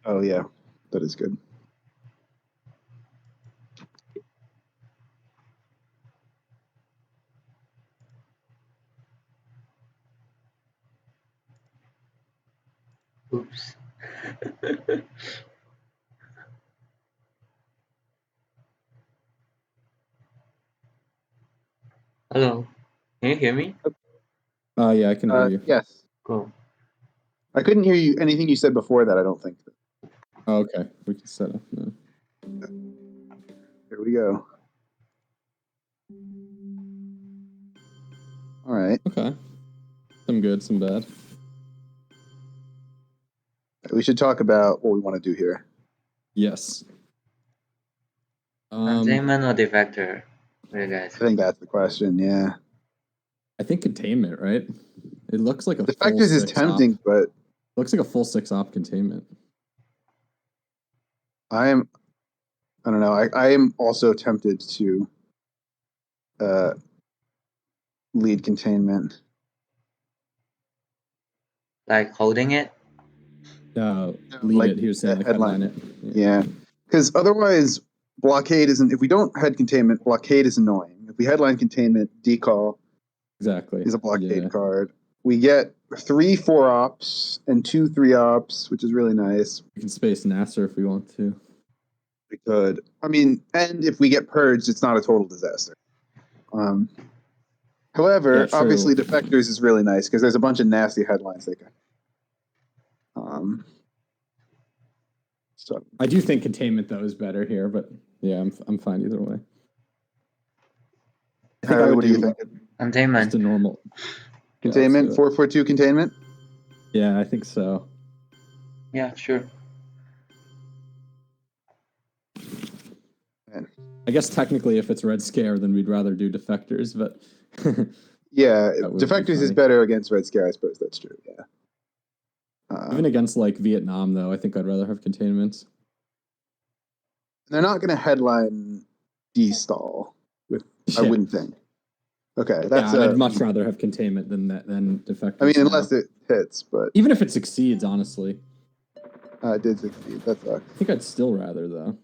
Oh yeah, that is good. Oops. Hello. Can you hear me? Yeah, I can hear you. Yes. Cool. I couldn't hear you anything you said before that. I don't think. Oh, okay, we can set up now. Here we go. All right. Okay. Some good, some bad. We should talk about what we want to do here. Yes. Containment or defector? What do you guys? I think that's the question. Yeah. I think containment, right? It looks like a Defectors is tempting, but looks like a full 6-op containment. I don't know. I am also tempted to lead containment. Like holding it? Lead like it. He was saying like headline it. Yeah. Because otherwise, blockade isn't. If we don't head containment, blockade is annoying. If we headline containment, decall Exactly is a blockade card. We get 3 4-ops and 2 3-ops, which is really nice. We can space Nasser if we want to. We could. I mean, and if we get purged, it's not a total disaster. However, Yeah, obviously, defectors is really nice because there's a bunch of nasty headlines they can. So I do think containment though is better here, but yeah, I'm fine either way. I think Harry, what do you think? Containment. Just a normal containment. 442 containment. Yeah, I think so. Yeah, sure. I guess technically, if it's Red Scare, then we'd rather do defectors, but yeah, defectors is better against Red Scare. I suppose that's true. Yeah. Even against like Vietnam, though, I think I'd rather have containments. They're not going to headline D-stall with. I wouldn't think. Okay, that's. Yeah, I'd much rather have containment than defectors. I mean, unless it hits, but even if it succeeds, honestly. It did succeed. That sucks. I think I'd still rather though.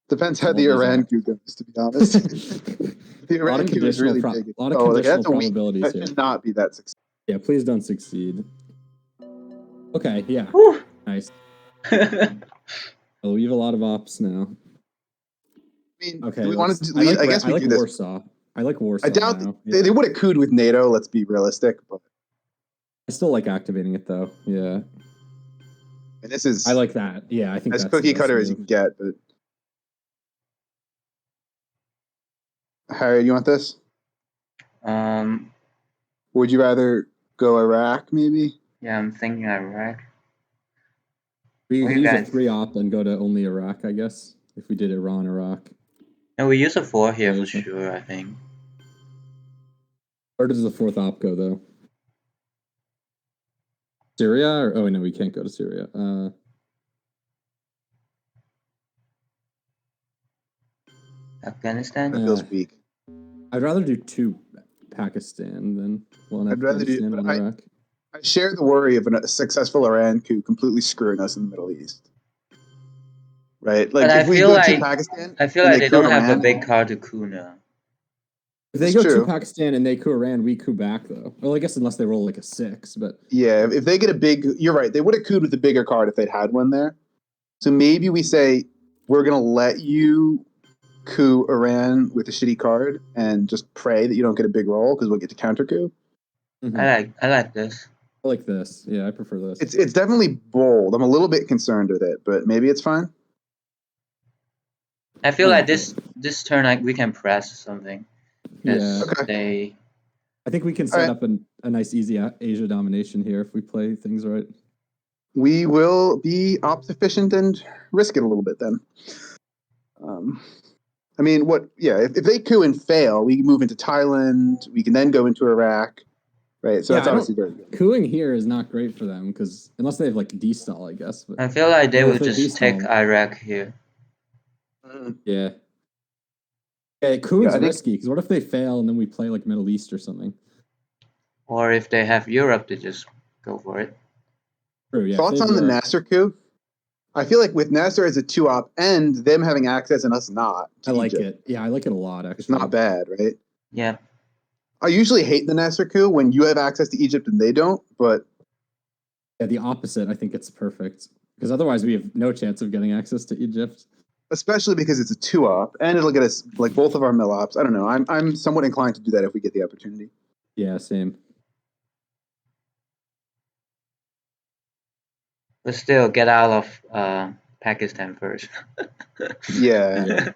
Depends how the Iran coup goes, to be honest. The Iran coup is really big. A lot of conditional probabilities that here. should not be that successful. Yeah, please don't succeed. Okay, yeah. Woo! Nice. I'll leave a lot of ops now. I mean, okay, do we want to lead? I guess we like do this. Warsaw. I like Warsaw. I doubt they would have cooed with NATO. Let's be realistic, but I still like activating it though. Yeah. And this is. I like that. Yeah, I think as that's cookie cutter as you can get. But Harry, you want this? Would you rather go Iraq, maybe? Yeah, I'm thinking Iraq. We can use a 3-op and go to only Iraq, I guess. If we did Iran, Iraq. No, we use a 4 here for sure, I think. Where does the 4th op go, though? Syria? Oh, no, we can't go to Syria. Afghanistan? That feels weak. I'd rather do 2 Pakistan than 1 I'd Afghanistan rather do. and Iraq. I share the worry of a successful Iran coup completely screwing us in the Middle East. Right? Like, if we go to Pakistan, I feel like they don't have a big card to coup now. If they go to Pakistan and they coup Iran, we coup back, though. Well, I guess unless they roll like a 6, but... Yeah, if they get a big... You're right. They would have cooed with a bigger card if they'd had one there. So maybe we say, we're going to let you coup Iran with a shitty card and just pray that you don't get a big roll because we'll get to counter coup. Mm-hmm. I like this. I like this. Yeah, I prefer this. It's definitely bold. I'm a little bit concerned with it, but maybe it's fine. I feel like this turn we can press something. Yeah. Okay. I think we can set up a nice easy Asia domination here if we play things right. We will be op efficient and risk it a little bit then. I mean, if they coup and fail, we move into Thailand. We can then go into Iraq. Right, so that's obviously very good. Cooing here is not great for them because unless they have like D-stall, I guess. But I feel like they will just take Iraq here. Yeah. Yeah, cooing's risky because what if they fail and then we play like Middle East or something? Or if they have Europe, they just go for it. True, yeah. Thoughts on the Nasser coup? I feel like with Nasser as a 2-op and them having access and us not. I like it. Yeah, I like it a lot, actually. It's not bad, right? Yeah. I usually hate the Nasser coup when you have access to Egypt and they don't, but... Yeah, the opposite, I think it's perfect. Because otherwise we have no chance of getting access to Egypt. Especially because it's a 2-op, and it'll get us, like, both of our mill-ops. I don't know. I'm somewhat inclined to do that if we get the opportunity. Yeah, same. But still, get out of Pakistan first. Yeah.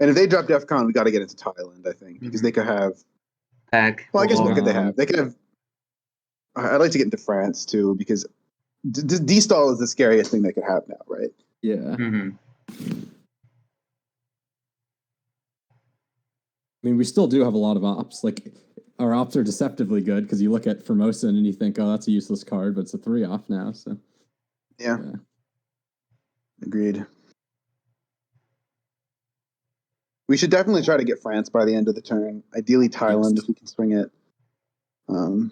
And if they drop DEF CON, we got to get into Thailand, I think, because they could have... Pack. Well, I guess what or- could they have? They could have... I'd like to get into France, too, because D-stall is the scariest thing they could have now, right? Yeah. Mhm. I mean, we still do have a lot of ops. Like, our ops are deceptively good because you look at Formosan and you think, oh, that's a useless card, but it's a 3-op now, so... Yeah. Agreed. We should definitely try to get France by the end of the turn. Ideally, Thailand, if we can swing it. Oh,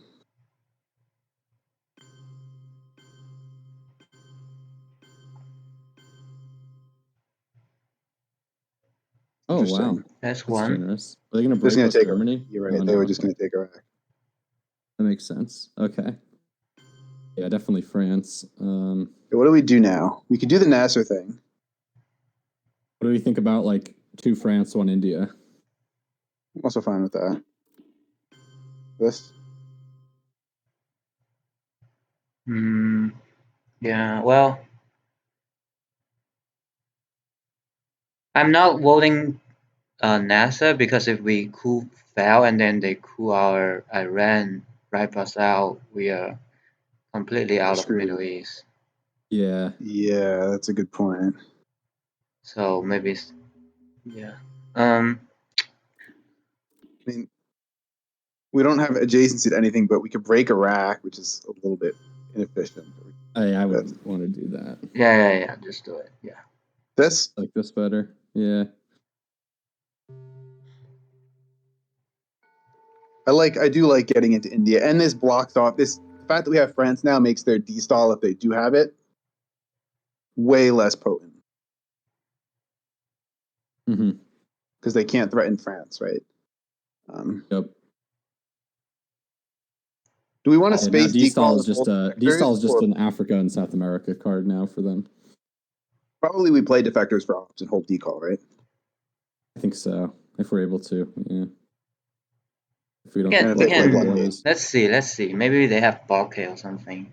wow. Interesting. That's one. generous. Are they going to Just break gonna us take Germany? You're right. Oh, They no, were just going to take Iraq. That makes sense. Okay. Yeah, definitely France. What do we do now? We could do the Nasser thing. What do we think about, like, 2 France, 1 India? I'm also fine with that. This? Yeah, well, I'm not voting NASA because if we coup fail and then they coup our Iran, wipe us out, we are completely out of screwed. Middle East. Yeah. Yeah, that's a good point. So maybe, yeah. I mean, we don't have adjacency to anything, but we could break Iraq, which is a little bit inefficient. I would want to do that. Yeah. Just do it. Yeah. This? I like this better. Yeah. I do like getting into India, and this blocks off the fact that we have France now makes their D-stall, if they do have it, way less potent. Because they can't threaten France, right? Yep. Do we want to space D-stall decall is just an Africa and South America card now for them. Probably we play defectors for ops and hold decall, right? I think so. If we're able to, yeah. If we don't We can. blows. Let's see. Maybe they have blockade or something.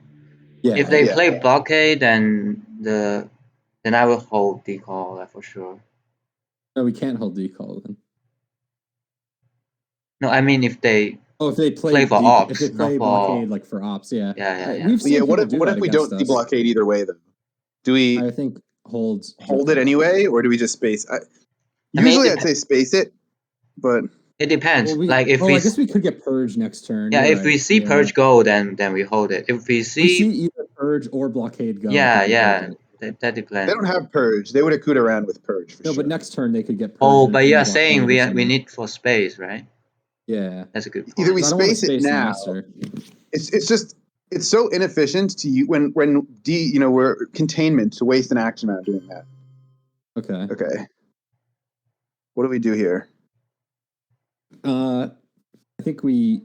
Yeah. If they play blockade, then I will hold decall for sure. No, we can't hold decall then. No, I mean if they play for ops, if they play blockade like for ops, yeah. Yeah. We've seen what people if we don't deblockade either way though? Do we I think hold it anyway, or do we just space? Usually I'd say space it, but it depends. Well, like if I guess we could get purge next turn. Yeah, if we see purge go, then we hold it. If we see either purge or blockade go, that depends. They don't have purge. They would have cooed around with purge for sure. But next turn they could get purge. Oh, but you are saying we need for space, right? Yeah, that's a good point. Either we space it now. It's just it's so inefficient to you when we're containment to waste an action amount doing that. Okay. What do we do here? I think we.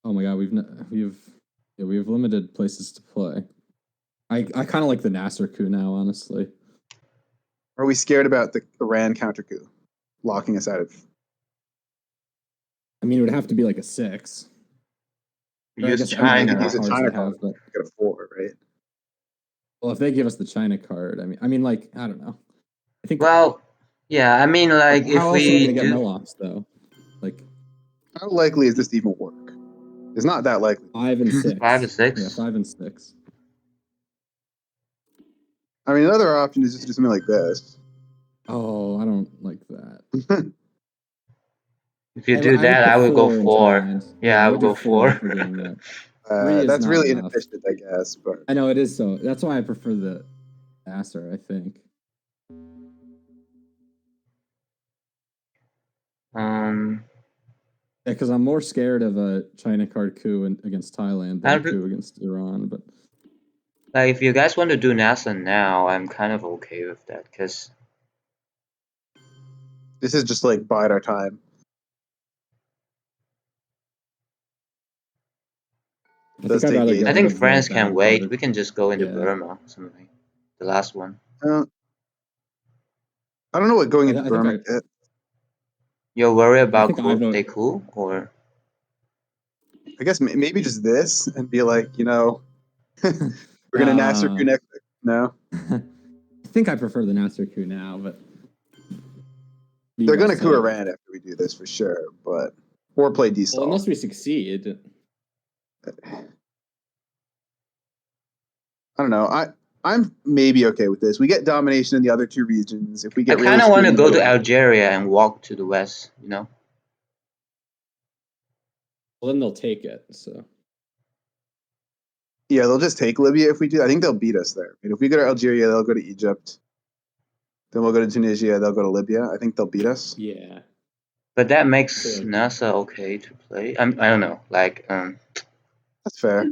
Oh my god, we have limited places to play. I kind of like the Nasser coup now, honestly. Are we scared about the Iran counter coup locking us out of? I mean, it would have to be like a 6. Use China. Use a China card. But get a 4, right? Well, if they give us the China card, I mean, like I don't know. I think. Well, yeah, I mean, like if how else are we gonna get mill-ops though? Like, how likely is this to even work? It's not that likely. 5 and 6. 5 and 6. Yeah, 5 and 6. I mean, another option is just to do something like this. Oh, I don't like that. If you do that, I will go 4. Yeah, I will go 4. That's really inefficient, I guess. But I know it is so. That's why I prefer the Nasser, I think. Because I'm more scared of a China card coup against Thailand than a coup against Iran. But Like, if you guys want to do NASA now, I'm kind of okay with that because This is just like bide our time. I Does think I'd take rather ages. get I rid think of the France can bad wait. card. We can just go into Yeah. Burma, something. The last one. I don't know what going I into think Burma. You're worried about think cool, Ivo- they cool or I guess maybe just this and be like, we're gonna Nasser coup next. No, I think I prefer the Nasser coup now, but they're gonna coup Iran after we do this for sure, but or play D-stall. Well, unless we succeed. I don't know. I'm maybe okay with this. We get domination in the other two regions. If we I get kind of really want to screwed go in the to middle- Algeria and walk to the west, Well, then they'll take it. So Yeah, they'll just take Libya if we do. I think they'll beat us there. I mean, if we go to Algeria, they'll go to Egypt. Then we'll go to Tunisia. They'll go to Libya. I think they'll beat us. yeah. but that makes Sure. NASA okay to play. I don't know, like That's fair.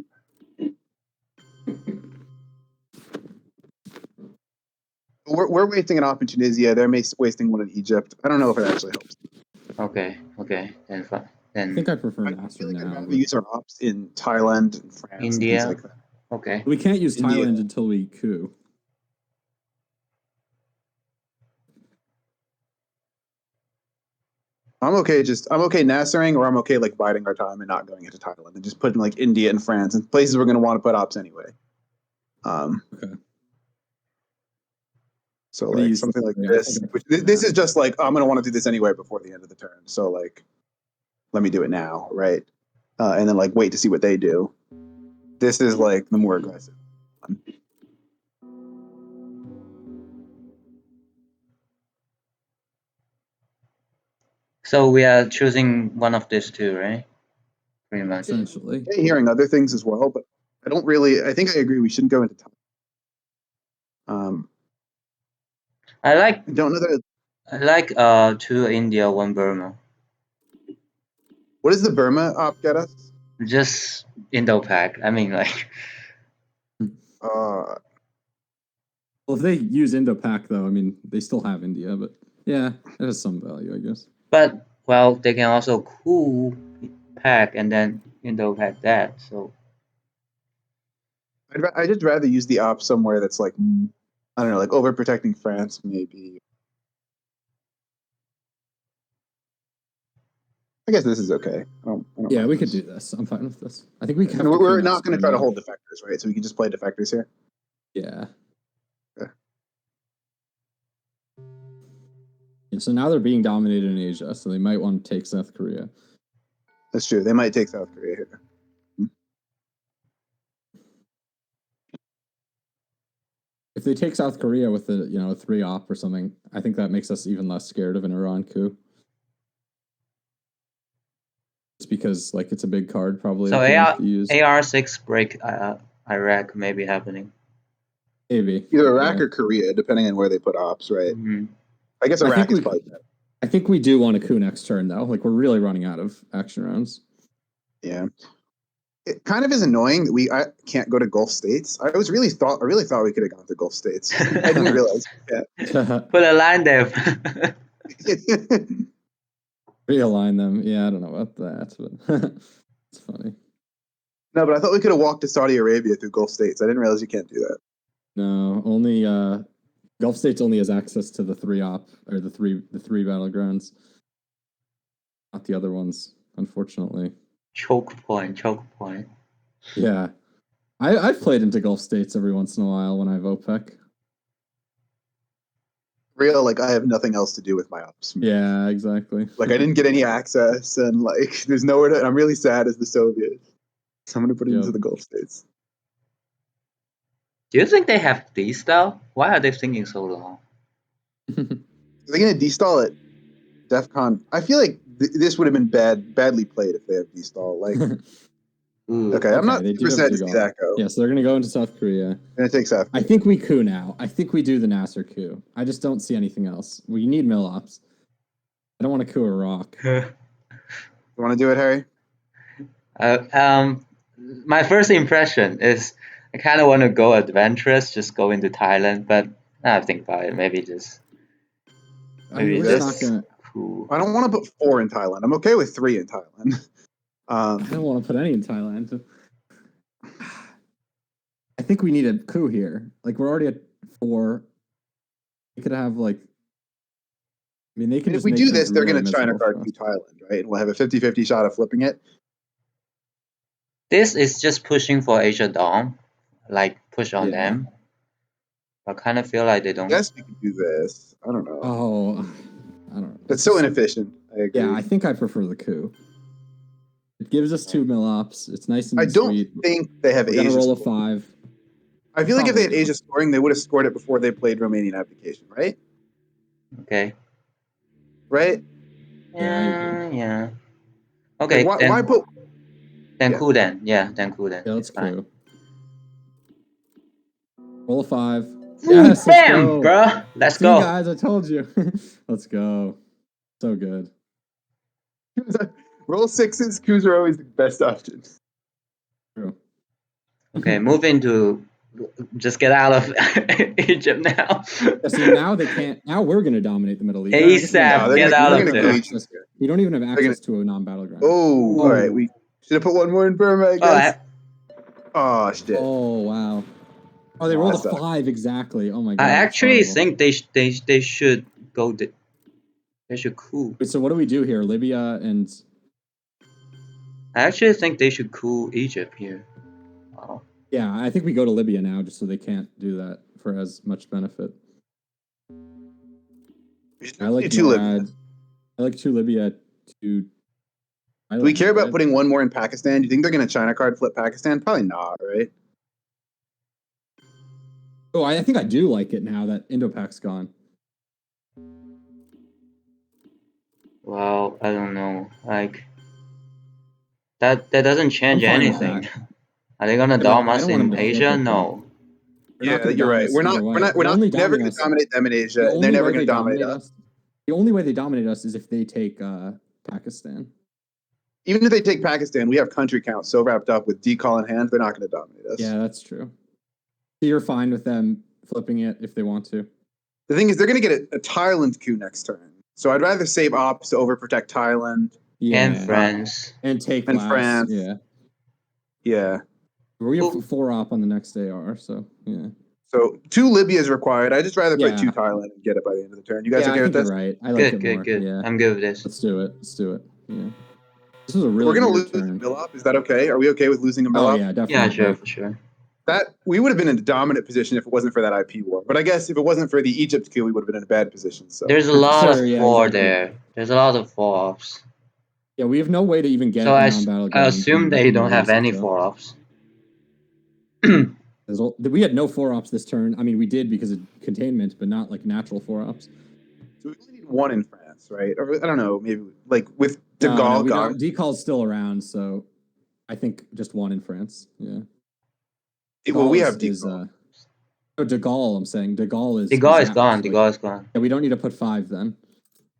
We're wasting an op in Tunisia. They're wasting one in Egypt. I don't know if it actually helps. okay, then I then think I prefer I Nasser feel like I'd now. rather but use our ops in Thailand and France and India. things like that. Okay. We can't use India. Thailand until we coup. I'm okay Nassering, or I'm okay like biding our time and not going into Thailand and just putting like India and France and places we're going to want to put ops anyway. Okay. So What do you like something like say? I this. think I Which, prefer this that. is just like I'm going to want to do this anyway before the end of the turn. So like, let me do it now, right? And then like wait to see what they do. This is like the more aggressive. So we are choosing one of these two, right? Pretty much. Essentially. Hearing other things as well, but I don't really. I think I agree. We shouldn't go into time. I don't know that. I like two India, one Burma. What does the Burma op get us? Just Indo-Pac. I mean, like, Uh, Well, if they use Indo-Pac, though, I mean, they still have India, but yeah, it has some value, I guess. but well, they can also cool Pac and then Indo-Pac that. So I'd just rather use the op somewhere that's like, I don't know, like overprotecting France, maybe. I guess this is okay. I don't Yeah, mind we this. could do this. I'm fine with this. I think we have to We're coup not next going to turn, try to though. hold defectors, right? So we can just play defectors here. Yeah. Okay. Yeah, so now they're being dominated in Asia, so they might want to take South Korea. That's true. They might take South Korea here. If they take South Korea with a a 3-op or something, I think that makes us even less scared of an Iran coup. Just because like it's a big card, probably. so that they have to use. AR6 break Iraq may be happening. Maybe Either Iraq or Korea, depending on where they put ops, right? Mm-hmm. I guess Iraq is probably better. I think we do want a coup next turn, though. Like we're really running out of action rounds. Yeah. It kind of is annoying that I can't go to Gulf states. I really thought we could have gone to Gulf states. I didn't realize. Yeah. Put a line there. Realign them. Yeah, I don't know about that, but it's funny. No, but I thought we could have walked to Saudi Arabia through Gulf states. I didn't realize you can't do that. No, only Gulf states only has access to the 3-op or the three battlegrounds, not the other ones, unfortunately. choke point. Yeah, I've played into Gulf states every once in a while when I have OPEC. Real, like I have nothing else to do with my ops. Yeah, exactly. Like I didn't get any access, and like there's nowhere to. I'm really sad as the Soviet. So I'm gonna put it into the Gulf states. Do you think they have D-style? Why are they thinking so long? Are they gonna destall it? DEF CON. I feel like this would have been badly played if they have destall. Like, okay, I'm not super sad to see that go. Yeah, so they're gonna go into South Korea. Gonna take South Korea. I think we coup now. I think we do the Nasser coup. I just don't see anything else. We need mill ops. I don't want to coup Iraq. You want to do it, Harry? My first impression is I kind of want to go adventurous, just go into Thailand, but I think about it. Maybe just I mean, maybe we're just just not gonna. cool. I don't want to put 4 in Thailand. I'm okay with 3 in Thailand. I don't want to put any in Thailand. I think we need a coup here. Like we're already at 4. We could have like. I mean, they can And if just we make do things this, they're really going to China miserable card for to us. Thailand, right? And we'll have a 50-50 shot of flipping it. This is just pushing for Asia Dom, like push on Yeah. them. I kind of feel like they I don't. guess we could do this. I don't know. Oh, I don't know. It's so inefficient. I agree. Yeah, I think I prefer the coup. It gives us 2 mil ops. It's nice and I don't sweet. think they have We're gonna Asia roll a scoring. 5. I feel like if they had Probably Asia scoring, they would have scored it before they played Romanian abdication, right? Okay. Right? Yeah, I agree. Yeah. Okay, Like, then why put? Yeah. cool then. Yeah, then cool then. Yeah, It's let's fine. coup. Roll a 5. Yes, let's Bam, go. bro. Let's See, go. guys, I told you. Let's go. So good. Roll 6s. Coups are always the best options. True. Okay, move into. Just get out of Egypt now. Yeah, see, now they can't. Now we're gonna dominate the Middle East. I guess we don't ASAP, have- they're get gonna out they're of gonna we don't coup have there. Egypt. access- We don't even have gonna- access to a non-battleground. Oh, all right. We should have put one more in Burma, I guess. Oh shit. Oh wow. Oh, they rolled a That sucks. 5 exactly. Oh my god. I that's actually horrible. think they should go. They should coup. Wait, so what do we do here? Libya and I actually think they should coup Egypt here. Wow. yeah, I think we go to Libya now just so they can't do that for as much benefit. We should I like do 2 Libya. Murad. I like 2 Libya, 2. Do we care about putting one more in Pakistan? Do you think they're gonna China card flip Pakistan? Probably not, right? Oh, I think I do like it now that Indo-Pac's gone. Well, I don't know. Like that doesn't change I'm fine with anything. that. Are they gonna I mean, dom I us don't want in them to flip Asia? it, No. They're not Yeah, gonna you're dominate right. us We're not. either way. We're not. We're They're not only never dominating gonna us. dominate them in Asia. The And they're only never way gonna they dominate dominate us. us. The only way they dominate us is if they take Pakistan. Even if they take Pakistan, we have country counts so wrapped up with decall in hand, they're not gonna dominate us. Yeah, that's true. So you're fine with them flipping it if they want to. The thing is, they're gonna get a Thailand coup next turn. So I'd rather save ops to overprotect Thailand Yeah. And France. And take and Laos. France. Yeah. Yeah. We have Ooh. 4 op on the next AR, so yeah. So 2 Libya is required. I just rather put Yeah. 2 Thailand and get it by the end of the turn. You guys Yeah, okay I with think this? you're right. I like it more. Good. Yeah. I'm good with this. Let's do it. Let's do it. Yeah. This was a really We're gonna weird lose a turn. mill up. Is that okay? Are we okay with losing a mill Oh up? yeah, definitely. Yeah, sure, for sure. That we would have been in a dominant position if it wasn't for that IP war. But I guess if it wasn't for the Egypt coup, we would have been in a bad position. So There's a lot Sure, of yeah, 4 exactly. there. There's a lot of 4 ops. Yeah, we have no way to even get So a I non-battleground. assume in they the don't Middle have East, any so. 4 ops. We had no 4 ops this turn. I mean, we did because of containment, but not like natural 4 ops. So we only need 1 in France, right? Or I don't know, maybe like with De No, Gaulle we gone. don't. Decal's still around, so I think just 1 in France. Yeah. Well, we Gaulle have De is Gaulle. De Gaulle. I'm saying De Gaulle is. De Gaulle is zapped, gone. like- De Gaulle is gone. Yeah, we don't need to put 5 then.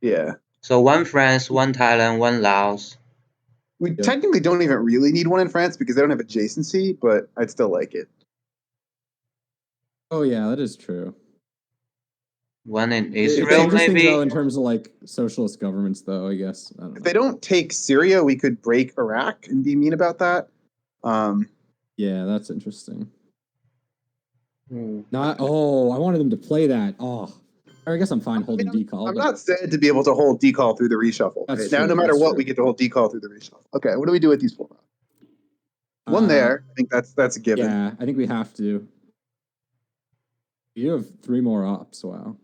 Yeah. So 1 France, 1 Thailand, 1 Laos. We Yeah. technically don't even really need 1 in France because they don't have adjacency, but I'd still like it. Oh yeah, that is true. 1 in It Israel, changes things though maybe. in terms of like socialist governments, though. I guess I don't know. If they don't take Syria, we could break Iraq and be mean about that. Yeah, that's interesting. Hmm. Not. Oh, I wanted them to play that. Oh, or I guess I'm fine holding decal. I'm but not sad to be able to hold decall through the reshuffle. That's Right? Now, true, no matter that's what, true. we get to hold decall through the reshuffle. Okay, what do we do with these 4? One there. I think that's a given. Yeah, I think we have to. You have 3 more ops. Wow.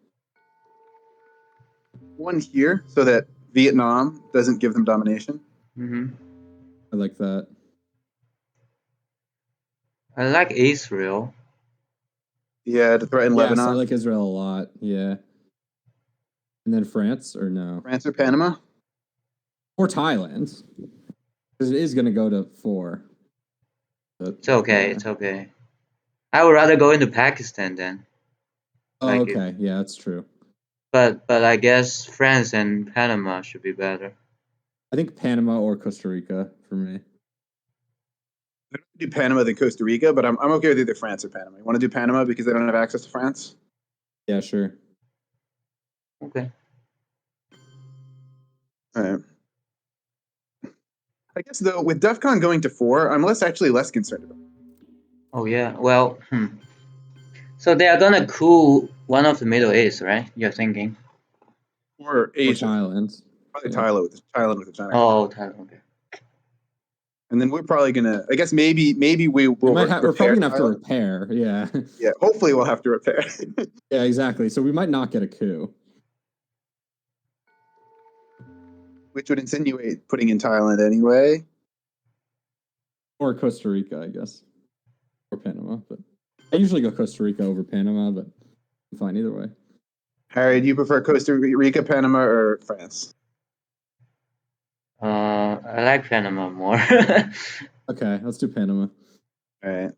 1 here so that Vietnam doesn't give them domination. Mm-hmm. I like that. I like Israel. Yeah, to threaten Yes, Lebanon. I like Israel a lot. Yeah. And then France or no? France or Panama. Or Thailand. Because it is going to go to 4. But, It's okay. yeah. It's okay. I would rather go into Pakistan then. Oh, like okay. Yeah, that's true. But I guess France and Panama should be better. I think Panama or Costa Rica for me. do Panama than Costa Rica, but I'm okay with either France or Panama. You want to do Panama because they don't have access to France? Yeah, sure. Okay. All right. I guess though, with DEF CON going to 4, I'm less concerned about it. Oh yeah. Well, so they are gonna coup one of the Middle East, right? You're thinking? Or Or Asia. Thailand. Probably Yeah. Thailand with the China. Oh, Thailand. Okay. And then we're probably gonna. I guess maybe we will. We're probably gonna have to Thailand. repair. Yeah. Yeah. Hopefully, we'll have to repair. Yeah, exactly. So we might not get a coup. Which would insinuate putting in Thailand anyway. Or Costa Rica, I guess. Or Panama. But I usually go Costa Rica over Panama, but I'm fine either way. Harry, do you prefer Costa Rica, Panama, or France? I like Panama more. Okay, let's do Panama. All right.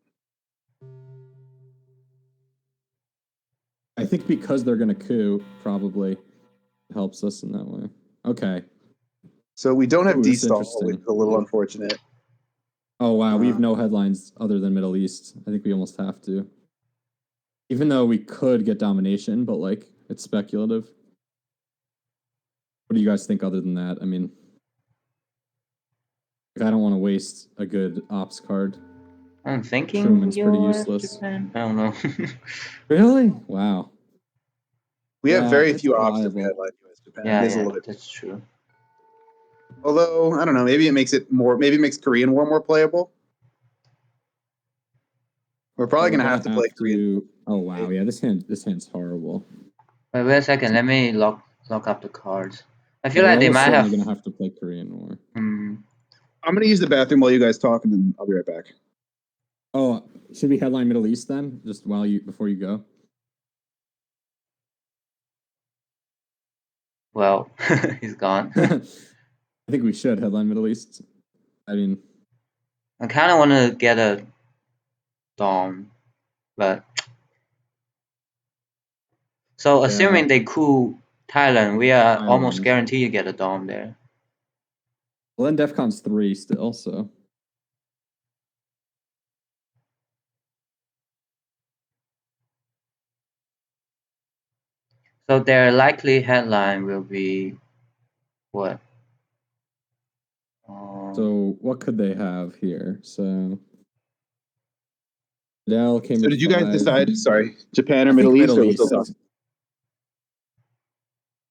I think because they're going to coup, probably helps us in that way. Okay. So we don't have Ooh, that's D-stall, interesting. which is a little unfortunate. Oh, wow. We have no headlines other than Middle East. I think we almost have to. Even though we could get domination, but, like, it's speculative. What do you guys think other than that? I mean, I don't want to waste a good ops card. I'm thinking Truman's pretty US, useless. Japan. I don't know. Really? Wow. We have Yeah, very that's few ops if we viable. headline US Japan. Yeah, It is a yeah, little bit. that's true. Although I don't know, maybe it makes it more. Maybe it makes Korean War more playable. We're probably gonna have to play Korean. Oh wow, yeah, this hand's horrible. Wait a second. Let me lock up the cards. I feel Yeah, like we're they almost might certainly have. gonna have to play Korean War. I'm gonna use the bathroom while you guys talk, and then I'll be right back. Oh, should we headline Middle East then? Just before you go. Well, he's gone. I think we should headline Middle East. I mean, I kind of want to get a dom, but so assuming they coup Thailand, we are almost Thailand. guaranteed to get a dom there. Well, then DEFCON's 3 still, so. So their likely headline will be what? So what could they have here? So Dell came. So did you guys 5. decide? Sorry, Japan or I think Middle East? Middle Or East. still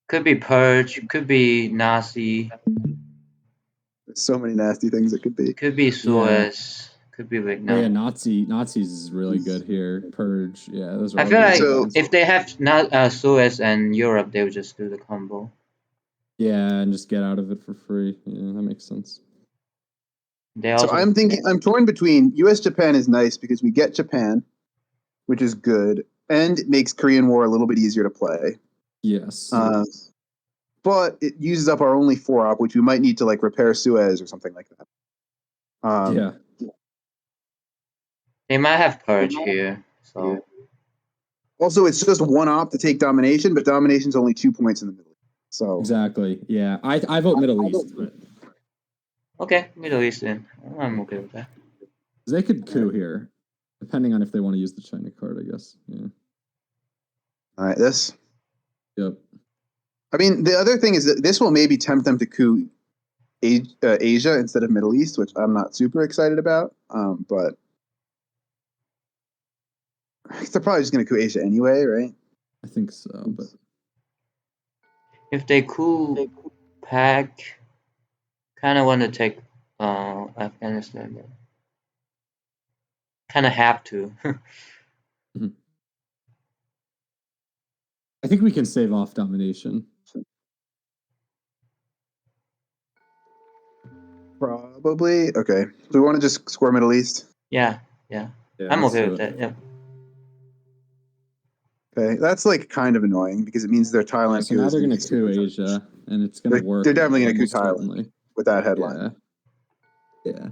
Could be Purge, could be Nazi, There's so many nasty things it could be. could be Suez, could be Oh, yeah, Vietnam. Nazis is really good here. Purge, yeah, those are. I feel like So- if they have not Suez and Europe, they would just do the combo. Yeah, and just get out of it for free. Yeah, that makes sense. They So also I'm torn between US Japan is nice because we get Japan, which is good, and it makes Korean War a little bit easier to play. Yes. But it uses up our only 4-op, which we might need to like repair Suez or something like that. Yeah. they might have Purge here. So Also, it's just 1-op to take domination, but domination's only 2 points in the middle. So Exactly. Yeah, I vote Middle East, but okay, Middle Eastern. I'm okay with that. they could coup here, depending on if they want to use the China card, I guess. Yeah. all right, this. Yep. I mean, the other thing is that this will maybe tempt them to coup Asia instead of Middle East, which I'm not super excited about. But they're probably just going to coup Asia anyway, right? I think so, but If they coup Pac, kind of want to take Afghanistan, but kind of have to. I think we can save off domination. Probably. Okay. So we want to just score Middle East? Yeah. I'm let's okay do with it. that. Yeah. Okay, that's like kind of annoying because it means their Thailand So coup now is they're gonna going be to coup super Asia, and it's going to work. They're definitely going to coup almost Thailand certainly. with that headline. Yeah.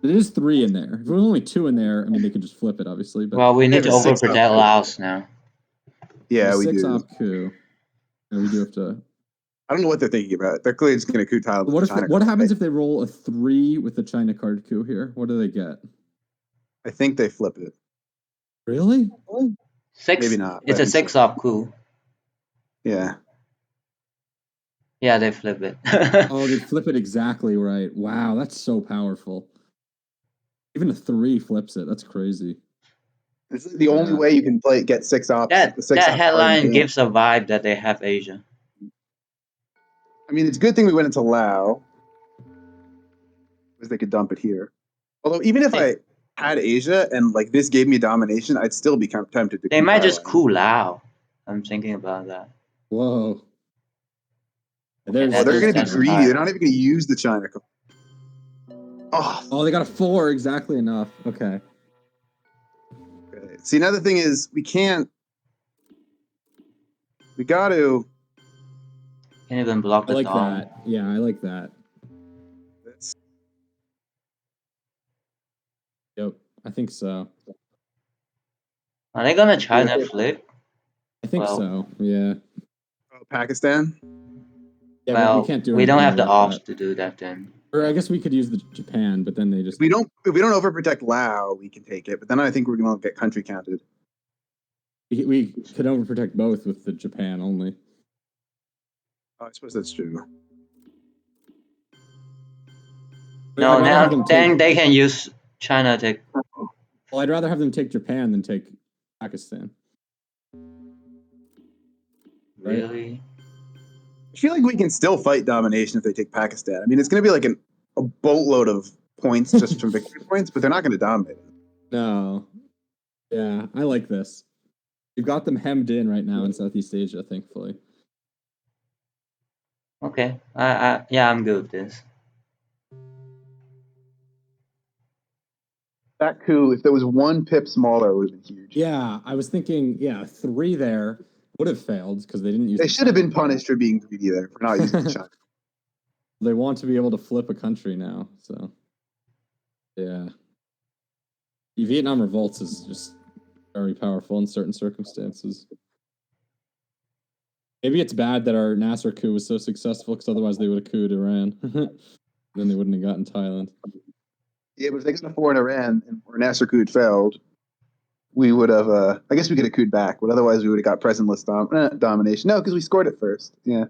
There is 3 in there. If there was only 2 in there, I mean, they could just flip it, obviously. But Well, we need to have a 6-op overprotect Laos now. Yeah, we do. 6-op coup. And we do have to. I don't know what they're thinking about. They're clearly just going to coup Thailand. What happens if they roll a 3 with the China card coup here? What do they get? I think they flip it. Really? Six. Maybe not. It's I a think so. 6-op coup. Yeah. Yeah, they flip it. Oh, they flip it exactly right. Wow, that's so powerful. Even a 3 flips it. That's crazy. This is the only way you can get 6-ops. that 6-op card in headline the game. gives a vibe that they have Asia. I mean, it's a good thing we went into Lao, because they could dump it here. Although, even if I had Asia and like this gave me domination, I'd still be tempted to. They coup might just Thailand. coup Lao. I'm thinking about that. Whoa. There's Oh, they're going to be that's greedy. high. They're not even going to use the China card. Oh, they got a 4, exactly enough. Okay. Okay. See, another thing is we can't. We got to. Can't even block I the like dom. that. Yeah, I like that. Yep, I think so. Are they gonna China flip? I think Well- so. Yeah. Oh, Pakistan. Yeah, Well, we can't do we don't anything have the about ops that. to do that then. Or I guess we could use the Japan, but then they just. If we don't overprotect Lao, we can take it. But then I think we're going to get country counted. We could overprotect both with the Japan only. Oh, I suppose that's true. No, I'd rather now have them then take. they can use China to. Well, I'd rather have them take Japan than take Pakistan. Right? Really? I feel like we can still fight domination if they take Pakistan. I mean, it's going to be like a boatload of points just from victory points, but they're not going to dominate. No. Yeah, I like this. We've got them hemmed in right now in Southeast Asia, thankfully. Okay. Yeah, I'm good with this. That coup, if there was 1 pip smaller, it would have been huge. Yeah, I was thinking, 3 there would have failed because they didn't use. They should have been punished for being greedy there, for not using the China. They want to be able to flip a country now, so yeah. The Vietnam revolts is just very powerful in certain circumstances. Maybe it's bad that our Nasser coup was so successful, because otherwise they would have couped Iran. Then they wouldn't have gotten Thailand. Yeah, but if they got a 4 in Iran and or Nasser coup had failed, we would have. I guess we could have couped back, but otherwise we would have got present-less domination. No, because we scored it first. Yeah,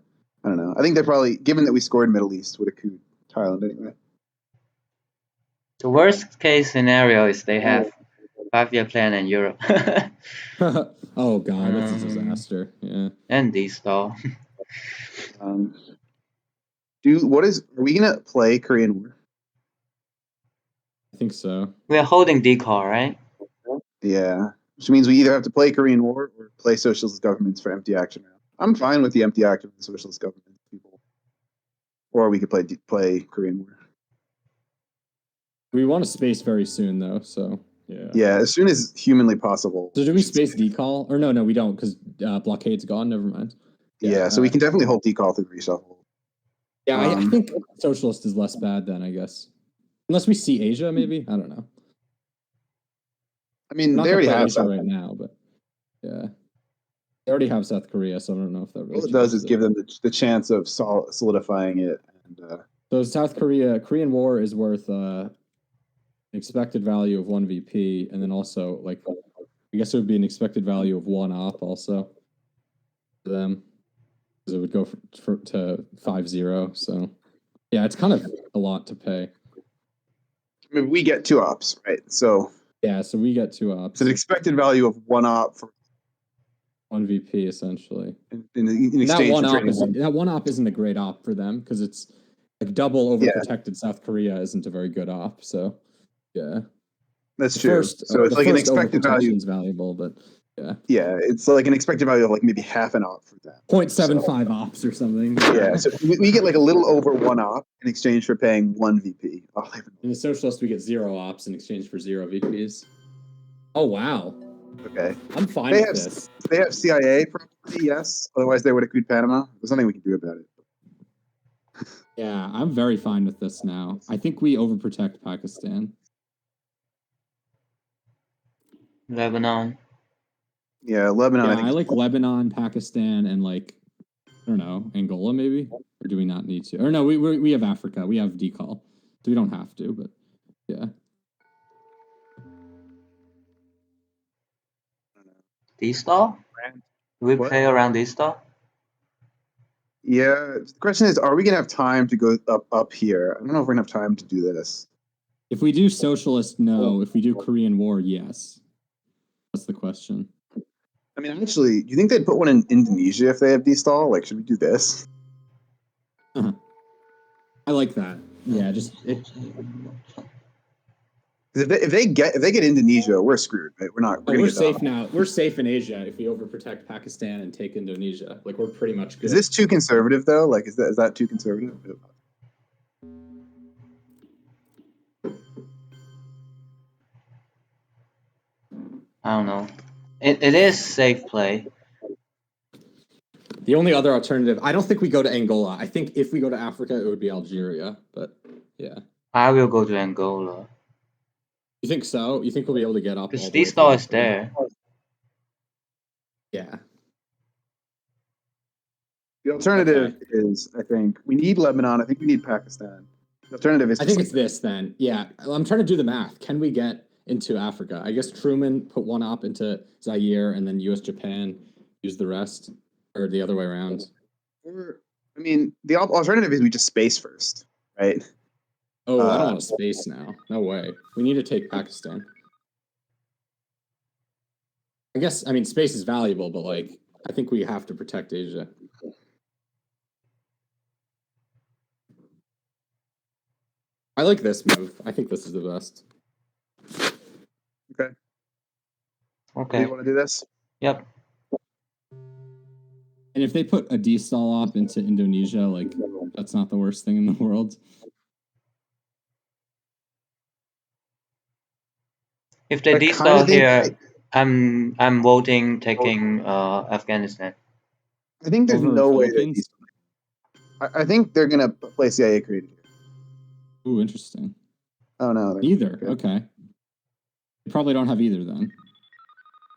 I don't know. I think they probably, given that we scored Middle East, would have couped Thailand anyway. The worst case scenario is they have 5-year plan in Europe. Oh god, that's a disaster. Yeah. And D-stall. Are we gonna play Korean War? I think so. We are holding D-call, right? Yeah, which means we either have to play Korean War or play socialist governments for empty action round. I'm fine with the empty action of the socialist government people, or we could play Korean War. We want to space very soon, though. So yeah. Yeah, as soon as humanly possible. So do we space decall? Or no, we don't, because blockade's gone. Never mind. Yeah, so we can definitely hold decall through reshuffle. Yeah, I think socialist is less bad then, I guess. Unless we see Asia, maybe? I don't know. I mean, Not they already have Asia right now, but yeah. They already have South Korea, so I don't know if that really. All it does is give them the chance of solidifying it. And so South Korean War is worth an expected value of 1 VP, and then also, like, I guess it would be an expected value of 1 op also for them, because it would go to 5-0. So yeah, it's kind of a lot to pay. I mean, we get 2 ops, right? So yeah, so we get 2 ops. It's an expected value of 1 op for 1 VP essentially. In exchange that 1 op isn't a great op for them, because it's like double overprotected. South Korea isn't a very good op. So yeah, that's true. So it's like an expected value is valuable, but yeah. Yeah, it's like an expected value of like maybe half an op for that. 0.75 ops or something. Yeah, so we get like a little over 1 op in exchange for paying 1 VP. In the socialist, we get 0 ops in exchange for 0 VPs. Oh wow. Okay. I'm fine with this. They have CIA property, yes. Otherwise, they would have couped Panama. There's nothing we can do about it. Yeah, I'm very fine with this now. I think we overprotect Pakistan. Lebanon. Yeah, Lebanon. Yeah, I like Lebanon, Pakistan, and like, I don't know, Angola maybe? Or do we not need to? Or no, we have Africa. We have decall. So we don't have to, but yeah. D-Star? We What? play around D-Star? Yeah. The question is, are we gonna have time to go up here? I don't know if we're gonna have time to do this. If we do socialist, no. If we do Korean War, yes. That's the question. I mean, actually, do you think they'd put one in Indonesia if they have D-stall? Like, should we do this? I like that. Yeah, just it. 'Cause if they get Indonesia, we're screwed. Right? We're not. We're safe now. We're safe in Asia if we overprotect Pakistan and take Indonesia. Like we're pretty much good. Is this too conservative though? Like, is that too conservative? I don't know. It is safe play. The only other alternative, I don't think we go to Angola. I think if we go to Africa, it would be Algeria. But yeah, I will go to Angola. you think so? You think we'll be able to get up? Because D-Star is there. Yeah. The alternative is, I think, we need Lebanon. I think we need Pakistan. The alternative is. I think it's this then. Yeah, I'm trying to do the math. Can we get into Africa? I guess Truman put one op into Zaire, and then U.S. Japan used the rest, or the other way around. Or, I mean, the alternative is we just space first, right? Oh, I don't want to space now. No way. We need to take Pakistan. I guess, I mean, space is valuable, but like, I think we have to protect Asia. I like this move. I think this is the best. Okay. Okay. Do you want to do this? Yep. And if they put a D-stall op into Indonesia, like, that's not the worst thing in the world. If they D-Star here, I'm voting taking Afghanistan. I think there's Over no way they Philippines? I think they're gonna play CIA created here. Ooh, interesting. Oh no. Either. Okay. They probably don't have either then.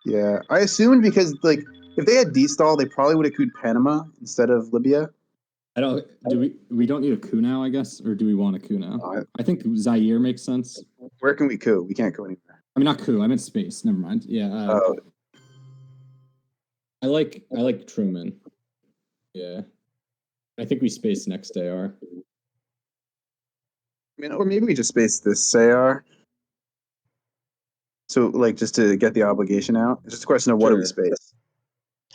Yeah, I assumed because like if they had D-stall, they probably would have couped Panama instead of Libya. I don't. Do we don't need a coup now? I guess, or do we want a coup now? I think Zaire makes sense. Where can we coup? We can't coup anywhere. I mean, not coup. I meant space. Never mind. Yeah. I like Truman. Yeah. I think we space next AR. I mean, or maybe we just space this AR. So, like, just to get the obligation out. It's just a question of what do we space.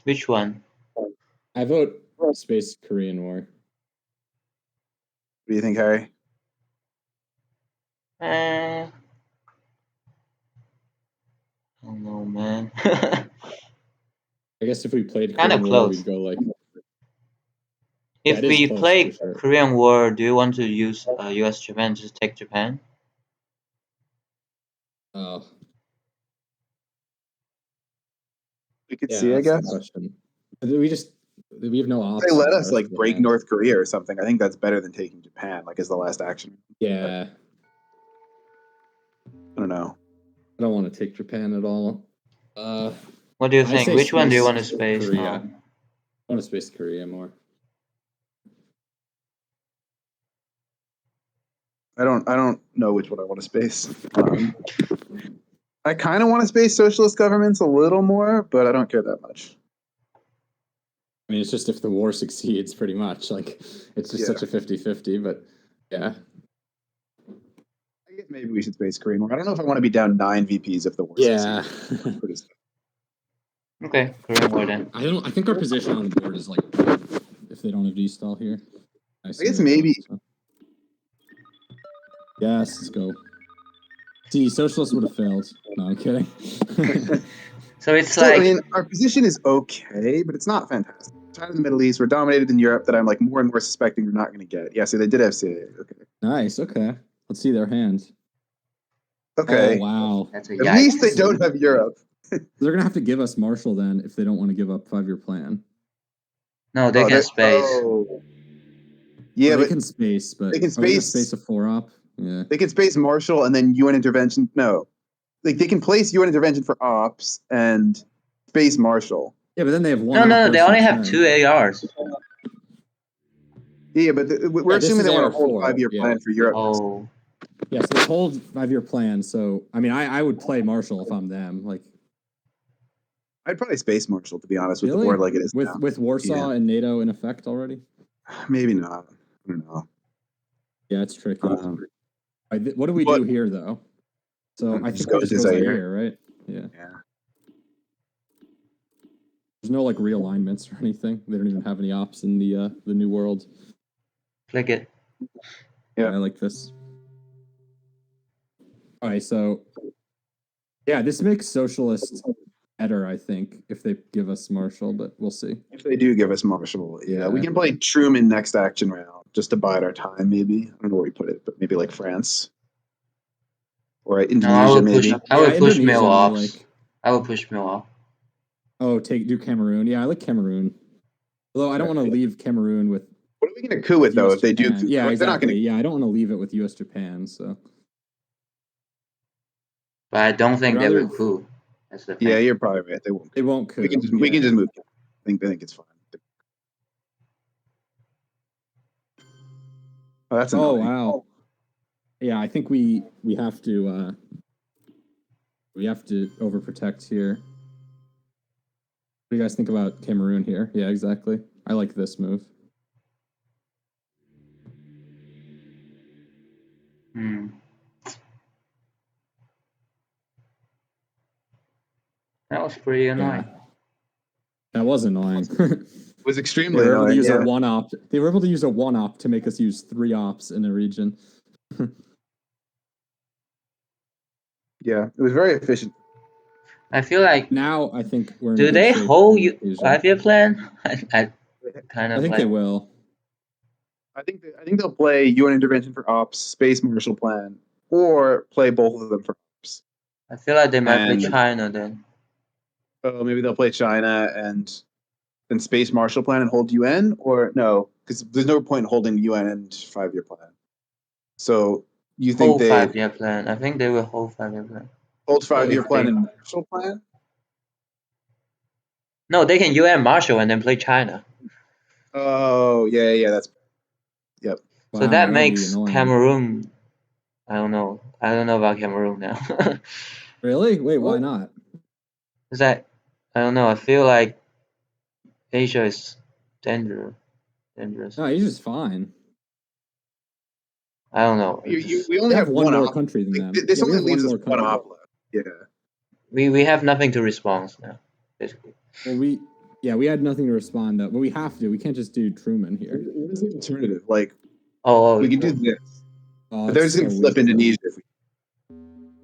Which one? I vote space Korean War. What do you think, Harry? I don't know, man. I guess if we played Kinda Korean War, close. we'd go like. If we play Korean War, do you want to use U.S. Japan to take Japan? Oh. We could see, I guess. We have no options. They let us like break North Korea or something. I think that's better than taking Japan, like as the last action. Yeah. I don't know. I don't want to take Japan at all. What do you think? Which one do you want to space? Korea. I want to space Korea more. I don't know which one I want to space. I kind of want to space socialist governments a little more, but I don't care that much. I mean, it's just if the war succeeds, pretty much. Like, it's just such a 50-50, but yeah. I guess maybe we should space Korean War. I don't know if I want to be down 9 VPs if the war succeeds. Okay, Korean War then. I think our position on the board is like, if they don't have D-stall here. I guess maybe. So. Yes, let's go. See, socialists would have failed. No, I'm kidding. So it's like. I mean, our position is okay, but it's not fantastic. Tied in the Middle East, we're dominated in Europe that I'm like more and more suspecting we're not going to get. Yeah, so they did have CIA. Okay. Nice. Okay. Let's see their hands. Okay. Oh, wow. That's a At least they don't have Europe. They're going to have to give us Marshall then if they don't want to give up 5-year plan. No, they can space. Oh. Yeah, they but can space, but they can space a 4-op. Yeah. They can space Marshall and then UN intervention. No. Like they can place UN intervention for ops and space Marshall. Yeah, but then they have one. No, they only have 2 ARs. Yeah, but we're assuming they want a whole 5-year plan for Europe. Oh. Yeah, so the whole 5-year plan. So, I mean, I would play Marshall if I'm them. Like, I'd probably Space Marshal, to be honest, with the Really? board like it is with now. with Warsaw and NATO in effect already. Maybe not. I don't know. Yeah, it's tricky. What do we but- do here, though? So I Just think go we just to go Zaire. Zaire, right? Yeah. Yeah. There's no like realignments or anything. They don't even have any ops in the New World. Click it. Yeah. I like this. All right, so yeah, this makes socialist better, I think, if they give us Marshall, but we'll see. If they do give us Marshall, Yeah. we can play Truman next action round just to bide our time. Maybe I don't know where we put it, but maybe like France or No, Indonesia. Maybe I would push Indonesia, Mill off. like- I would push Mill off. Oh, do Cameroon. Yeah, I like Cameroon. Although I don't want to leave Cameroon with what are we going to coup it though? US If they do, Japan. Yeah, they're exactly. not going to. Yeah, I don't want to leave it with US Japan. So But I don't think they rather- will coup. That's the thing. Yeah, you're probably right. They won't. they won't coup. We can just move. I think it's fine. Oh, that's Oh annoying. wow. Yeah, I think we have to overprotect here. What do you guys think about Cameroon here? Yeah, exactly. I like this move. Hmm. That was pretty annoying. That was annoying. It was They extremely were able to annoying. use Yeah. a one op. They were able to use a one op to make us use 3 ops in a region. Yeah, it was very efficient. I feel like Now I think we're in a do good they shape hold in you Asia. 5-year plan? I kind I of think like they will. I think they'll play UN intervention for ops, Space Marshal Plan, or play both of them for ops. I feel like they might play And- China then. Oh, maybe they'll play China and then Space Marshal Plan and hold UN, or no, because there's no point in holding UN and 5-year plan. So you think Hold they 5-year plan. I think they will hold 5-year plan. hold 5-year if plan they- and Marshal Plan? No, they can UN Marshall and then play China. Oh, yeah, that's So Wow, that that'd be makes annoying. Cameroon. I don't know. I don't know about Cameroon now. Really? Wait, why not? Is that? I don't know. I feel like Asia is dangerous. No, he's just fine. I don't know. we only We have have one more op. country than Like, them. this Yeah, we only have leaves one us more one country. op left. Yeah. We have nothing to respond now, basically. Well, we had nothing to respond though, but we have to. We can't just do Truman here. What is the alternative? Like, Oh, we could do this. Oh, But they're it's just going to so flip weak, though. Indonesia if we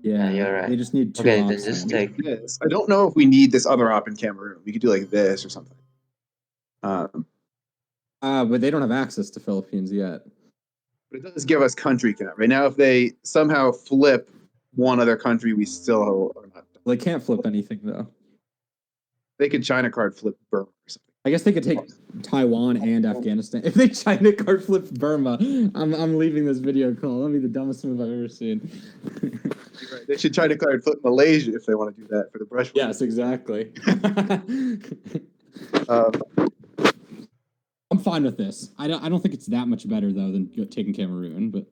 Yeah, you're right. They just need 2 Okay, then ops. just then. take. do this. I don't know if we need this other op in Cameroon. We could do like this or something. But they don't have access to Philippines yet. But it does give us country count. Right now, if they somehow flip one other country, we still are not. They can't flip anything though. They could China card flip Burma or something. I guess they could take Taiwan and Afghanistan. If they China card flip Burma, I'm leaving this video call. That'll be the dumbest move I've ever seen. Right. They should China card flip Malaysia if they want to do that for the brush. Yes, exactly. Um, I'm fine with this. I don't think it's that much better though than taking Cameroon, but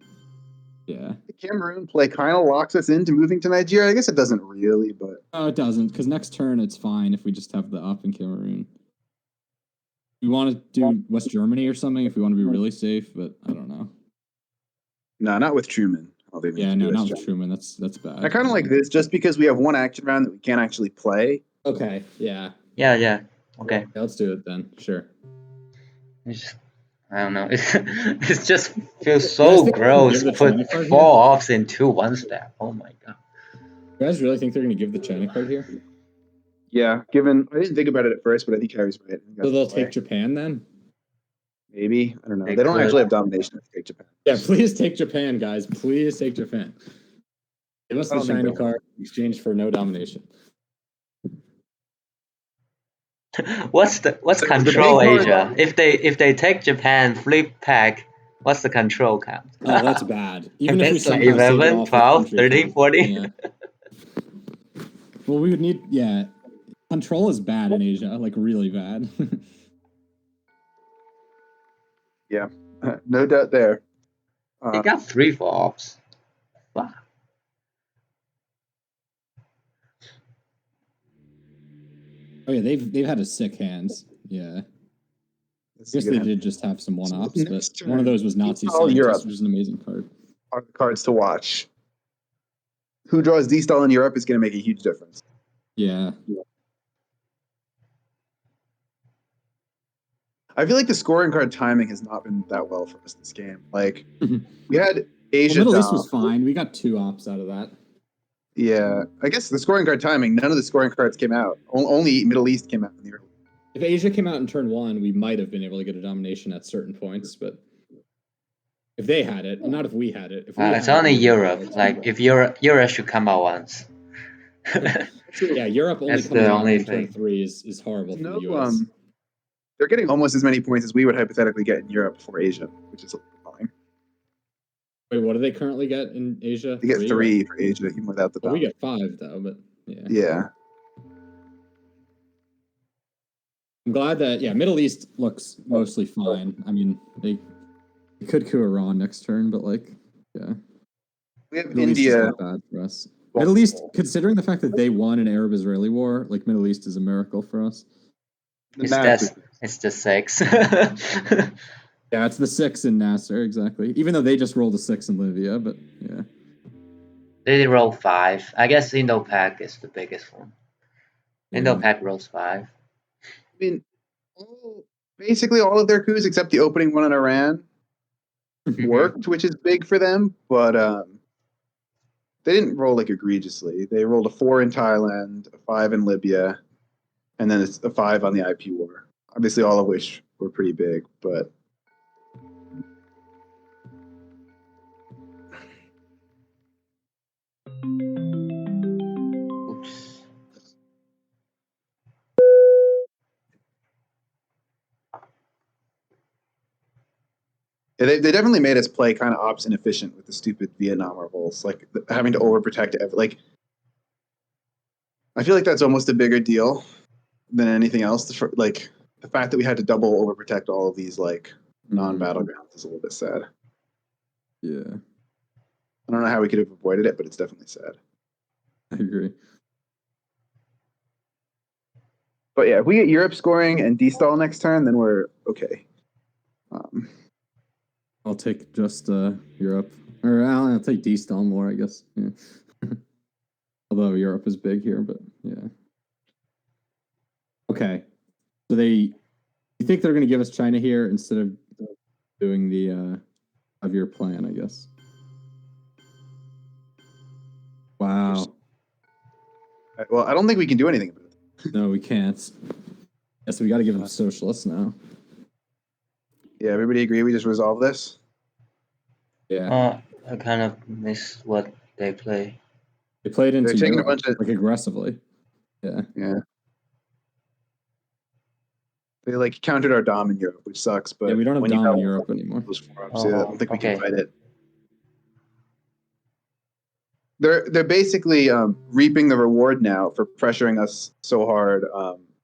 yeah. Cameroon play kind of locks us into moving to Nigeria. I guess it doesn't really, but No, it doesn't, because next turn it's fine if we just have the up in Cameroon. We want to do West Germany or something if we want to be really safe, but I don't know. no, not with Truman. I don't think we Yeah, can no, do not this. with Truman. That's bad. I kind of like this just because we have one action round that we can't actually play. Okay, yeah. Yeah. Okay. Yeah, let's do it then. Sure. It's just, I don't know. It just feels You so guys think they're gonna gross. give the Put China card 4 here? ops into 1 step. Oh my god. You guys really think they're going to give the China card here? Yeah, given I didn't think about it at first, but I think Harry's right. I think So that's they'll the way. take Japan then? Maybe I don't know. They They don't could. actually have domination if they take Japan. Yeah, please take Japan, guys. Please take Japan. Give us I the don't think China they will. card in exchange for no domination. What's the control big part- Asia? If they take Japan flip pack, what's the control count? Oh, that's bad. Even If if we it's like somehow save it 11, off with 12, country 13, count. 14. Yeah. Well, we would need, control is bad in Asia, like really bad. No doubt there. He got 3 for ops. Wow. Oh yeah, they've had a sick hands. Yeah. This I is guess they gonna- did just have some one So ops, but next one of turn, those was Nazi Destall scientist, Europe which is an amazing card. are the cards to watch. Who draws Destall in Europe is going to make a huge difference. Yeah. I feel like the scoring card timing has not been that well for us this game. Like we had Well, Asia Middle East Dom. was fine. We got 2 ops out of that. Yeah, I guess the scoring card timing. None of the scoring cards came out. Only Middle East came out in the early. If Asia came out in turn 1, we might have been able to get a domination at certain points, but if they had it, not if we had it. If we It's had only it, Europe. Like if Europe should come out once. yeah, Europe only That's coming the out only in turn thing. 3 is horrible for No, the US. they're getting almost as many points as we would hypothetically get in Europe for Asia, which is fine. Wait, what do they currently get in Asia? They get 3, 3 right? for Asia, even without the Well, we dom. get 5 though, but yeah. Yeah. I'm glad that Middle East looks mostly fine. I mean, they could coup Iran next turn, but like, yeah. We have Middle East is India. not bad for us. Middle East, considering the fact that they won an Arab-Israeli war, like Middle East is a miracle for us. It's the 6. Yeah, it's the 6 in Nasser, exactly. Even though they just rolled a 6 in Libya, but yeah. They roll 5. I guess Indo-Pac is the biggest one. Yeah. Indo-Pac rolls 5. I mean, basically all of their coups except the opening one in Iran worked, which is big for them, but they didn't roll like egregiously. They rolled a 4 in Thailand, a 5 in Libya, and then a 5 on the IP war. Obviously, all of which were pretty big, but Oops. they definitely made us play kind of ops inefficient with the stupid Vietnam revolts, like having to overprotect like. I feel like that's almost a bigger deal than anything else. Like the fact that we had to double overprotect all of these like non-battlegrounds is a little bit sad. Yeah, I don't know how we could have avoided it, but it's definitely sad. I agree. But yeah, if we get Europe scoring and Destall next turn, then we're okay. I'll take just Europe, or I'll take Destall more, I guess. Yeah. Although Europe is big here, but yeah. Okay, so you think they're going to give us China here instead of doing the 5-year plan, I guess. Wow. Well, I don't think we can do anything about it. No, we can't. Yes, we got to give them socialists now. Yeah, everybody agree we just resolve this? Yeah. I kind of miss what they play. They played into taking Europe, a bunch of like aggressively. Yeah. Yeah. They like countered our dom in Europe, which sucks. But Yeah, we don't have when you dom in Europe anymore. those 4-ups, I don't think we can Okay. fight it. They're basically reaping the reward now for pressuring us so hard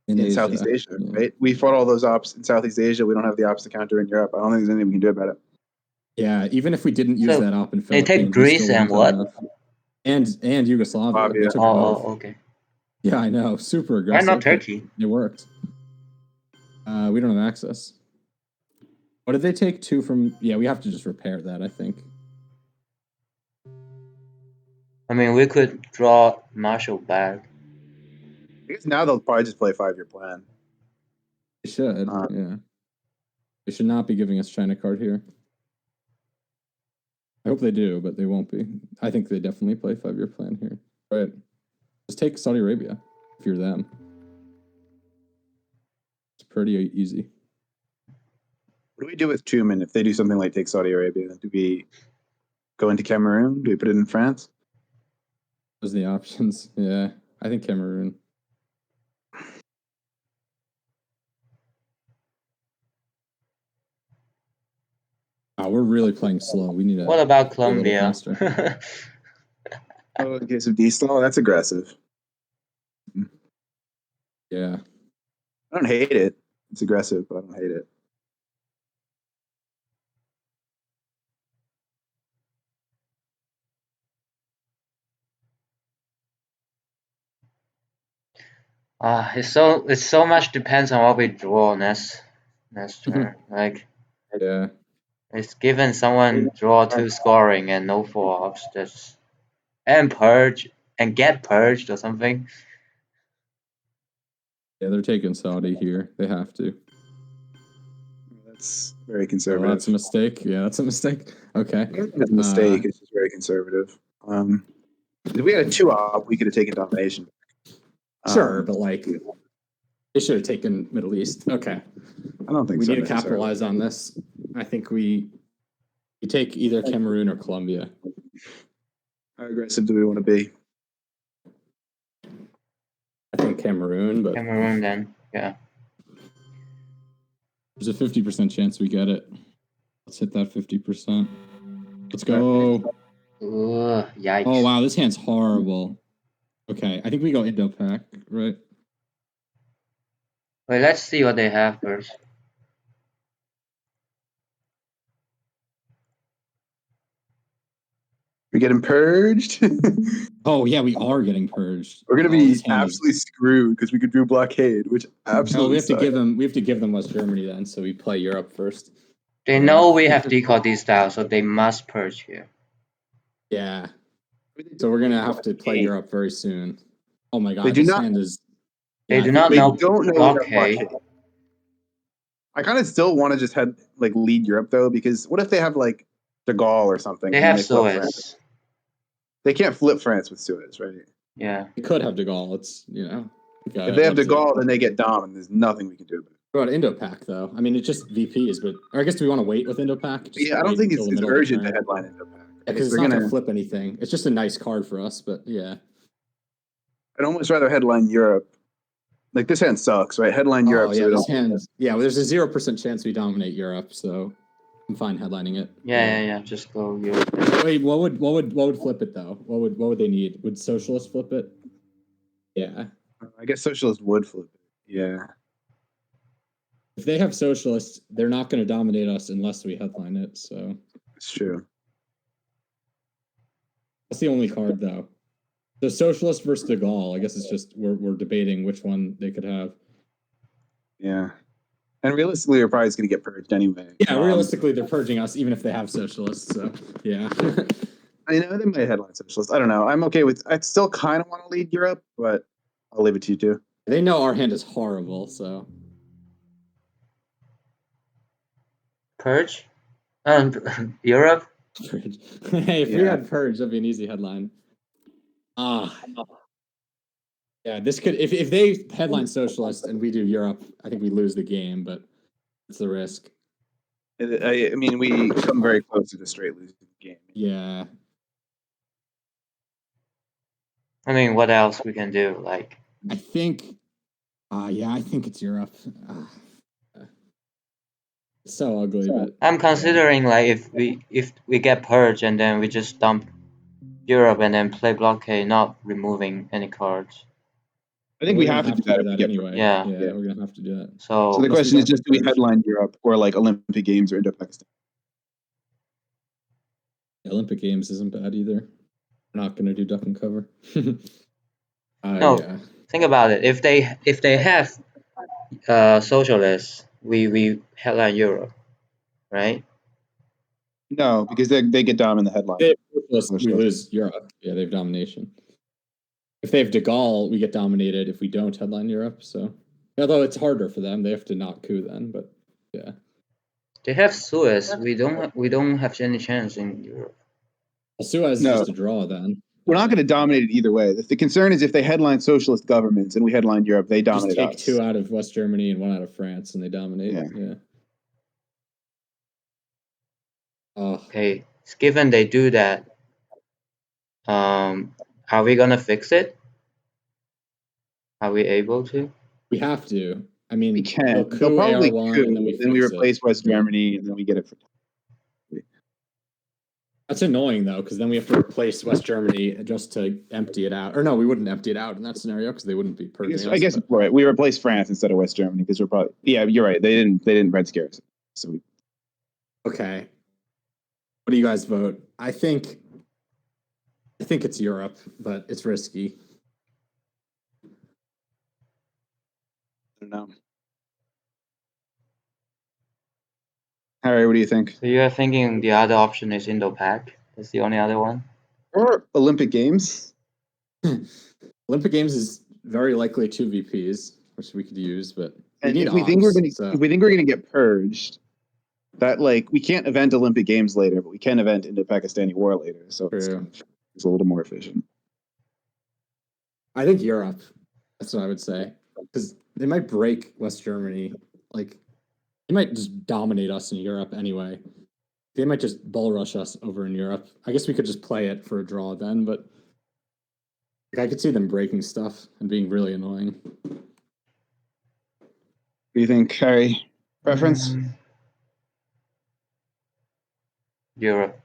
in Asia, Southeast Asia, yeah. right? We fought all those ops in Southeast Asia. We don't have the ops to counter in Europe. I don't think there's anything we can do about it. Yeah, even if we didn't use So, that op in they take Philippines, we Greece still and wouldn't what? have enough. And Yugoslavia. They took both. Okay. Yeah, I know. Super Why aggressive. not Turkey? It worked. We don't have access. What did they take? 2 from? Yeah, we have to just repair that, I think. I mean, we could draw Marshall back. I guess now they'll probably just play a 5-year plan. They should. Yeah. They should not be giving us China card here. I hope they do, but they won't be. I think they definitely play 5-year plan here. Right. Just take Saudi Arabia if you're them. It's pretty easy. What do we do with Truman if they do something like take Saudi Arabia? Do we go into Cameroon? Do we put it in France? Those are the options. Yeah, I think Cameroon. Oh, we're really playing slow. We need to. What about be a little Colombia? faster. Oh, in case of D-Stall, that's aggressive. Yeah. I don't hate it. It's aggressive, but I don't hate it. It's so much depends on what we draw next turn. Like Yeah. it's given someone draw 2 scoring and no 4 ops. That's and purge and get purged or something. Yeah, they're taking Saudi here. They have to. That's very Oh, conservative. that's a mistake. Yeah, that's a mistake. Okay. I don't think it's a mistake. It's just very conservative. If we had a 2-op, we could have taken domination. Sure, but like they should have taken Middle East. Okay. I don't think we so need to necessarily. capitalize on this. I think we take either Cameroon or Colombia. How aggressive do we want to be? I think Cameroon, but Cameroon then, yeah. there's a 50% chance we get it. Let's hit that 50%. Let's go. Ugh, yikes. Oh wow, this hand's horrible. Okay, I think we go Indo-Pac, right? Wait, let's see what they have first. We getting purged? Oh yeah, we are getting purged. We're gonna Oh, be this hand is- absolutely screwed because we could do blockade, which absolutely. No, we have to sucks. give them. We have to give them West Germany then. So we play Europe first. They know we have decoy D style, so they must purge here. Yeah. So we're gonna have to play Europe very soon. Oh my god, They do this not- hand is. They Yeah, do I not think know don't know we have blockade. blockade. I kind of still want to just head like lead Europe though, because what if they have like De Gaulle or something? They and have flip France? Suez. They can't flip France with Suez, right? Yeah. we could have De Gaulle. It's If they have De Gaulle, then they get Dom, and there's nothing we can do about it. What about Indo-Pac though? I mean, it's just VPs, but or I guess do we want to wait with Indo-Pac? Just Yeah, I don't wait think until it's, the it's middle of the urgent to turn? headline Indo-Pac. Because it's not going to flip anything. It's just a nice card for us, but yeah. I'd almost rather headline Europe. Like this hand sucks, right? Headline Europe. Oh yeah, this hand. Yeah, well, there's a 0% chance we dominate Europe, so I'm fine headlining it. Yeah. Just go Europe. Wait, what would flip it though? What would they need? Would socialists flip it? Yeah. I guess socialist would flip it. Yeah. If they have socialists, they're not going to dominate us unless we headline it. So It's true. that's the only card though. The socialist versus De Gaulle. I guess it's just we're debating which one they could have. Yeah. And realistically, we're probably going to get purged anyway. Yeah, realistically, they're purging us even if they have socialists. So yeah. I know they might headline socialists. I don't know. I'm okay with. I still kind of want to lead Europe, but I'll leave it to you too. They know our hand is horrible, so Purge? Europe? Purge. Hey, if we had Purge, that'd be an easy headline. Yeah, this could if they headline socialist and we do Europe, I think we lose the game, but it's the risk. I mean, we come very close to the straight losing game. Yeah. I mean, what else we can do? Like, I think, I think it's Europe. It's so ugly, but I'm considering like if we get purge and then we just dump Europe and then play blockade, not removing any cards. I think we have to do that, anyway. Yeah, we're gonna have to do that. So the question is just do we headline Europe or like Olympic Games or Indo-Pakistan? Olympic Games isn't bad either. We're not gonna do duck and cover. No, yeah. think about it. If they have socialists, we headline Europe, right? No, because they get Dom in the headline. We lose Europe. Yeah, they have domination. If they have De Gaulle, we get dominated if we don't headline Europe. So, although it's harder for them, they have to not coup then. But yeah, they have Suez. We don't have any chance in Europe. Well, Suez is just a draw then. We're not going to dominate it either way. The concern is if they headline socialist governments and we headline Europe, they dominate just take us. 2 out of West Germany and 1 out of France, and they dominate. Yeah. Okay, given they do that, are we gonna fix it? Are we able to? We have to. I mean, we can. They'll probably AR1, coup, and then we replace West Germany, and then we get it. That's annoying though, because then we have to replace West Germany just to empty it out. Or no, we wouldn't empty it out in that scenario because they wouldn't be purging us. I guess right. We replace France instead of West Germany because we're probably you're right. They didn't red scare us. So okay. What do you guys vote? I think it's Europe, but it's risky. don't know. Harry, what do you think? So you're thinking the other option is Indo-Pac? That's the only other one? Or Olympic Games? Olympic Games is very likely 2 VPs, which we could use, but we And need if we think we're ops, gonna so. if we think we're gonna get purged, that like we can't event Olympic Games later, but we can event Indo-Pakistani War later. So it's, True. it's a little more efficient. I think Europe. That's what I would say. Because they might break West Germany. Like, they might just dominate us in Europe anyway. They might just bull rush us over in Europe. I guess we could just play it for a draw then, but I could see them breaking stuff and being really annoying. What do you think, Harry? Preference? Europe.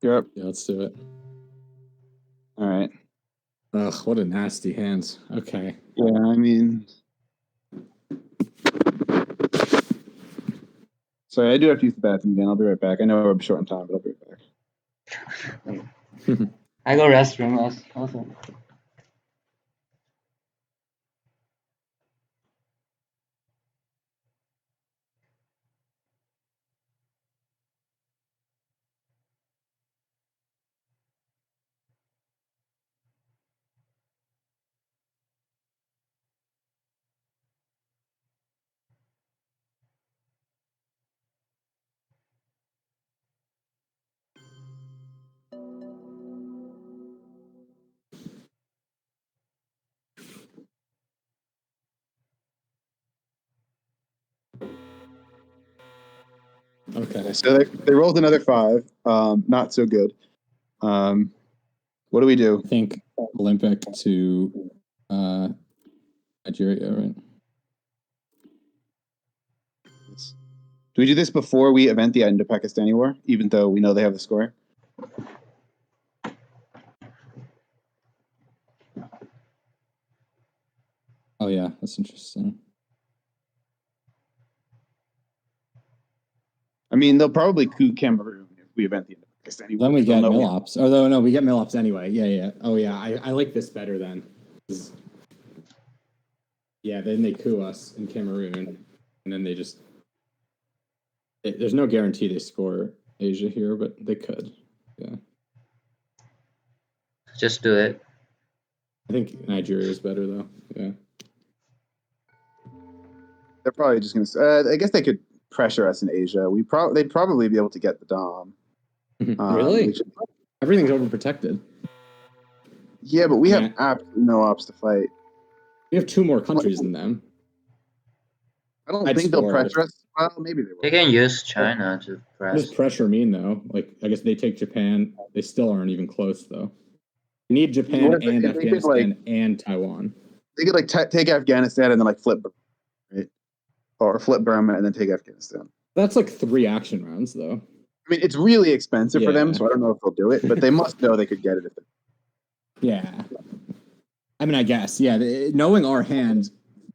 Europe. Yeah, let's do it. All right. Ugh, what a nasty hand. Okay. Yeah, I mean, sorry, I do have to use the bathroom again. I'll be right back. I know I'm short on time, but I'll be right back. I go restroom also. Okay. So they rolled another 5. Not so good. What do we do? I think Olympic to Nigeria, right? Do we do this before we event the Indo-Pakistani War, even though we know they have the score? Oh yeah, that's interesting. I mean, they'll probably coup Cameroon if we event the Indo-Pakistani War. Then we They'll get know Milops. Although no, we get Milops anyway. Yeah. Oh yeah, I like this better then. Yeah, then they coup us in Cameroon, and then they just. There's no guarantee they score Asia here, but they could. Yeah. Just do it. I think Nigeria is better though. Yeah. They're probably just going to. I guess they could pressure us in Asia. They'd probably be able to get the Dom. Really? Everything's overprotected. Yeah, but we have absolutely no ops to fight. We have 2 more countries than them. I don't think they'll pressure us. Well, maybe they will. They can use China to What does press. pressure mean though? Like, I guess they take Japan. They still aren't even close though. We need Japan What if and they could, Afghanistan and Taiwan. They could like take Afghanistan and then like flip, right? Or flip Burma and then take Afghanistan. That's like 3 action rounds though. I mean, it's really expensive for them, Yeah. so I don't know if they'll do it, but they must know they could get it if they. Yeah. I mean, I guess. Yeah. Knowing our hand,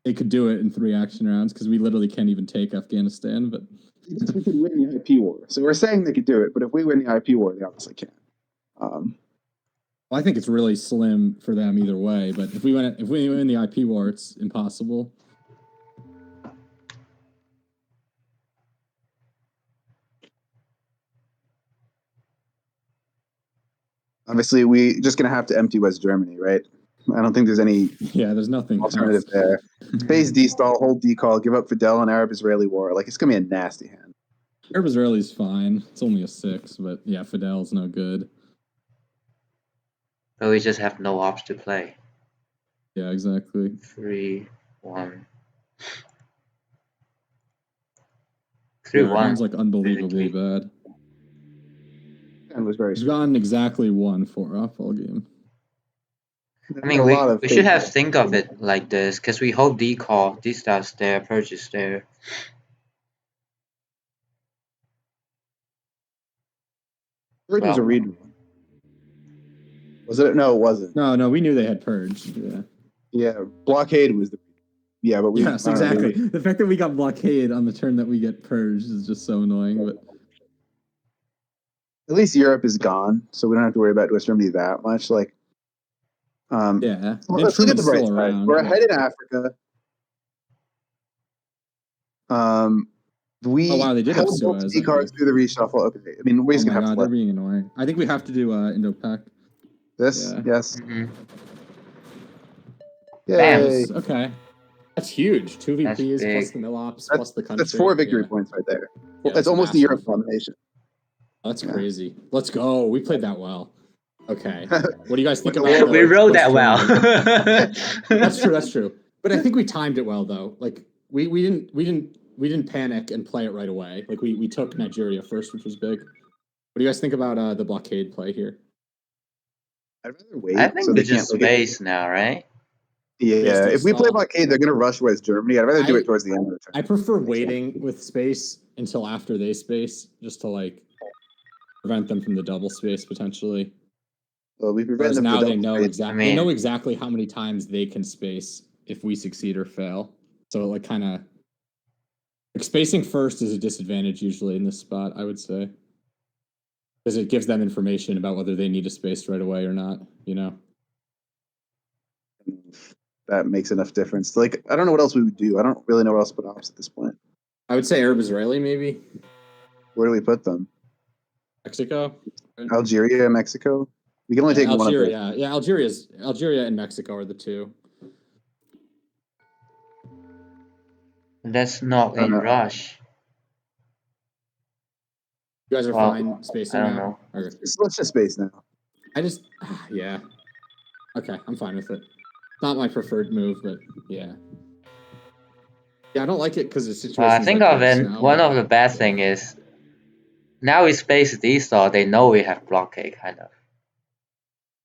they could do it in 3 action rounds because we literally can't even take Afghanistan. But we could win the IP war. So we're saying they could do it, but if we win the IP war, they obviously can't. Well, I think it's really slim for them either way. But if we win the IP war, it's impossible. Obviously, we just gonna have to empty West Germany, right? I don't think there's any There's nothing alternative there. Space D-stall, hold D-call, give up Fidel and Arab-Israeli war. Like, it's gonna be a nasty hand. Arab-Israeli's fine. It's only a 6, but yeah, Fidel's no good. But we just have no ops to play. Yeah, exactly. 3, 1. 3-1. Sounds like unbelievably bad. And was very. He's gotten exactly 1 4-off all game. I mean, we should have think of it like this, because we hold D-call, D-star's there, purchase there. Purge was a read. Was it? No, it wasn't. No, we knew they had purged. Yeah, blockade was the. Yeah, but we. Yes, exactly. The fact that we got blockade on the turn that we get purged is just so annoying. But at least Europe is gone, so we don't have to worry about West Germany that much. Like, yeah, let's look at the bright side. We're ahead in Africa. We Oh wow, they did have held both Suez. C cards through the reshuffle. Okay, I mean we're Oh just my gonna have god, to they're being annoying. I think we have to do Indo-Pac. this. Yeah. Yes. Mm-hmm. Bam. Yay! Okay. That's huge. 2 That's VPs plus big. the Milops plus the country. That's 4 victory Yeah. points right there. Yeah, That's almost a massive. Europe domination. That's Yeah. crazy. Let's go. We played that well. Okay. What do you guys think When about the the, We rode West that well. Germany? That's true. That's true. But I think we timed it well though. Like we didn't panic and play it right away. Like we took Nigeria first, which was big. What do you guys think about the blockade play here? I'd rather wait I think so we they can't just like it. space now, right? Yeah, if we play blockade, they're gonna rush West Germany. I'd rather do it towards the end of the turn. I prefer waiting with space until after they space, just to like prevent them from the double space potentially. Well, we prevent Whereas them now from they know space. exactly I mean- they know exactly how many times they can space if we succeed or fail. So like kind of like spacing first is a disadvantage usually in this spot, I would say. Because it gives them information about whether they need to space right away or not, you know? That makes enough difference. Like, I don't know what else we would do. I don't really know where else to put ops at this point. I would say Arab Israeli, maybe. Where do we put them? Mexico? Algeria, Mexico? We can only take one of them. Algeria. Yeah, Algeria and Mexico are the two. That's not in rush. You guys are fine spacing I don't now? know. Or, Let's just space now. I just, yeah. Okay, I'm fine with it. Not my preferred move, but yeah. Yeah, I don't like it because the situation. I think like of it. One of the bad thing is now we space these, so they know we have blockade, kind of.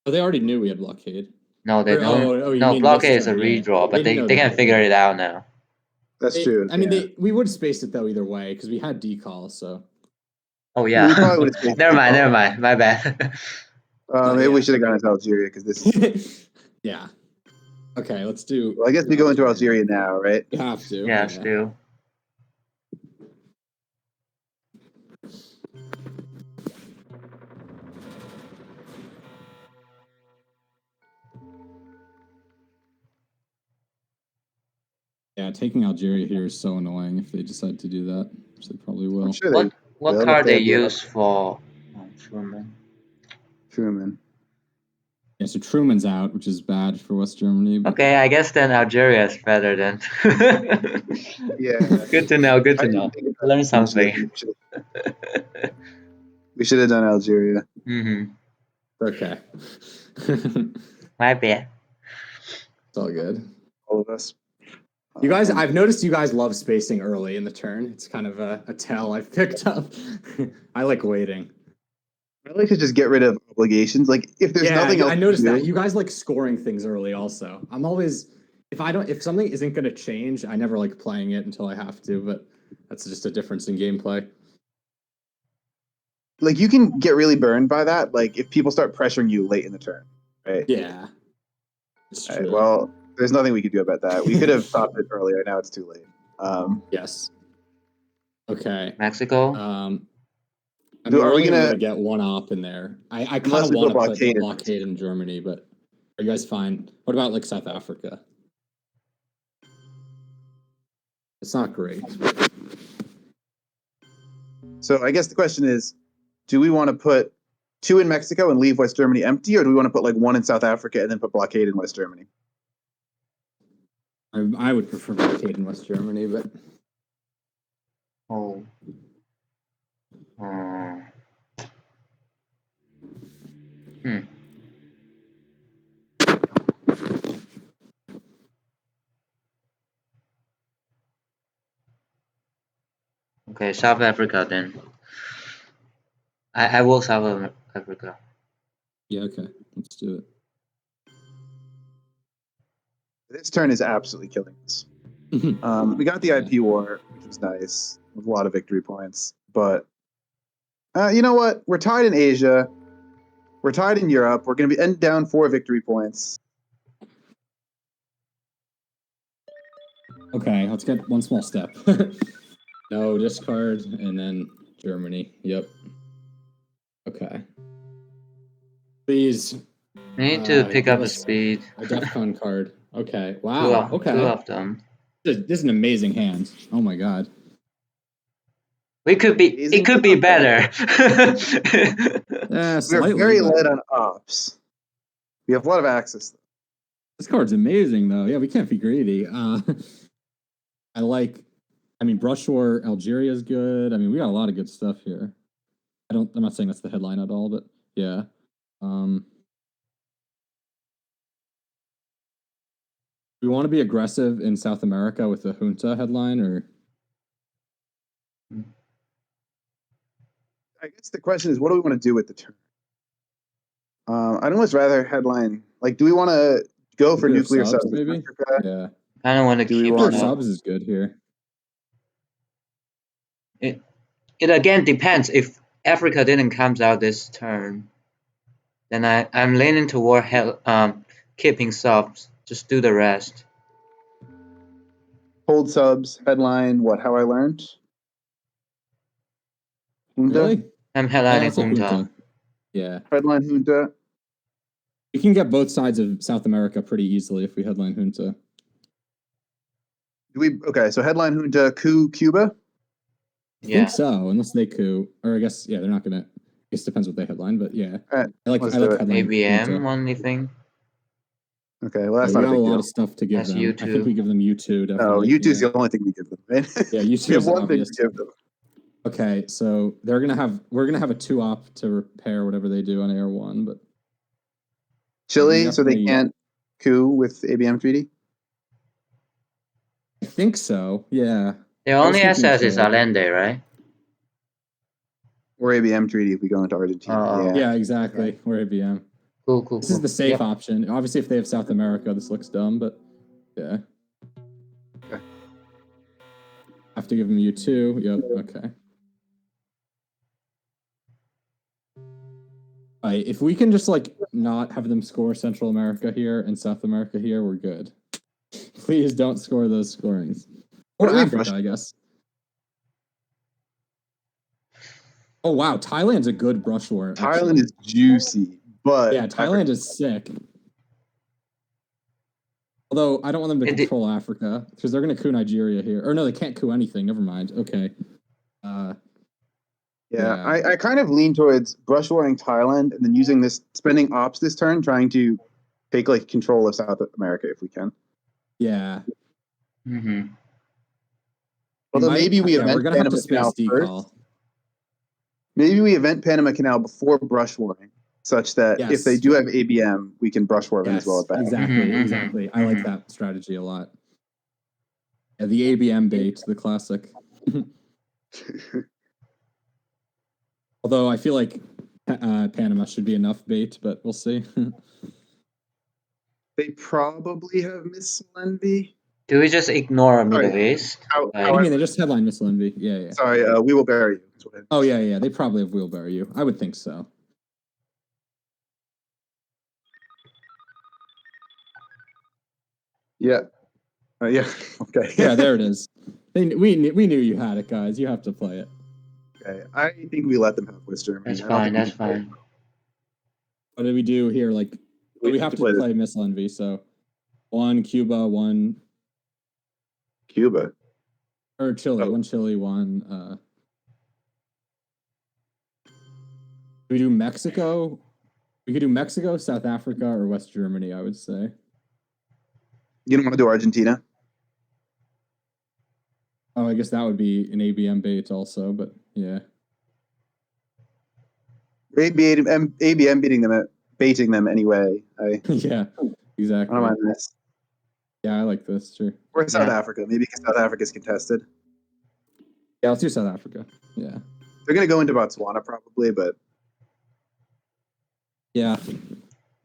Oh, they already knew we had blockade. No, they don't. Oh, you no, mean blockade this is a turn, yeah. redraw, but they know can that. figure it out now. That's true. I mean, we would have spaced it though either way because we had decall. So. Oh yeah. We probably would have spaced. Never mind. My bad. Maybe we should have gone to Algeria because this is. Yeah. Okay, let's do. Well, I guess we go into Algeria now, right? You have to. Yeah, still. Yeah, taking Algeria here is so annoying if they decide to do that, which they probably will. I'm sure what card they use for Truman? Truman. Yeah, so Truman's out, which is bad for West Germany. But... Okay, I guess then Algeria is better than. Yeah. Good to know. Good to know. Learn something. We should have done Algeria. Mm-hmm. Okay. My bad. It's all good. All of us. You guys, I've noticed you guys love spacing early in the turn. It's kind of a tell I've picked up. I like waiting. I like to just get rid of obligations. Like if there's nothing else. I noticed that. You guys like scoring things early also. I'm always if something isn't gonna change, I never like playing it until I have to, but that's just a difference in gameplay. Like you can get really burned by that, like if people start pressuring you late in the turn. Right? Yeah. It's true. Right, well, there's nothing we could do about that. We could have stopped it earlier, now it's too late. Yes. Okay. Mexico? I mean, are we gonna get one op in there? I kind of want to put blockade in Germany, but are you guys fine? What about like South Africa? It's not great. So I guess the question is, do we want to put 2 in Mexico and leave West Germany empty, or do we want to put like 1 in South Africa and then put blockade in West Germany? I would prefer blockade in West Germany, but Oh. Okay, South Africa then. I will South Africa. Yeah, okay. Let's do it. This turn is absolutely killing us. We got the IP war, which was nice, with a lot of victory points. But you know what? We're tied in Asia. We're tied in Europe. We're going to be end down 4 victory points. Okay, let's get one small step. No discard, and then Germany. Yep. Okay. Please. We need to pick up the speed. A DEFCON card. Okay. Wow. Two of them. This is an amazing hand. Oh my god. It could be better. We're Slightly. very But light on ops. We have a lot of access. this card's amazing, though. Yeah, we can't be greedy. I mean, Brush War Algeria is good. I mean, we got a lot of good stuff here. I'm not saying that's the headline at all, but yeah. We want to be aggressive in South America with the junta headline, or I guess the question is, what do we want to do with the turn? I'd almost rather headline. Like, do we want to go for nuclear subs maybe? in Africa? Yeah. I don't want to Do we keep want Nuclear on. subs is good here. It again depends. If Africa didn't comes out this turn, then I'm leaning toward keeping subs. Just do the rest. Hold subs headline. What? How I learned. Junta? Really? I'm Yeah, headlining let's say junta. junta. Yeah. Headline junta. We can get both sides of South America pretty easily if we headline junta. Okay, so headline junta, coup Cuba. I think so, unless they coup, or I guess they're not gonna. I guess it depends what they headline, but yeah, All right, I like headline ABM junta. only thing. Okay, well that's we not got a big lot deal. of stuff to give That's them. U2. I think we give them U2 definitely. No, U2 is the only thing we give them, right? Yeah, U2 we have is one obvious. thing to give them. Okay, so we're gonna have a 2-op to repair whatever they do on Air 1, but Chile, so they can't coup with ABM treaty. I think so. Yeah. Their only asset is Allende, right? Or ABM treaty if we go into Argentina. Yeah, exactly. Okay. We're ABM. Cool. This is the safe option. Obviously, if they have South America, this looks dumb, but yeah. Okay. Have to give them U2. Yep. Okay. All right, if we can just not have them score Central America here and South America here, we're good. Please don't score those scorings. Or Africa, I guess. Oh wow, Thailand's a good brush war. Thailand is juicy, but yeah, Thailand is sick. Although I don't want them to control Africa because they're going to coup Nigeria here. Or no, they can't coup anything. Never mind. Okay. Yeah, I kind of lean towards brush warring Thailand and then spending ops this turn, trying to take control of South America if we can. Yeah. Mm-hmm. Although maybe we event we're gonna Panama have to space Canal first. Maybe we event Panama Canal before brush warring, such that if they do have ABM, we can brush war Venezuela back. Exactly. I like that strategy a lot. Yeah, the ABM bait, the classic. Although I feel like Panama should be enough bait, but we'll see. They probably have Miss Envy. Do we just ignore Middle East? What do you mean? They just headline Miss Envy. Yeah. Sorry, we will bury you. Oh yeah. They probably have We'll Bury You. I would think so. Yeah. Yeah. Okay. Yeah, there it is. We knew you had it, guys. You have to play it. Okay. I think we let them have West Germany. That's fine. What do we do here? We have to play Miss Envy. So 1 Cuba, 1 Cuba. Or Chile. 1 Chile, 1 we do Mexico? We could do Mexico, South Africa, or West Germany, I would say. You don't want to do Argentina? Oh, I guess that would be an ABM bait also, but yeah. ABM baiting them anyway. Yeah, exactly. I don't mind this. Yeah, I like this, sure. Or South Africa, maybe because South Africa's contested. Yeah, let's do South Africa. Yeah. They're going to go into Botswana probably, but... Yeah.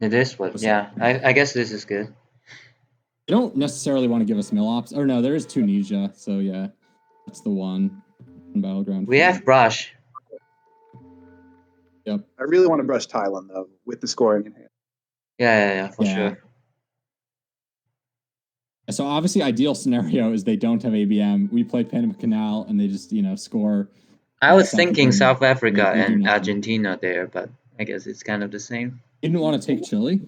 It is what, yeah. I guess this is good. You don't necessarily want to give us mill ops. Or no, there is Tunisia, so yeah. That's the one battleground. We have brush. Yep. I really want to brush Thailand, though, with the scoring in hand. Yeah, for sure. So obviously, ideal scenario is they don't have ABM. We play Panama Canal, and they just score. I was thinking South Africa and Argentina there, but I guess it's kind of the same. You didn't want to take Chile?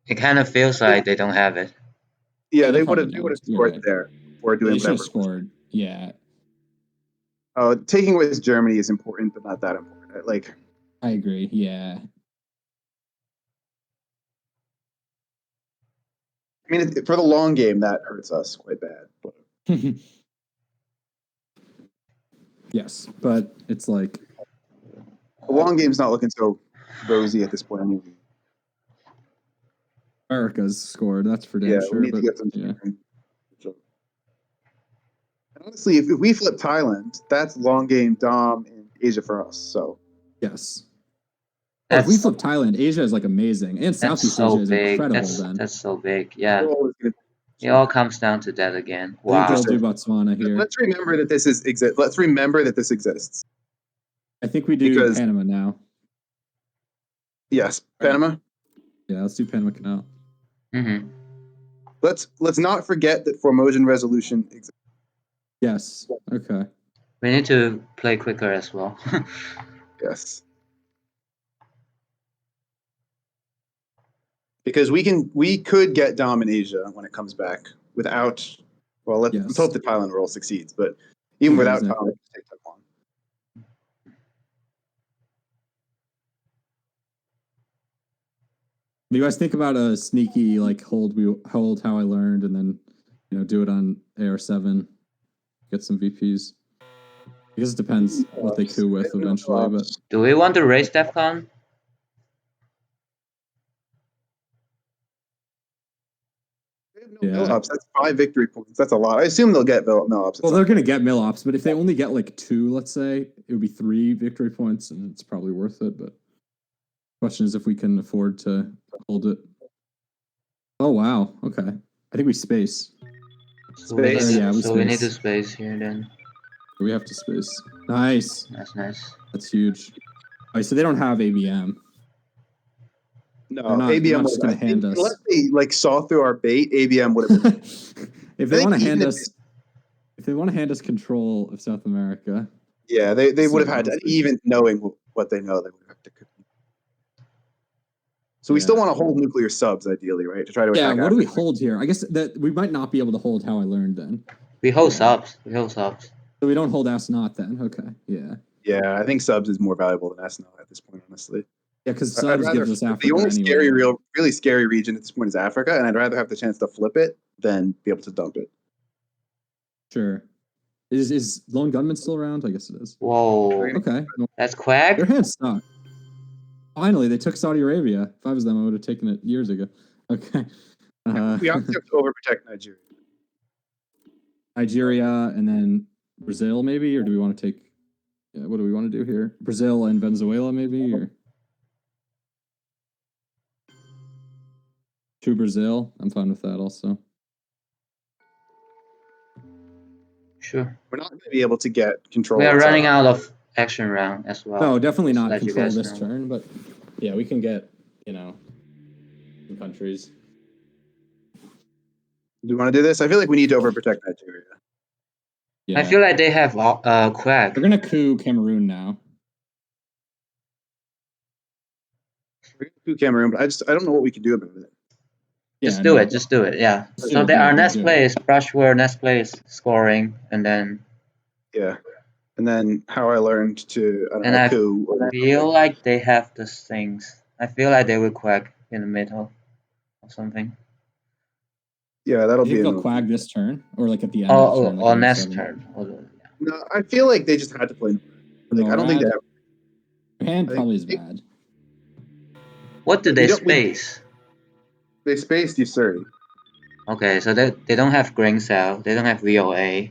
It kind of feels like they don't have it. Yeah, they they would probably have don't. You're scored right. there before doing They should have whatever. scored. Yeah, Taking with Germany is important, but not that important. Like, I agree. Yeah. I mean, for the long game, that hurts us quite bad. But Yes, but it's like the long game's not looking so rosy at this point anyway. America's scored. That's for damn Yeah, sure. we need to But get some. yeah, And honestly, if we flip Thailand, that's long game Dom in Asia for us. So yes. Or if we That's flip Thailand, Asia is like amazing, and that's Southeast so Asia is big. incredible. Then That's so big. Yeah. we're always gonna- It all comes down to that again. I think Wow. we'll do Botswana here. Let's remember that this exists. Let's remember that this exists. I think we do because- Panama now. Yes, Panama. Yeah, let's do Panama Canal. Mm-hmm. Let's not forget that Formosan resolution exists. Yes. Okay. We need to play quicker as well. Yes. Because we could get Dom in Asia when it comes back without. Well, let's Yes. hope the Thailand roll succeeds, but even Yeah, without exactly. Dom, it doesn't take that long. Do you guys think about a sneaky like hold how I learned and then do it on AR7, get some VPs? I guess it depends what they coup with eventually, but Do we want to raise DEFCON? They have no mill-ups. That's 5 victory points. That's a lot. I assume they'll get mill-ups. well, they're gonna get mill-ups, but if they only get like 2, let's say, it would be 3 victory points, and it's probably worth it. But the question is if we can afford to hold it. Oh wow, okay. I think we space. So we need Space. to, Yeah, we so we need to space. space here then. We have to space. Nice. That's nice. That's huge. All right, so they don't have ABM. No, They're not ABM just gonna hand us. unless they like saw through our bait. ABM would have been. If they want to hand us, if they want to hand us control of South America, Yeah, they would have had to, honestly. even knowing what they know, they would have to. So we still want to hold nuclear subs, ideally, right? To try to attack. What do we hold here? I guess that we might not be able to hold how I learned then. We hold subs. We hold subs. So we don't hold Asnot then. Okay, yeah. Yeah, I think subs is more valuable than Asnot at this point, honestly. Yeah, because subs gives us Africa the only anyway. really scary region at this point is Africa, and I'd rather have the chance to flip it than be able to dump it. Sure. Is Lone Gunman still around? I guess it is. Whoa. Okay. That's Quag? Their hands stuck. Finally, they took Saudi Arabia. If I was them, I would have taken it years ago. Okay. We have to overprotect Nigeria. Nigeria and then Brazil, maybe, or do we want to take? Yeah, what do we want to do here? Brazil and Venezuela, maybe, or to Brazil. I'm fine with that also. Sure. We're not going to be able to get control. We are running out of action round as well. No, definitely Just not let you control guys this know. turn, but yeah, we can get some countries. Do you want to do this? I feel like we need to overprotect Nigeria. Yeah, I feel like they have Quag. they're gonna coup Cameroon now. We're going to coup Cameroon, but I don't know what we can do about it. Just do it. Just do it. Yeah. So our next play is Brushword, next play is scoring, and then. Yeah. And then how I learned to I coup. feel like they have these things. I feel like they will Quag in the middle or something. Yeah, that'll You be. think they'll Quag this turn, or like at the end of the turn? Or next turn. No, I feel like they just had to play. Like, I don't think that. Hand probably is bad. What did they space? They spaced Usuri. Okay, so they don't have grain cell. They don't have VOA.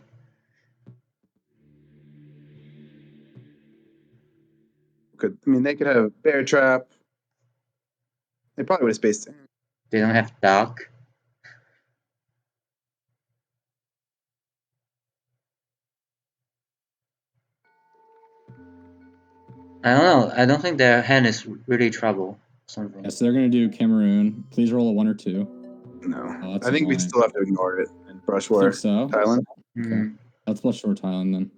They could have bear trap. They probably would have spaced. They don't have duck. I don't know. I don't think their hand is really trouble. Something. Yeah, so they're gonna do Cameroon. Please roll a 1 or 2. No, I think we still have to ignore it and brush war. So Thailand. Okay, let's brush war Thailand then.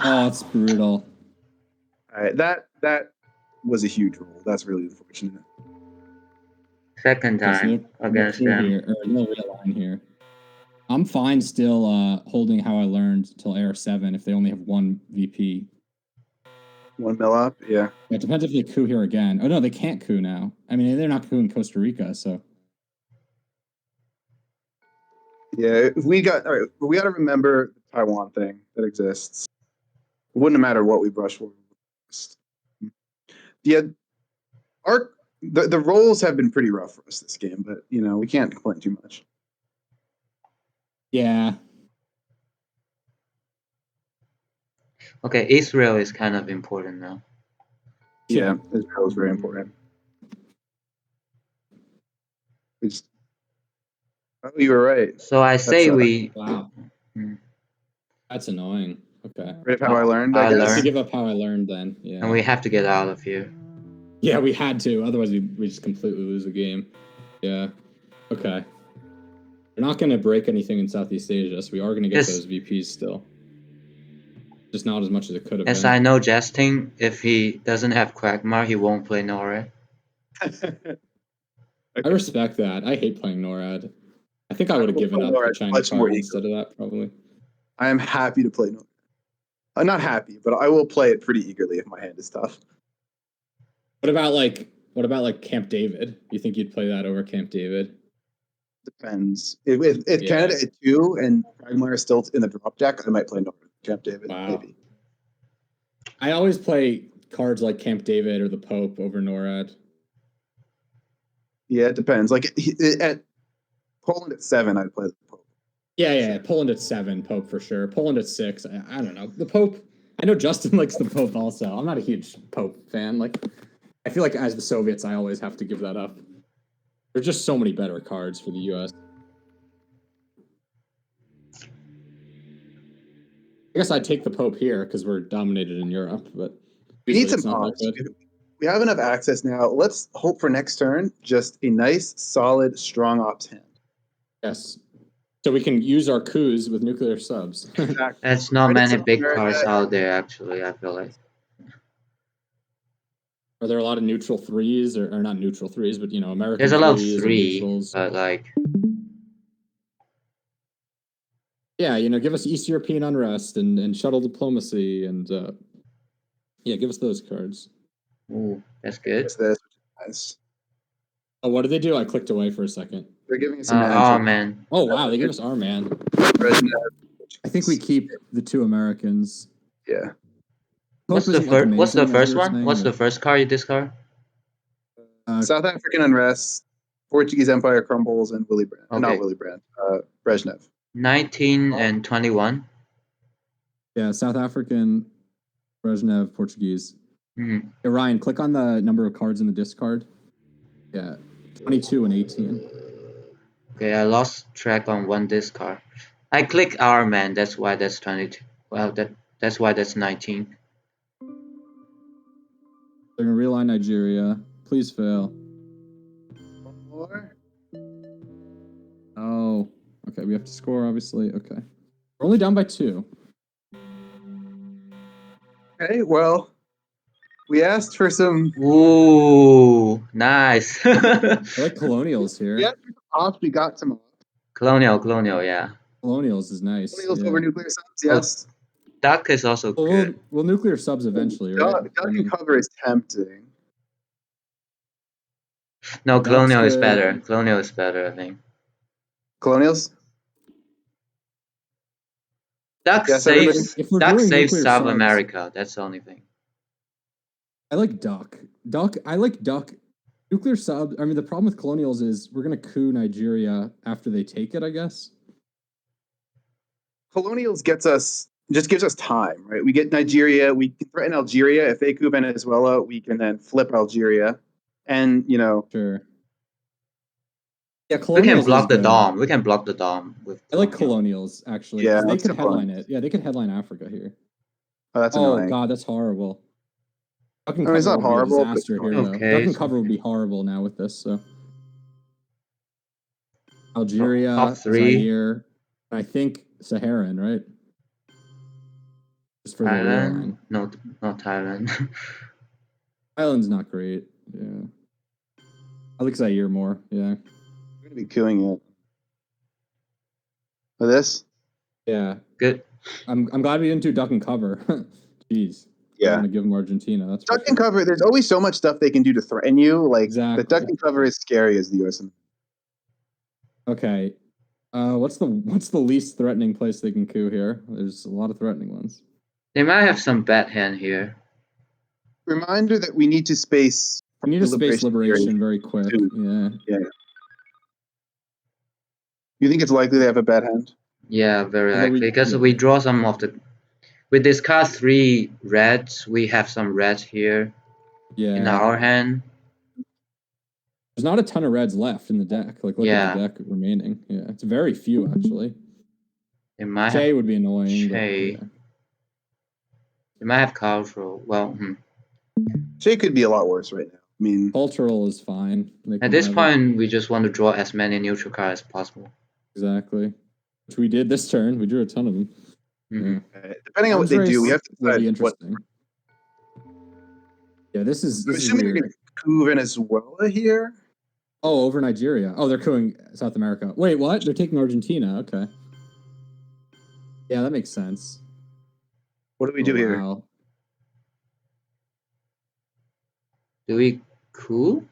Oh, it's brutal. All right, that was a huge roll. That's really unfortunate. Second Okay, so time no against coup them. here, or no realign here. I'm fine still holding how I learned till Air 7 if they only have one VP. 1 mil up, yeah. It depends if they coup here again. Oh no, they can't coup now. I mean, they're not cooing Costa Rica, so Yeah, we got all right. We got to remember the Taiwan thing that exists. It wouldn't matter what we brush for. Yeah, the rolls have been pretty rough for us this game, but you know we can't complain too much. yeah. Okay, Israel is kind of important now. Yeah, Israel is very important. We just, oh, you were right. So I say That's, we. Wow. Hmm. That's annoying. Okay. Right how I learned, I I guess. I have to learned. give up how I learned then. Yeah. And we have to get out of here. Yeah, we had to. Otherwise, we just completely lose the game. Yeah. Okay. We're not going to break anything in Southeast Asia, so we are going to get Yes. those VPs still. Just not as much as it could have As been. I know, Justin, if he doesn't have Quagmire, he won't play NORAD. Okay. I respect that. I hate playing NORAD. I think I would have given up NORAD the China much more card instead of that, probably. I am happy to play NORAD. I'm not happy, but I will play it pretty eagerly if my hand is tough. What about Camp David? You think you'd play that over Camp David? Depends. If Yeah. Canada at 2 and Quagmire is still in the drop deck, I might play NORAD. Camp David, Wow. maybe. I always play cards like Camp David or the Pope over NORAD. Yeah, it depends. Like at Poland at 7, I'd play the Pope. Yeah. Poland at 7, Pope for sure. Poland at 6, I don't know. The Pope, I know Justin likes the Pope also. I'm not a huge Pope fan. Like, I feel like as the Soviets, I always have to give that up. There's just so many better cards for the U.S. I guess I'd take the Pope here because we're dominated in Europe, but We need usually it's some not that ops. good. We have enough access now. Let's hope for next turn just a nice, solid, strong ops hand. Yes. So we can use our coups with nuclear subs. Exactly. There's not Right, many it's big America. cards out there, actually, I feel like. Are there a lot of neutral threes or not neutral threes, but American There's a lot of threes or 3, neutrals? but like. Yeah, give us East European unrest and shuttle diplomacy and yeah, give us those cards. Ooh, that's good. It's this, which is nice. Oh, what did they do? I clicked away for a second. They're giving us some Oh man. Oh wow, they give us our man. I think we keep the 2 Americans. Yeah. What's the first one? What's the first card you discard? South African unrest, Portuguese Empire crumbles, and Willy Brandt. Okay. Not Willy Brandt. Brezhnev. 19 and 21. Yeah, South African, Brezhnev, Portuguese. Mm-hmm. Hey, Ryan, click on the number of cards in the discard. Yeah, 22 and 18. Okay, I lost track on one discard. I click our man. That's why that's 22. Well, that's why that's 19. They're gonna realign Nigeria. Please fail. One more. Oh, okay. We have to score, obviously. Okay, we're only down by 2. Okay, well, we asked for some. Ooh, nice. I like colonials here. We asked for some ops. We got some ops. Colonial, yeah. Colonials is nice. Colonials Yeah. over nuclear subs, yes. Duck is also good. Well, nuclear subs eventually, right? Duck and cover is tempting. No, Duck's Colonial is good. better. Colonial is better, I think. Colonials? Duck Yes, everybody? saves If we're Duck doing saves nuclear South subs- America. That's the only thing. I like Duck. I like Duck. Nuclear sub. I mean, the problem with colonials is we're gonna coup Nigeria after they take it, I guess. Colonials gives us time, right? We get Nigeria, we can threaten Algeria. If they coup Venezuela, we can then flip Algeria. And Sure. Yeah, We colonials can is block the good. Dom. We can block the Dom with. I like colonials actually. Yeah, they let's could do headline colonials. it. Yeah, they could headline Africa here. Oh, that's Oh annoying. god, that's horrible. Duck and I mean, it's cover not would be a horrible, but disaster it's here, though. okay. Duck and cover would be horrible now with this. So Algeria, Top 3. Zaire, I think Saharan, right? Just for the Thailand? realign. No, not Thailand. Thailand's not great. Yeah. I like Zaire more. Yeah. We're gonna be cooing it. For this? Yeah. Good. I'm glad we didn't do duck and cover. Jeez. I Yeah. want to give them Argentina. That's for Duck and sure. cover, there's always so much stuff they can do to threaten you. Like the duck Exactly. and cover is scary as the US. Okay. What's the least threatening place they can coup here? There's a lot of threatening ones. They might have some bad hand here. Reminder that we need to space. We need a space liberation theory. very quick. Too. Yeah. Yeah. You think it's likely they have a bad hand? Yeah, very Although likely because we draw some of the. We discard 3 reds. We have some reds here Yeah. in our hand. There's not a ton of reds left in the deck. Like, look at the deck remaining. Yeah, it's very few actually. It might Shay have would be annoying. Shay. But yeah. It might have cultural. Well, Shay could be a lot worse right now. I mean, cultural is fine. at this point, we just want to draw as many neutral cards as possible. Exactly. Which we did this turn. We drew a ton of them. Yeah. Depending on what they do, we have to decide be interesting. Yeah, this is assuming weird. they're going to coup Venezuela here. Oh, over Nigeria. Oh, they're cooing South America. Wait, what? They're taking Argentina. Okay. Yeah, that makes sense. What do we do here? Wow. Do we coup?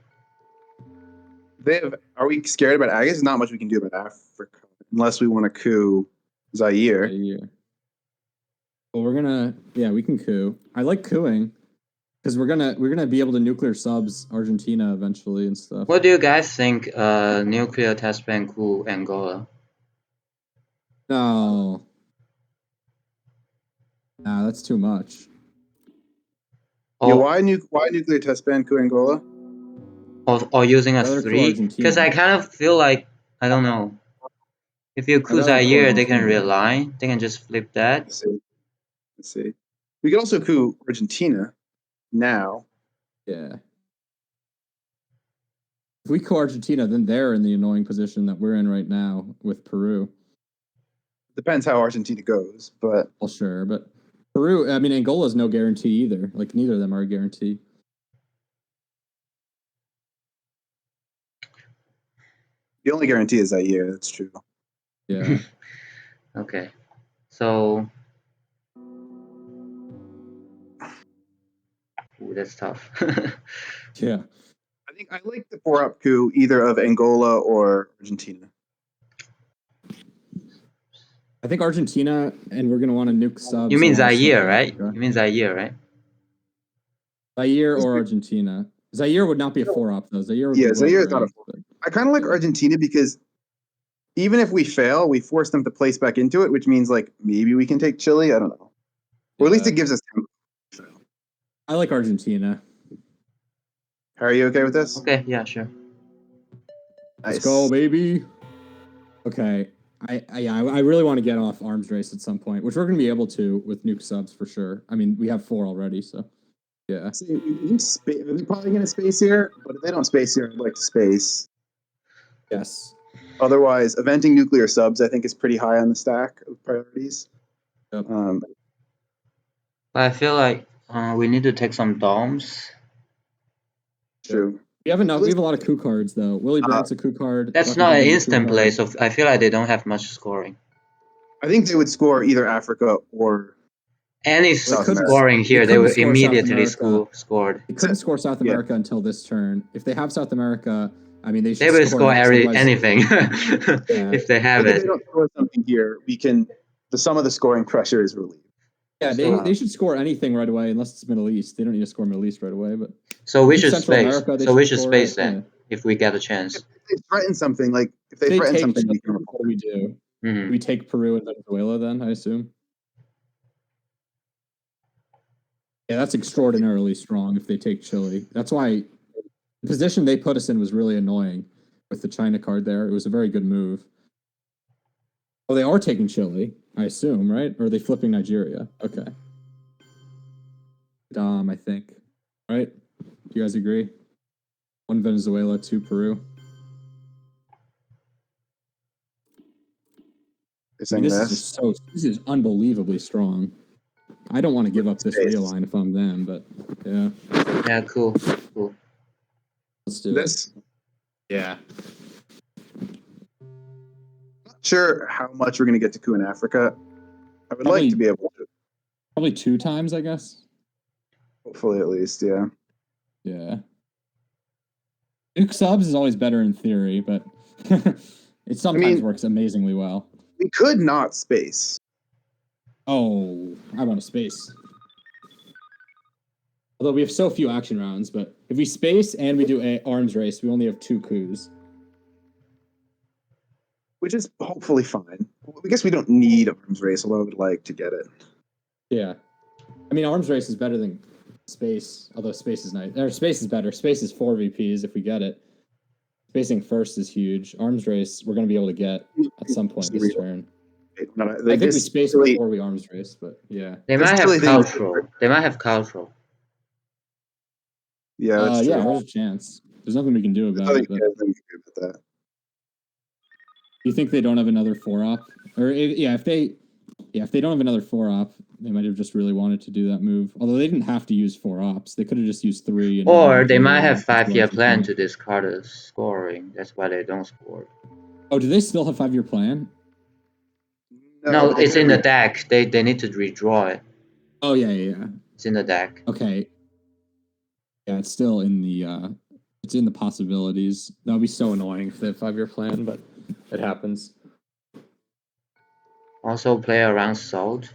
Are we scared about? I guess there's not much we can do about Africa unless we want to coup Zaire. Well, we can coup. I like cooing because we're gonna be able to nuclear subs Argentina eventually and stuff. What do you guys think? Nuclear test ban coup Angola. No, that's too much. Oh, yeah, why nuclear test ban coup Angola? Or using a 3? Because I kind of feel like I don't know. If you coup Zaire, they can realign. They can just flip that. Let's see. We could also coup Argentina now. Yeah. If we coup Argentina, then they're in the annoying position that we're in right now with Peru. Depends how Argentina goes, but well, sure. But Peru, I mean, Angola is no guarantee either. Like neither of them are a guarantee. The only guarantee is Zaire. That's true. Yeah. Okay. So. Ooh, that's tough. Yeah. I think I like the 4-up coup either of Angola or Argentina. I think Argentina, and we're gonna want to nuke subs. You mean Zaire, right? You mean Zaire, right? Zaire or Argentina. Zaire would not be a 4-up though. Zaire is not a 4-up. I kind of like Argentina because even if we fail, we force them to place back into it, which means like maybe we can take Chile. I don't know, or at least it gives us tempo. I like Argentina. Are you okay with this? Okay, yeah, sure. Nice. Let's go, baby. Okay. I really want to get off arms race at some point, which we're going to be able to with nuke subs for sure. I mean, we have 4 already, so yeah. They're probably going to space here, but if they don't space here, I'd like to space. Yes. Otherwise, eventing nuclear subs, I think, is pretty high on the stack of priorities. Yep. I feel like we need to take some domes. True. We have enough. We have a lot of coup cards though. Willie Brandt's a coup card. That's not an instant play, so I feel like they don't have much scoring. I think they would score either Africa or any scoring here. They were immediately scored. They couldn't score South America until this turn. If they have South America, I mean, they will score anything if they have it. If they don't score something here, we can. Some of the scoring pressure is relieved. Yeah, they should score anything right away unless it's Middle East. They don't need to score Middle East right away, but so we should space. So we should space then if we get a chance. If they threaten something, like if they threaten something, what do we do? We take Peru and Venezuela then, I assume. Yeah, that's extraordinarily strong if they take Chile. That's why the position they put us in was really annoying with the China card there. It was a very good move. Oh, they are taking Chile, I assume, right? Or are they flipping Nigeria? Okay. I think. Right? Do you guys agree? 1 Venezuela, 2 Peru. I mean, this is unbelievably strong. I don't want to give up this realign if I'm them, but yeah. Yeah, cool. Let's do this. Yeah. Not sure how much we're going to get to coup in Africa. I would like to be able to. Probably 2 times, I guess. Hopefully, at least, yeah. Yeah. Nuke subs is always better in theory, but it sometimes works amazingly well. We could not space. Oh, I want a space. Although we have so few action rounds, but if we space and we do a arms race, we only have 2 coups. Which is hopefully fine. I guess we don't need arms race, although I would like to get it. Yeah. I mean, arms race is better than space, although space is nice. Or space is better. Space is 4 VPs if we get it. Spacing first is huge. Arms race, we're going to be able to get at some point this turn. I think we space before we arms race, but yeah. They might have cultural. They might have cultural. Yeah, that's true. Yeah, there's a chance. There's nothing we can do about it. But... You think they don't have another 4-op? Or if they don't have another 4-op, they might have just really wanted to do that move. Although they didn't have to use 4-ops. They could have just used 3. And or they might have 5-year plan to discard a scoring. That's why they don't score. Oh, do they still have 5-year plan? No, it's in the deck. They need to redraw it. Oh yeah. It's in the deck. Okay. Yeah, it's still in the it's in the possibilities. That would be so annoying if they have 5-year plan, but it happens. Also play around salt.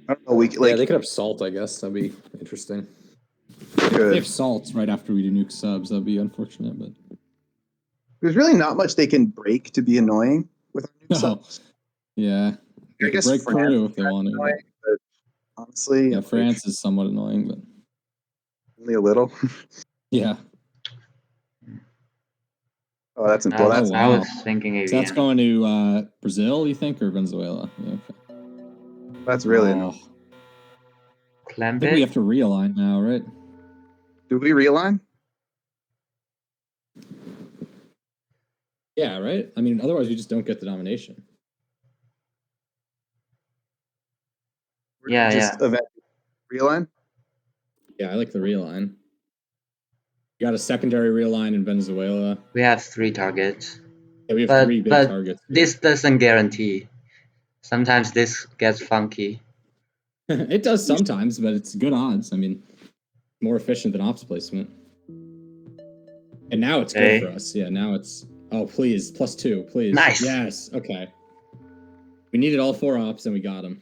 I don't know. They could have salt. I guess that'd be interesting. If they have salt right after we do nuke subs, that'd be unfortunate. But there's really not much they can break to be annoying with our nuke subs. Yeah, I guess break Peru if they want to. But honestly, yeah, France is somewhat annoying, but only a little. Yeah. Oh, that's important. I was thinking AVM. So that's going to Brazil, you think, or Venezuela? Yeah, okay. That's really annoying. I think we have to realign now, right? Do we realign? Yeah, right? I mean, otherwise we just don't get the nomination. Event realign? Yeah, I like the realign. You got a secondary realign in Venezuela. We have 3 targets. Yeah, we have 3 big targets. This doesn't guarantee. Sometimes this gets funky. It does sometimes, but it's good odds. I mean, more efficient than ops placement. And now it's good for us. Yeah, now it's... Oh, please. +2, please. Nice. Yes. Okay. We needed all 4 ops, and we got them.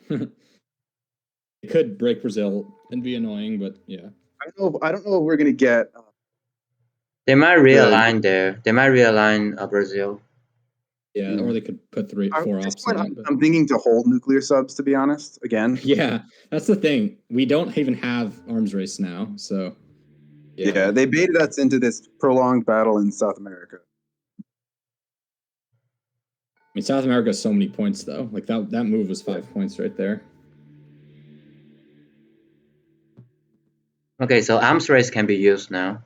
It could break Brazil and be annoying, but yeah. I don't know if we're going to get... They might realign there. They might realign Brazil. Yeah, or they could put 4 ops in it. I'm thinking to hold nuclear subs, to be honest, again. Yeah, that's the thing. We don't even have arms race now, so... Yeah, they baited us into this prolonged battle in South America. I mean, South America has so many points, though. Like, that move was 5 points right there. Okay, so arms race can be used now.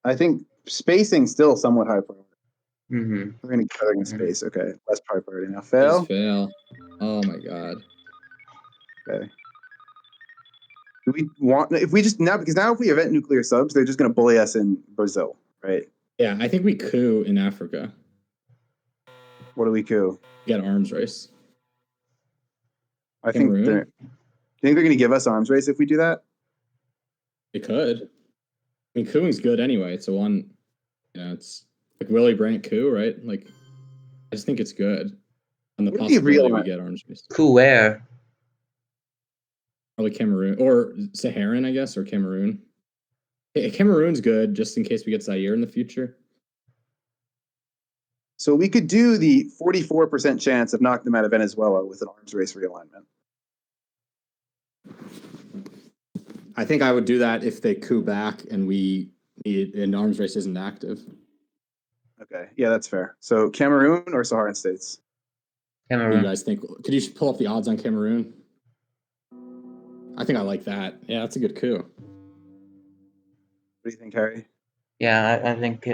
I think spacing still somewhat high priority. Mm-hmm. We're going to space. Okay, less high priority now. Fail? Fail. Oh, my God. Okay. Do we want... If we just... Now, because now if we event nuclear subs, they're just going to bully us in Brazil, right? Yeah, I think we coup in Africa. What do we coup? Get arms race. I think they're... Do you think they're going to give us arms race if we do that? They could. I mean, cooing's good anyway. It's a one... it's like Willy Brandt coup, right? Like, I just think it's good. And the possibility we get arms race. Coup where? Probably Cameroon. Or Saharan, I guess, or Cameroon. Hey, Cameroon's good, just in case we get Zaire in the future. So we could do the 44% chance of knocking them out of Venezuela with an arms race realignment. I think I would do that if they coup back and an arms race isn't active. Okay, yeah, that's fair. So Cameroon or Saharan states? Cameroon. What do you guys think? Could you pull up the odds on Cameroon? I think I like that. Yeah, that's a good coup. What do you think, Harry? Yeah, I think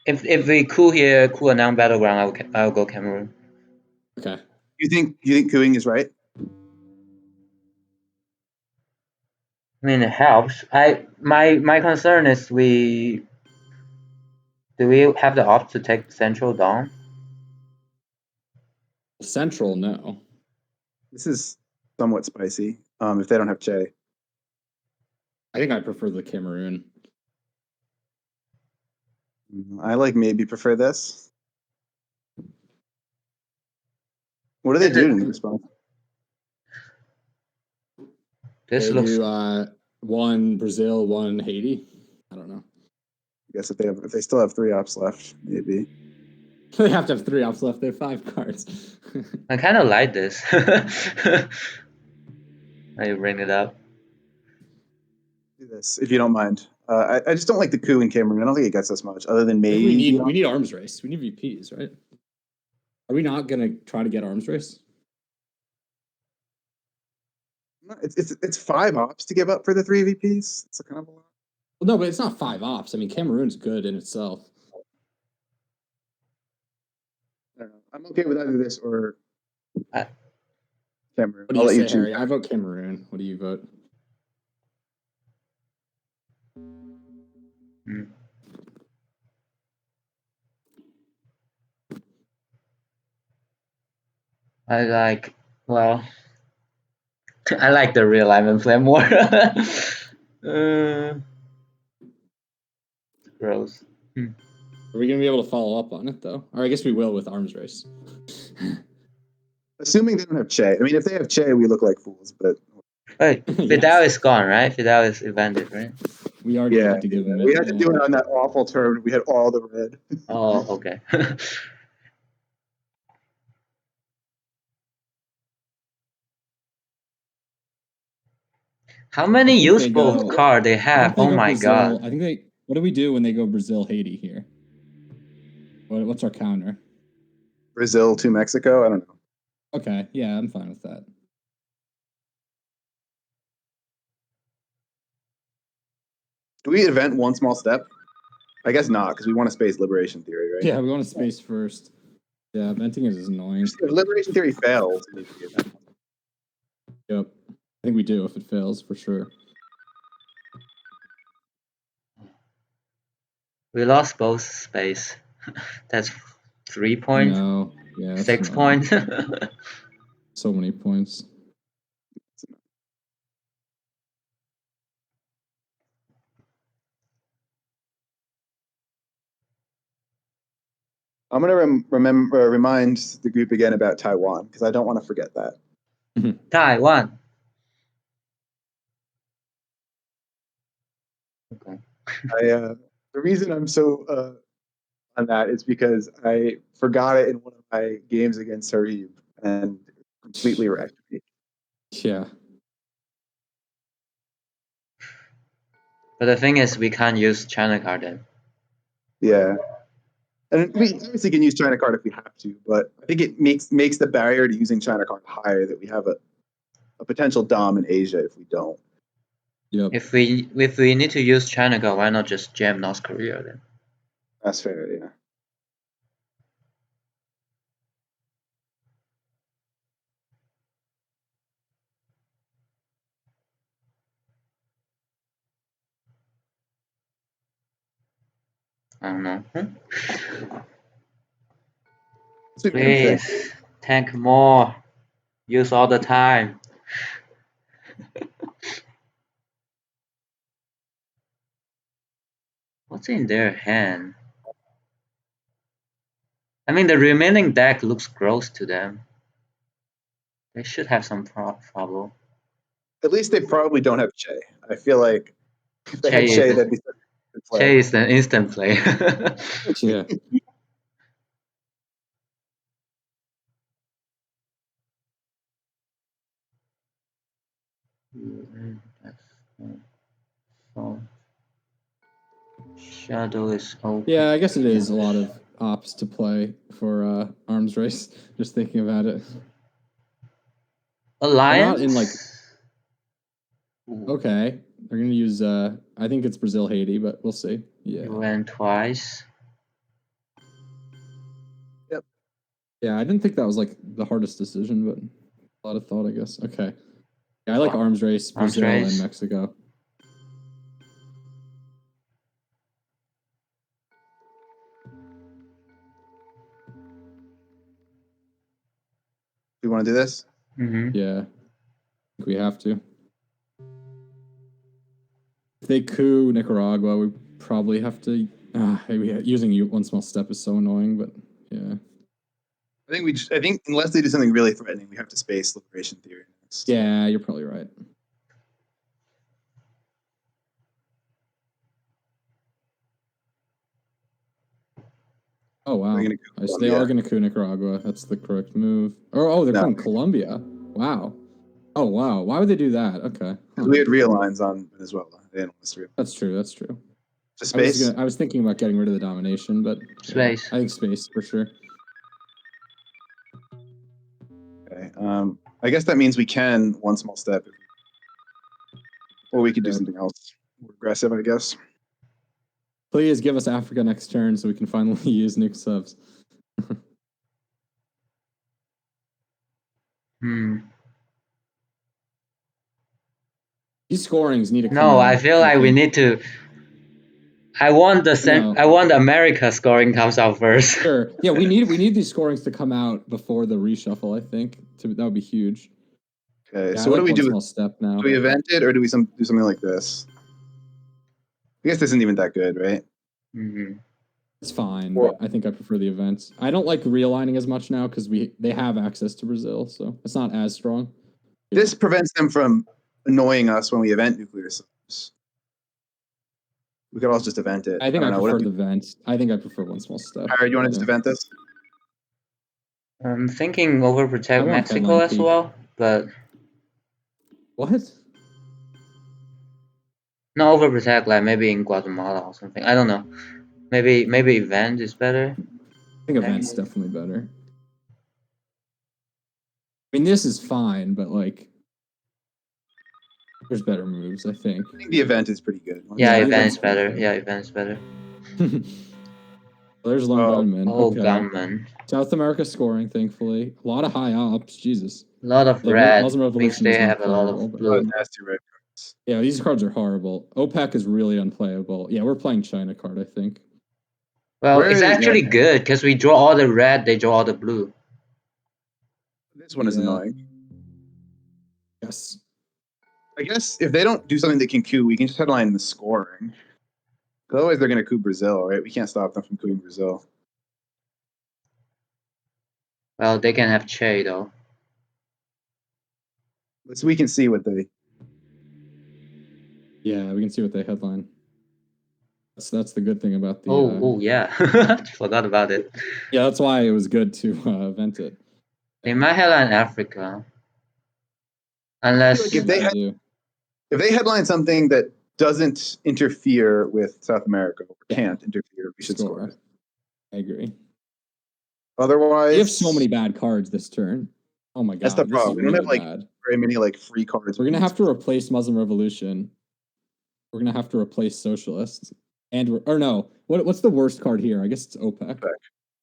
if we coup here, coup a non-battleground, I'll go Cameroon. Okay. You think cooing is right? I mean, it helps. My concern is do we have the opt to take Central Dom? Central, no. This is somewhat spicy. If they don't have Che. I think I prefer the Cameroon. I like maybe prefer this. What do they do in response? This They looks do one Brazil, one Haiti. I don't know. I guess if they still have 3 ops left, maybe. They have to have 3 ops left. They have 5 cards. I kind of like this. I bring it up. Do this if you don't mind. I just don't like the coup in Cameroon. I don't think it gets us much, other than maybe we need arms race. We need VPs, right? Are we not gonna try to get arms race? It's 5 ops to give up for the 3 VPs. It's kind of a lot. Well, no, but it's not 5 ops. I mean, Cameroon's good in itself. I don't know. I'm okay with either this or Cameroon. What do I'll you let say, you choose. Harry? I vote Cameroon. What do you vote? I like I like the realignment plan more. Gross. Are we gonna be able to follow up on it though? Or I guess we will with arms race. Assuming they don't have Che. I mean, if they have Che, we look like fools. But Wait, Fidel is gone, right? Fidel is evented, right? We already had to give him we had to do it on that awful turn. We had all the red. Oh, okay. How many useful cards they have? Oh my god. I think they. What do we do when they go Brazil Haiti here? What's our counter? Brazil to Mexico. I don't know. Okay, yeah, I'm fine with that. Do we event one small step? I guess not, because we want to space Liberation Theory, right? Yeah, we want to space first. Yeah, venting is annoying. If Liberation Theory fails, it needs to be evented. Yep. I think we do if it fails, for sure. We lost both space. That's 3 points. No, yeah, 6 points. So many points. I'm gonna remind the group again about Taiwan because I don't want to forget that. Taiwan. Okay. The reason I'm so on that is because I forgot it in one of my games against Sarib and completely wrecked me. Yeah. But the thing is, we can't use China card then. Yeah. And we obviously can use China card if we have to, but I think it makes the barrier to using China card higher that we have a potential dom in Asia if we don't. Yep. If we need to use China card, why not just jam North Korea then? That's fair, yeah. I don't know. Please tank more. Use all the time. What's in their hand? I mean, the remaining deck looks gross to them. They should have some trouble. At least they probably don't have Che. I feel like if they had Che, that'd be such a good play. Che is an instant play. Yeah. Shadow is open. Yeah, I guess it is a lot of ops to play for arms race. Just thinking about it. Alliance. They're not in like. Okay, they're gonna use. I think it's Brazil Haiti, but we'll see. Yeah. You went twice. Yep. Yeah, I didn't think that was like the hardest decision, but a lot of thought, I guess. Okay. Yeah, I like arms race, Brazil and Mexico. We want to do this? Mm-hmm. Yeah. I think we have to. If they coup Nicaragua, we probably have to. Using one small step is so annoying, but yeah. I think unless they do something really threatening, we have to space liberation theory next. Yeah, you're probably right. Oh wow! They are going to coup Nicaragua. That's the correct move. They're calling Colombia. Wow. Oh wow! Why would they do that? Okay. Because we had realigns on Venezuela. They didn't want us to realize. That's true. That's true. Just space. I was thinking about getting rid of the domination, but Space. I think space for sure. Okay. I guess that means we can one small step, or we could do something else more aggressive. I guess. Please give us Africa next turn so we can finally use nuke subs. These scorings need to come No, in, I feel like we need to. I want the America scoring comes out first. Sure. Yeah, we need these scorings to come out before the reshuffle. I think that would be huge. Okay, so what do we do? Small step now. Do we event it, or do we do something like this? I guess this isn't even that good, right? Mm-hmm. It's fine, but I think I prefer the events. I don't like realigning as much now because they have access to Brazil, so it's not as strong. This prevents them from annoying us when we event nuclear subs. We could also just event it. I think I prefer the events. I think I prefer one small step. Harry, you want to just event this? I'm thinking overprotect Mexico as well, but what? Not overprotect, like maybe in Guatemala or something. I don't know. Maybe event is better. I think event's definitely better. I mean, this is fine, but like, there's better moves. I think the event is pretty good. Yeah, event is better. Yeah, event is better. There's long gunman. Okay. Gunman. South America scoring, thankfully. A lot of high ops. Jesus. A lot of red. Muslim Revolution means they have a lot of blue. Nasty red cards. Yeah, these cards are horrible. OPEC is really unplayable. Yeah, we're playing China card, I think. Well, it's actually good because we draw all the red, they draw all the blue. This one is annoying. Yes. I guess if they don't do something that can coup, we can just headline the scoring. Otherwise, they're going to coup Brazil, right? We can't stop them from coupping Brazil. Well, they can have Che, though. So we can see what they... Yeah, we can see what they headline. That's the good thing about the... Oh, yeah. Forgot about it. Yeah, that's why it was good to event it. They might headline Africa. Unless... If they headline something that doesn't interfere with South America, or can't interfere, we should score it. I agree. Otherwise... We have so many bad cards this turn. Oh my god. That's the problem. We don't have very many free cards. We're going to have to replace Muslim Revolution. We're going to have to replace Socialists. What's the worst card here? I guess it's OPEC.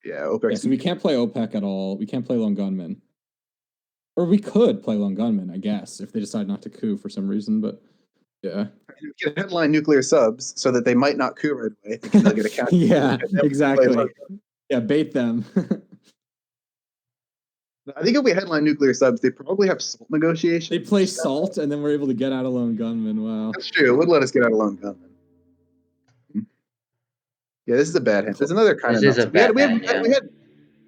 Yeah, OPEC. Yeah, so we can't play OPEC at all. We can't play Lone Gunman. Or we could play Lone Gunman, I guess, if they decide not to coup for some reason, but yeah. We can headline nuclear subs so that they might not coup right away. They'll get a counter. Yeah, exactly. Yeah, bait them. I think if we headline nuclear subs, they probably have SALT negotiations. They play SALT, and then we're able to get out of Lone Gunman. Wow. That's true. It would let us get out of Lone Gunman. Yeah, this is a bad hand. There's another kind of... This is a bad hand, we had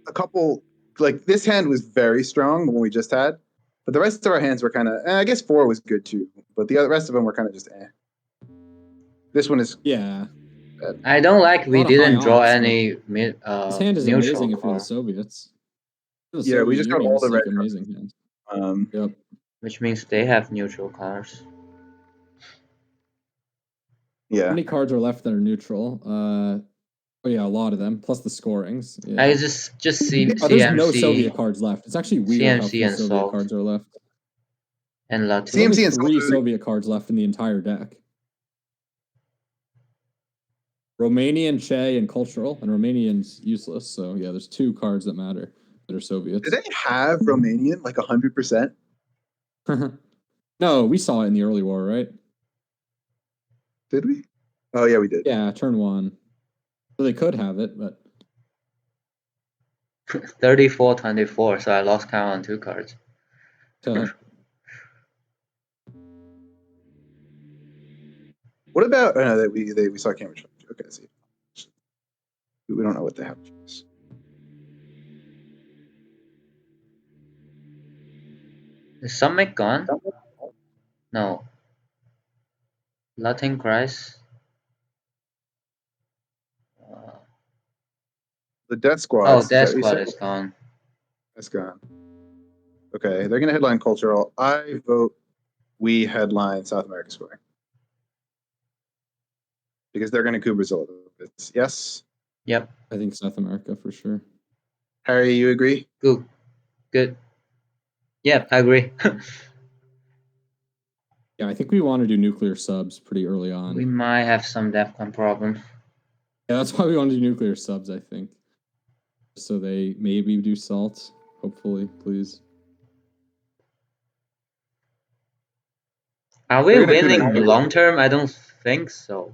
a couple... this hand was very strong, the one we just had. But the rest of our hands were kind of... I guess 4 was good, too. But the rest of them were kind of just This one is... Yeah. Bad. I don't like we didn't draw any this hand is amazing if you're the Soviets. Yeah, we just got all the red amazing hands. Yep. Which means they have neutral cards. Yeah. How many cards are left that are neutral? Yeah, a lot of them, plus the scorings. Yeah. I just see CMC. There's no Soviet cards left. It's actually weird how few and Soviet SALT. cards are left. And Latin. CMC and 3 Soviet cards left in the entire deck. Romanian, Che, and Cultural, and Romanian's useless. So yeah, there's 2 cards that matter that are Soviets. Did they have Romanian 100%? No, we saw it in the early war, right? Did we? Oh yeah, we did. Yeah, turn 1. So they could have it, but 34-24, so I lost count on 2 cards. What about? Oh, no, that we saw camera structure. Okay, I see. We don't know what they have. Is Summit gone? No. Latin Christ? The Death Squad. Oh, Is that Death what you Squad said? is gone. That's gone. Okay, they're gonna headline cultural. I vote we headline South America Square because they're gonna coup Brazil. Yes. Yep. I think South America for sure. Harry, you agree? Good. Good. Yep, I agree. Yeah, I think we want to do nuclear subs pretty early on. We might have some DEFCON problem. Yeah, that's why we want to do nuclear subs, I think. So they maybe do salt, hopefully, please. Are we They're gonna coup winning Nigeria. long term? I don't think so.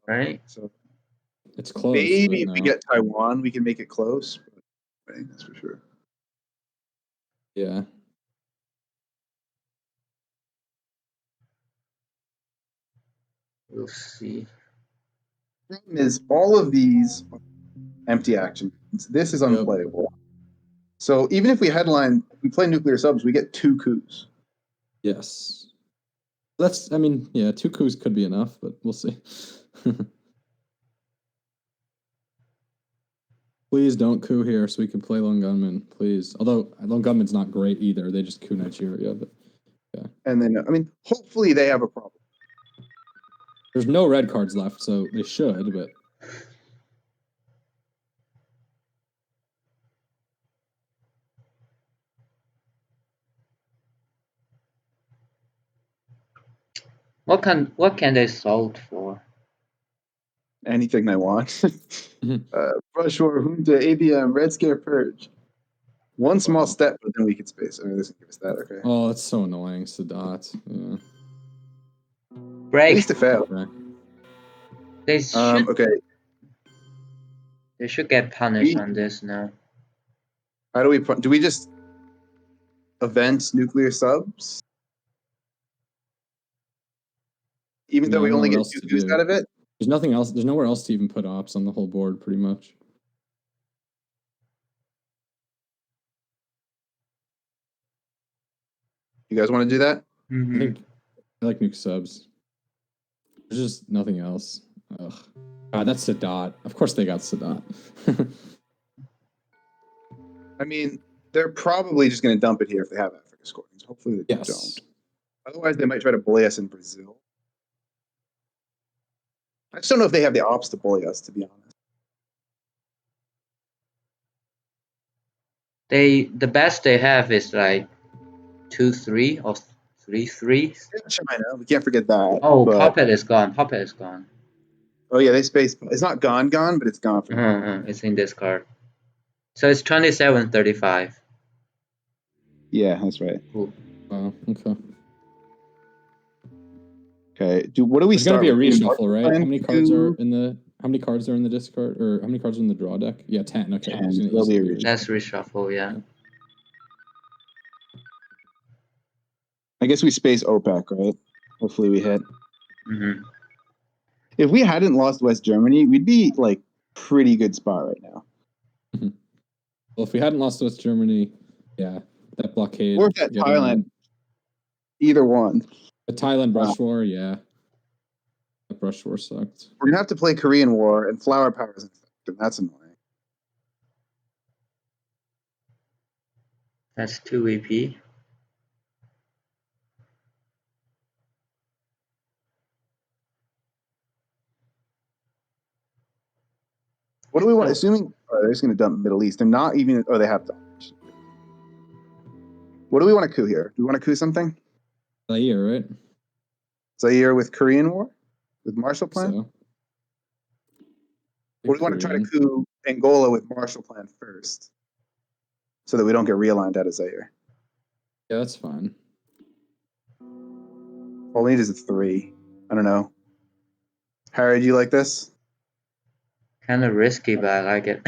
Right? So It's close. maybe if but we no. get Taiwan, we can make it close. But that's for sure. Yeah. We'll see. The problem is all of these are empty actions. This is unplayable. So even if we headline, we play nuclear subs, we get 2 coups. Yes. I mean, yeah, 2 coups could be enough, but we'll see. Please don't coup here so we can play Lone Gunman, please. Although Lone Gunman's not great either. They just coup Nigeria, but yeah. And then, I mean, hopefully they have a problem. There's no red cards left, so they should, but What can they solve for? Anything they want. Brush or Junta, ABM, Red Scare Purge. One small step, but then we could space. I mean, this can give us that, okay. oh, that's so annoying, Sadat. Yeah. Break. Waste to fail. Okay. They should Okay. they should get punished on this now. How do we just event nuclear subs? Even though we only get 2 coups out of it? There's nothing else. There's nowhere else to even put ops on the whole board, pretty much. You guys want to do that? Mm-hmm. I think I like nuke subs. There's just nothing else. Ugh. That's Sadat. Of course they got Sadat. I mean, they're probably just going to dump it here if they have Africa scorings. Hopefully they don't. Otherwise, they might try to bully us in Brazil. I just don't know if they have the ops to bully us, to be honest. The best they have is like 2-3 or 3-3. China, we can't forget that. Oh, but, Puppet is gone. Puppet is gone. Oh yeah, they spaced. It's not gone, but it's gone. It's in this card. So it's 27-35. Yeah, that's right. Cool. Wow. Okay. Okay. What do we There's gonna start be a with? reshuffle, right? How many cards are in the? How many cards are in the discard, or how many cards are in the draw deck? Yeah, 10. Okay. 10. There'll be a reshuffle. Let's reshuffle. Yeah. I guess we space OPEC, right? Hopefully we hit. Mm-hmm. If we hadn't lost West Germany, we'd be like pretty good spot right now. Well, if we hadn't lost West Germany, yeah, that blockade. Or that Thailand. Either one. The Thailand brush war, yeah. The brush war sucked. We're gonna have to play Korean War, and Flower Power is infected. That's annoying. That's 2 EP. What do we want? Assuming they're just going to dump Middle East. They're not even. Oh, they have done. What do we want to coup here? Do we want to coup something? Zaire, right? Zaire with Korean War? With Marshall Plan? So. Or do we want to try to coup Angola with Marshall Plan first? So that we don't get realigned out of Zaire. Yeah, that's fine. All we need is a 3. I don't know. Harry, do you like this? Kind of risky, but I like it.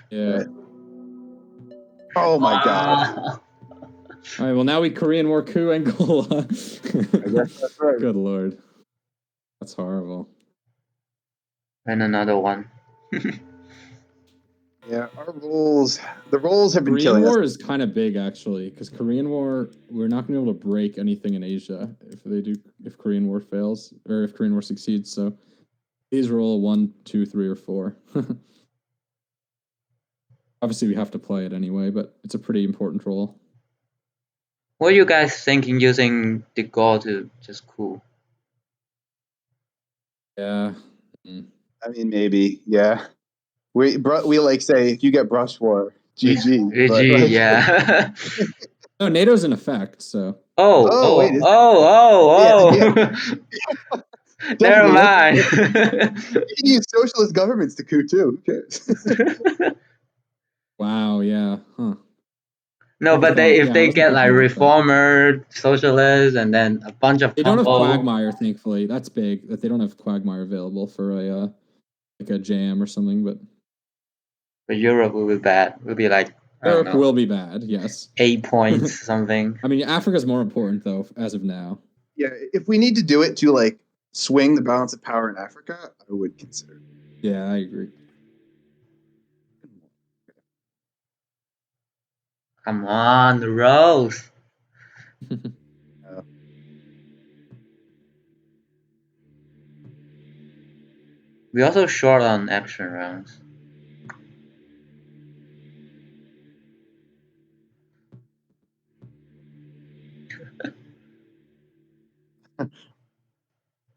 Yeah. Oh my god. Ah. All right. Well, now we Korean War coup Angola. I guess that's right. Good lord. That's horrible. And another one. Yeah, the roles have been Korean killing War us. is kind of big actually, because Korean War, we're not gonna be able to break anything in Asia if Korean War fails or if Korean War succeeds. So please roll 1, 2, 3, or 4. Obviously, we have to play it anyway, but it's a pretty important roll. What are you guys thinking using the goal to just cool? Yeah. I mean, maybe, yeah. We like say if you get brush war, GG. But GG, like, yeah. No, NATO's in effect, so Oh, oh oh, wait, is oh, yeah, oh. Never definitely. mind. You can use socialist governments to coup too. Who cares? wow, yeah, huh? No, Never but thought. if Yeah, I they wasn't get like thinking about that. reformer, socialist, and then a bunch of They don't have combo, Quagmire, thankfully. That's big that they don't have Quagmire available for a like a jam or something. But but Europe will be bad. Will be like I don't Europe know, will be bad. Yes. 8 points something. I mean, Africa's more important though, as of now. Yeah, if we need to do it to like swing the balance of power in Africa, I would consider. Yeah, I agree. Come on, the Rose. We also short on action rounds.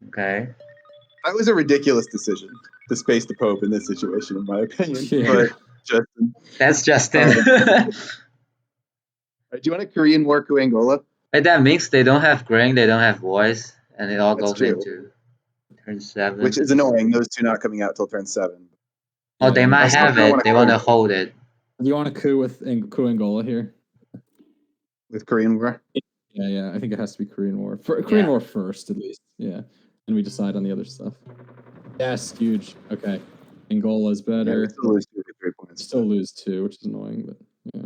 Okay. That was a ridiculous decision to space the Pope in this situation, in my opinion. Yeah. But Justin, That's Justin. do you want a Korean War coup Angola? Like that means they don't have grain, they don't have voice, and it all That's goes true. into turn 7. Which is annoying. Those two not coming out till turn 7. Oh, Yeah, they you're might right. I still have kinda it. wanna They go want to hold it. Do you want a coup with coup Angola here? with Korean War. Yeah, yeah. I think it has to be Korean War. Korean War first, at least. Yeah, and we decide on the other stuff. Yes, huge. Okay, Angola's Yeah, better. we still lose 2 to 3 points. Still lose 2, which is annoying, but yeah.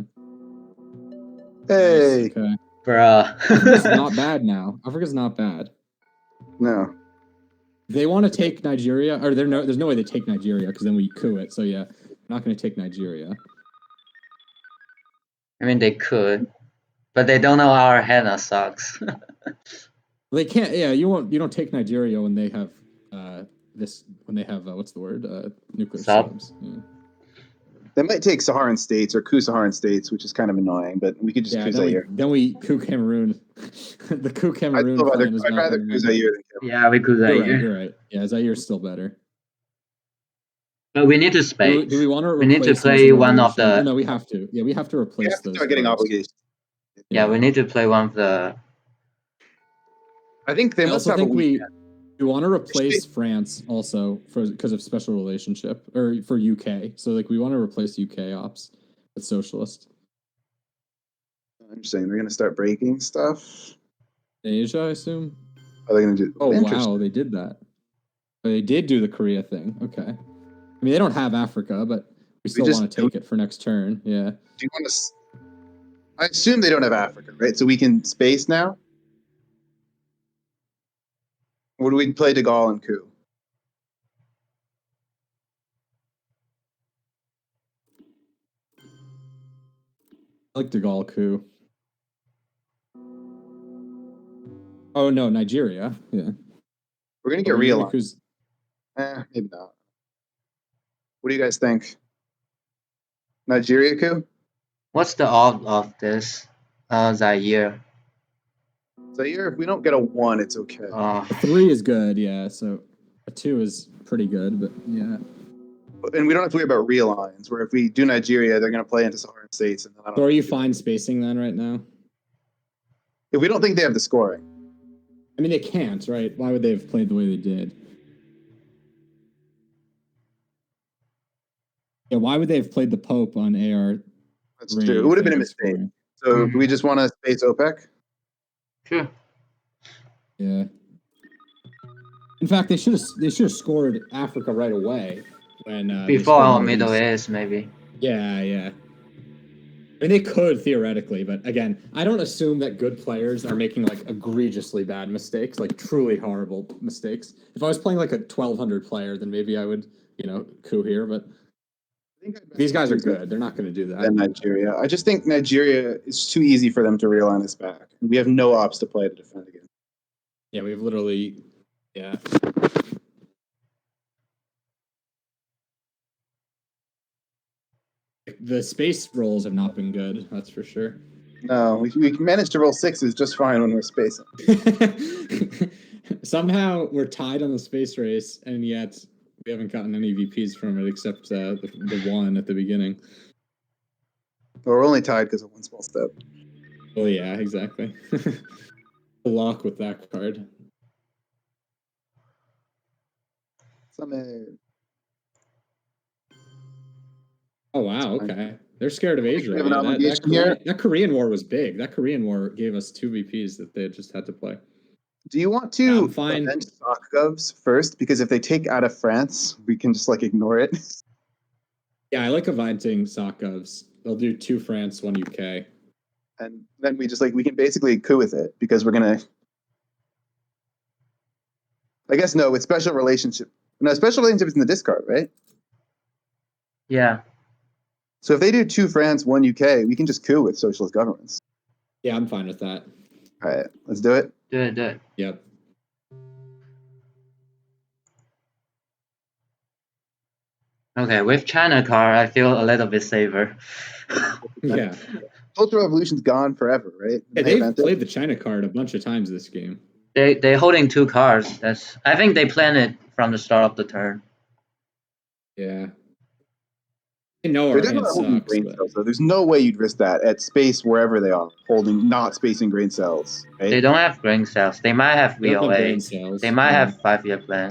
Hey, Nice, okay. Africa's Bruh. not bad now. Africa's not bad. no. They want to take Nigeria, or there's no way they take Nigeria because then we coup it. So yeah, we're not going to take Nigeria. I mean, they could, but they don't know our henna sucks. They can't. Yeah, you don't take Nigeria when they have what's the word, nuclear Sub. subs. Yeah. They might take Saharan states or coup Saharan states, which is kind of annoying, but we could just coup Zaire. Then we coup Cameroon. The coup Cameroon plan is I'd not rather gonna coup win. Zaire than Cameroon. Yeah, we could Zaire. You're right. Yeah, Zaire's still better. But we need to space. Do we want to We need to replace play one of Revolution? the. No, we have to. Yeah, we have to We replace have to those start getting cards. obligations. Yeah, we need to play one of the. I think they I must also have think a we weekend. want to replace France also because of special relationship or for UK. So like we want to replace UK ops with socialist. Interesting. They're going to start breaking stuff. In Asia, I assume. Are they going to do? Oh wow, they did that. They did do the Korea thing. Okay. I mean, they don't have Africa, but we still want to take it for next turn. Yeah. Do you want to? I assume they don't have Africa, right? So we can space now. Or do we play De Gaulle and coup? I like De Gaulle coup. Oh no, Nigeria. Yeah. We're going to get realigned. Maybe not. What do you guys think? Nigeria coup? What's the odds of this? Zaire. Zaire, if we don't get a 1, it's okay. A 3 is good, yeah. So a 2 is pretty good, but yeah. And we don't have to worry about realigns, where if we do Nigeria, they're going to play into Saharan states. And then So are you fine spacing then right now? If we don't think they have the scoring. I mean, they can't, right? Why would they have played the way they did? Yeah, why would they have played the Pope on AR? That's true. It would have been a mistake. So do we just want to space OPEC? Sure. Yeah. In fact, they should have scored Africa right away. when they Before scored our more Middle East. East, maybe. Yeah, yeah. I mean, they could theoretically, but again, I don't assume that good players are making like egregiously bad mistakes, like truly horrible mistakes. If I was playing like a 1200 player, then maybe I would, coup here. But these guys are good. They're not going to do that. Than Nigeria. I just think Nigeria is too easy for them to realign us back. We have no ops to play to defend against. Yeah, we've literally, yeah. The space rolls have not been good. That's for sure. No, we can manage to roll sixes just fine when we're spacing. Somehow we're tied on the space race, and yet we haven't gotten any VPs from it except the one at the beginning. But we're only tied because of one small step. Oh yeah, exactly. The lock with that card. Oh wow, okay. They're scared of Asia. We have an Yeah, obligation here. that Korean War was big. That Korean War gave us 2 VPs that they just had to play. Do you want to I'm fine. avenge sock govs first? Because if they take out of France, we can just like ignore it. Yeah, I like eventing Sokovs. They'll do 2 France, 1 UK. And then we just we can basically coup with it because we're gonna. I guess no, with special relationship. No, special relationship is in the discard, right? Yeah. So if they do 2 France, 1 UK, we can just coup with socialist governments. Yeah, I'm fine with that. All right, let's do it. Do it. Yep. Okay, with China card, I feel a little bit safer. Yeah. Cultural Revolution's gone forever, right? Yeah, they've played the China card a bunch of times this game. They're holding 2 cards. I think they planned it from the start of the turn. Yeah. I know our hand sucks. Cells, so there's no way you'd risk that at space wherever they are, not spacing grain cells. Right? They don't have grain cells. They might have VOA. They might have 5-year plan.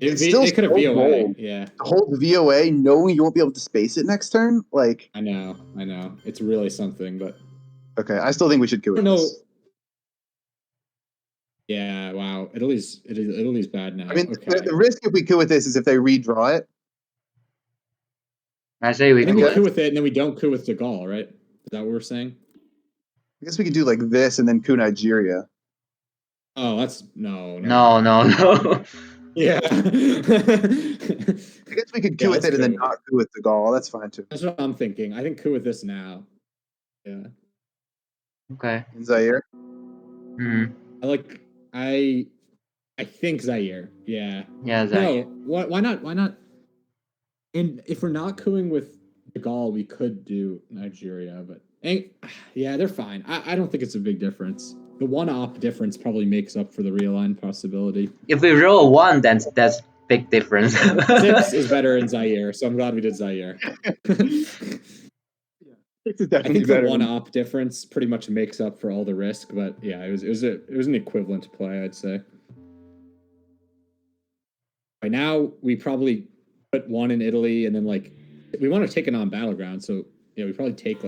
They could have VOA. Bold. Yeah. To hold the VOA knowing you won't be able to space it next turn, like. I know. It's really something, but. Okay, I still think we should go with this. Yeah, wow. Italy's bad now. I mean, the risk if we coup with this is if they redraw it. I say we coup with it, and then we don't coup with De Gaulle, right? Is that what we're saying? I guess we could do like this and then coup Nigeria. Oh, that's no. Yeah. I guess we could coup with it and then not coup with De Gaulle. That's fine too. That's what I'm thinking. I think coup with this now. Yeah. Okay. In Zaire. I think Zaire. Yeah. Yeah, Zaire. No. Why not? And if we're not cooing with De Gaulle, we could do Nigeria, but yeah, they're fine. I don't think it's a big difference. The 1 op difference probably makes up for the realign possibility. If we roll 1, then that's big difference. 6 is better in Zaire, so I'm glad we did Zaire. I think the 1 op difference pretty much makes up for all the risk, but yeah, it was an equivalent play, I'd say. By now, we probably put 1 in Italy, and then we want to take a non-battleground, so yeah, we probably take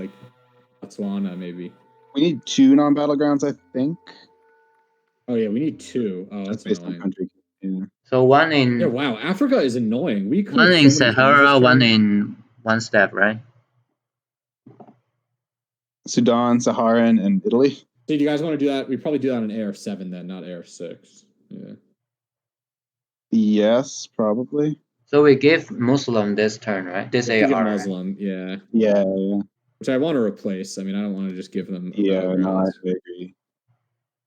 Botswana maybe. We need 2 non-battlegrounds, I think. Oh yeah, we need 2. Oh, that's based annoying. on country. Yeah. So 1 in. Yeah, wow, Africa is annoying. We could 1 in Sahara, 1 in 1 step, right? Sudan, Saharan, and Italy. So do you guys want to do that? We probably do that on AR7 then, not AR6. Yeah. Yes, probably. So we give Muslim this turn, right? This AR. Give Muslim, yeah. Yeah. Which I want to replace. I mean, I don't want to just give them. Yeah, no, I agree.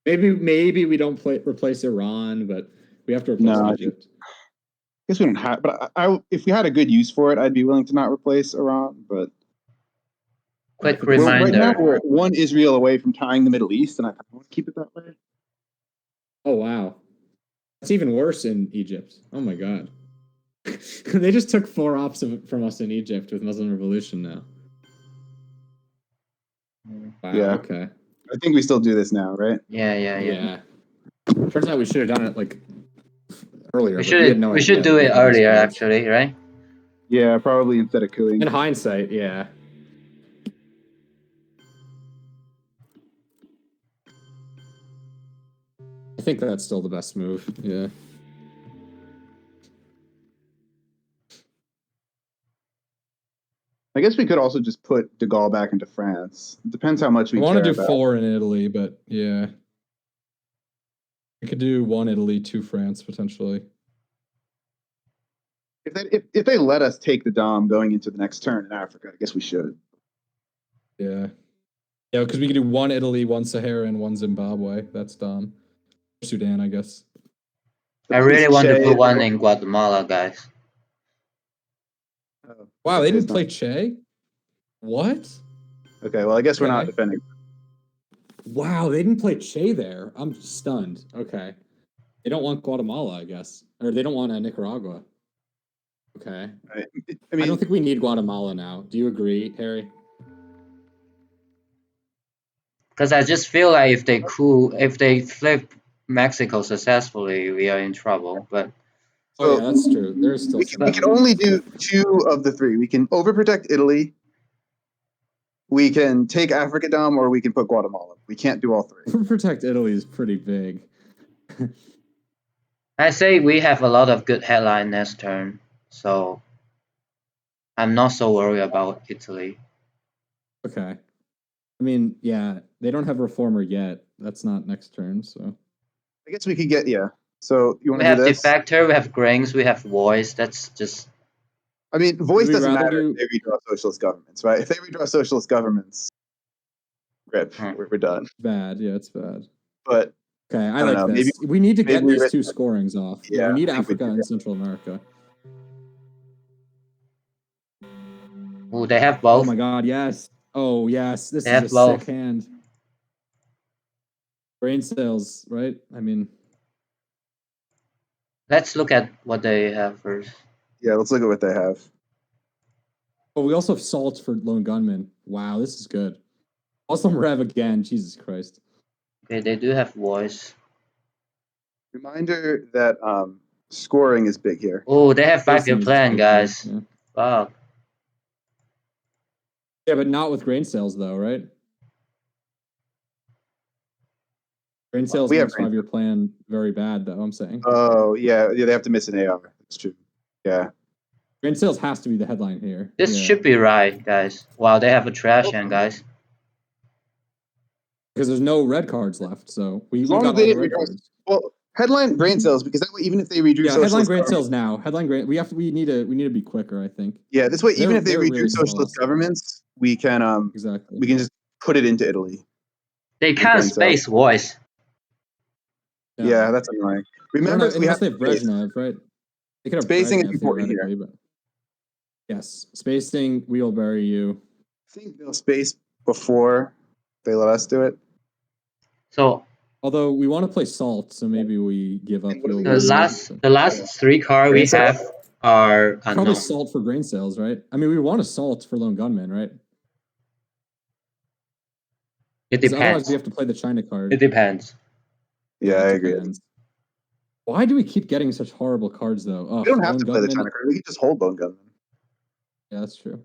Maybe we don't replace Iran, but we have to replace Egypt. I guess we don't have. But if we had a good use for it, I'd be willing to not replace Iran. But quick reminder: right now we're 1 Israel away from tying the Middle East, and I want to keep it that way. Oh wow, that's even worse in Egypt. Oh my god, they just took 4 ops from us in Egypt with Muslim Revolution now. Wow, yeah. Okay. I think we still do this now, right? Yeah. Turns out we should have done it earlier. We should do it earlier, actually, right? Yeah, probably instead of cooing. In hindsight, yeah. I think that's still the best move. Yeah. I guess we could also just put De Gaulle back into France. It depends how much I we want to care do about. 4 in Italy, but yeah. We could do 1 Italy, 2 France, potentially. If they let us take the Dom going into the next turn in Africa, I guess we should. Yeah. Yeah, because we could do 1 Italy, 1 Sahara, and 1 Zimbabwe. That's Dom. Sudan, I guess. I really want to Che- put one in Guatemala, guys. Oh, Wow, they Che's didn't play Che? What? Okay, well, I guess we're not Okay. defending. Wow, they didn't play Che there. I'm stunned. Okay. They don't want Guatemala, I guess. Or they don't want Nicaragua. Okay. Right? I I mean, don't think we need Guatemala now. Do you agree, Harry? Because I just feel like if they flip Mexico successfully, we are in trouble. But Oh, yeah, so that's true. There's still some. we can only do 2 of the 3. We can overprotect Italy. We can take Africa Dom, or we can put Guatemala. We can't do all 3. Protect Italy is pretty big. I say we have a lot of good headline next turn, so I'm not so worried about Italy. Okay. I mean, yeah, they don't have Reformer yet. That's not next turn, so. I guess we could get So you want We to do have this? Defector, we have Grains, we have Voice. That's just I mean, voice we doesn't rather matter do- if they redraw socialist governments, right? If they redraw socialist governments, rip, we're done. Bad. Yeah, it's bad. But Okay, I don't like know, this. We need to get maybe we these risk 2 scorings off. Yeah, Yeah, we need I think we Africa do and that. Central America. oh, they have Oh both. my god, yes. Oh, yes. This They is have a both. sick hand. Brain cells, right? I mean, Let's look at what they have first. Yeah, let's look at what they have. oh, we also have Salt for Lone Gunman. Wow, this is good. Muslim Rev again. Jesus Christ. Okay, they do have Voice. Reminder that scoring is big here. Oh, they have 5-year Spacing is plan, big, guys. Yeah. Wow. Yeah, but not with grain sales though, right? Grain sales we have makes 5-year plan very bad, though. I'm saying Oh yeah, they have to miss an AR. That's true. Yeah. grain sales has to be the headline here. This Yeah. should be right, guys. Wow, they have a trash hand, guys. Because there's no red cards left, so we As long got as they all the didn't red redraw. cards. Well, headline grain sales, because that way, even if they redrew Yeah, headline socialist grain government, sales now. Headline grain. We need to be quicker. I think. yeah, this way, even if they They're redrew really socialist slow. governments, we can Exactly. we can just put it into Italy. They can't grain sales. space Voice. Yeah, that's annoying. Remember, we unless have they have Brezhnev, right? They could have Spacing is Brezhnev important here. theoretically, but yes, spacing. We'll bury you. I think they'll space before they let us do it. So Although we want to play Salt, so maybe we give up. And what do we the got? last 3 cards we Grain sales? have are Probably unknown. Salt for grain sales, right? I mean, we want a Salt for Lone Gunman, right? It Because otherwise depends. we have to play the China card. It depends. Yeah, I agree. Depends. Why do we keep getting such horrible cards, though? Oh, We don't have Lone to play the Gunman. China card. We can just hold Lone Gunman. Yeah, that's true.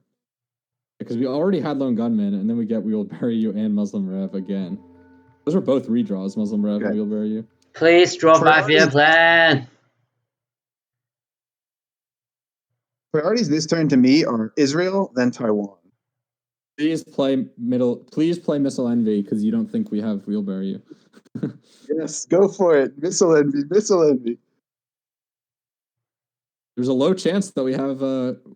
Because we already had Lone Gunman, and then we get We'll Bury You and Muslim Rev again. Those are both redraws, Muslim Rev and Okay. We'll Bury You. Please draw 5-year plan. Priorities this turn to me are Israel, then Taiwan. Please play Missile Envy, because you don't think we have We'll Bury You. Yes, go for it. Missile envy, missile envy. There's a low chance that we have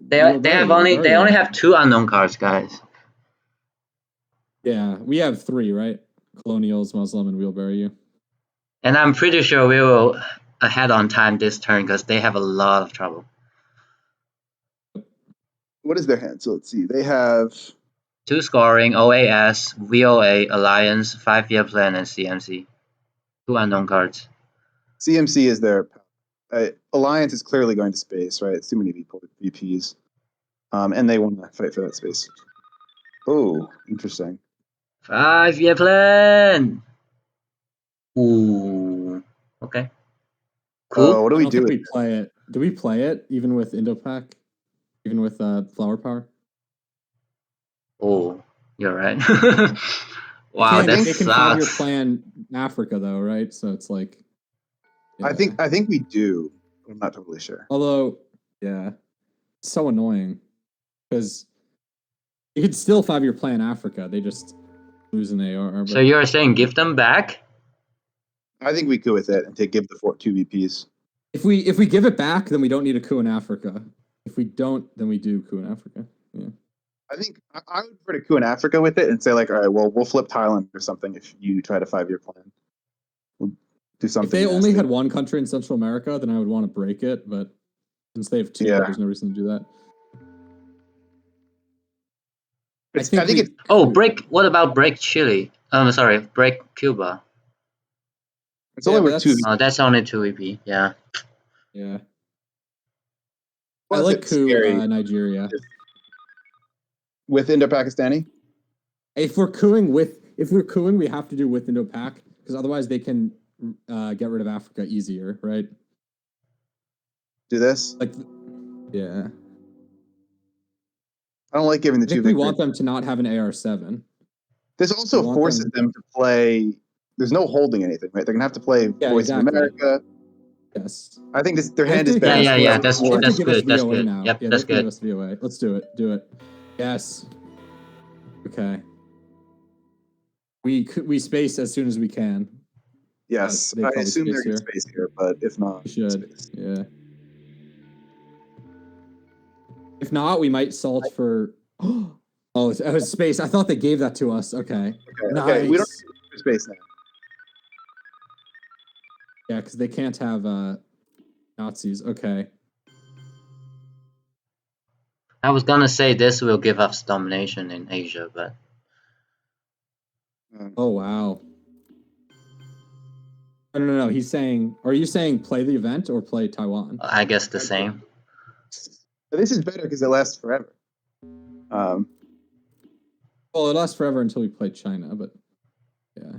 They only have 2 unknown cards, guys. Yeah, we have 3, right? Colonials, Muslim, and We'll Bury You. And I'm pretty sure we will ahead on time this turn because they have a lot of trouble. What is their hand? So let's see. They have 2 scoring, OAS, VOA, Alliance, 5-year plan, and CMC. 2 unknown cards. CMC is their Alliance is clearly going to space, right? It's too many VPs. And they want to fight for that space. Oh, interesting. 5-year plan. Ooh. Okay. Cool. What do I we don't do? think we play it. Do we play it even with Indo-Pac? Even with Flower Power? Oh, you're right. Wow, that they can 5-year sucks. plan Africa though, right? So it's like yeah. I think we do. I'm not totally sure. Although, yeah, it's so annoying because You could still 5-year plan Africa. They just lose an AR. But... So you're saying give them back? I think we coup with it and give the 2 VPs. If we give it back, then we don't need a coup in Africa. If we don't, then we do coup in Africa. Yeah. I think I would prefer to coup in Africa with it and say like, all right, well, we'll flip Thailand or something if you try to 5-year plan. We'll do something. If they only had one country in Central America, then I would want to break it. But since they have 2, there's no reason to do that. I think it's. Oh, break. What about break Chile? Sorry, break Cuba. It's only with 2. Oh, that's only 2 VP. Yeah. Yeah. Well, I like coup Nigeria. With Indo-Pakistani? If we're cooing, we have to do with Indo-Pak because otherwise they can get rid of Africa easier, right? Do this? Like, yeah. I don't like giving the 2 victories. We want them to not have an AR-7. This also forces them to play. There's no holding anything, right? They're gonna have to play Voice of America. Yes. I think their hand is better. Yeah. That's good. That's good. Now. Yep, yeah, that's good. Give us VOA. Let's do it. Do it. Yes. Okay. We space as soon as we can. Yes, I assume they're going to space here, but if not, we should. Yeah. If not, we might salt for. Oh, it was space. I thought they gave that to us. Okay. Nice. Okay. We don't have space now. Yeah, because they can't have Nazis. Okay. I was gonna say this will give us domination in Asia, but. Oh wow. No. He's saying. Are you saying play the event or play Taiwan? I guess the same. This is better because it lasts forever. Well, it lasts forever until we play China, but yeah.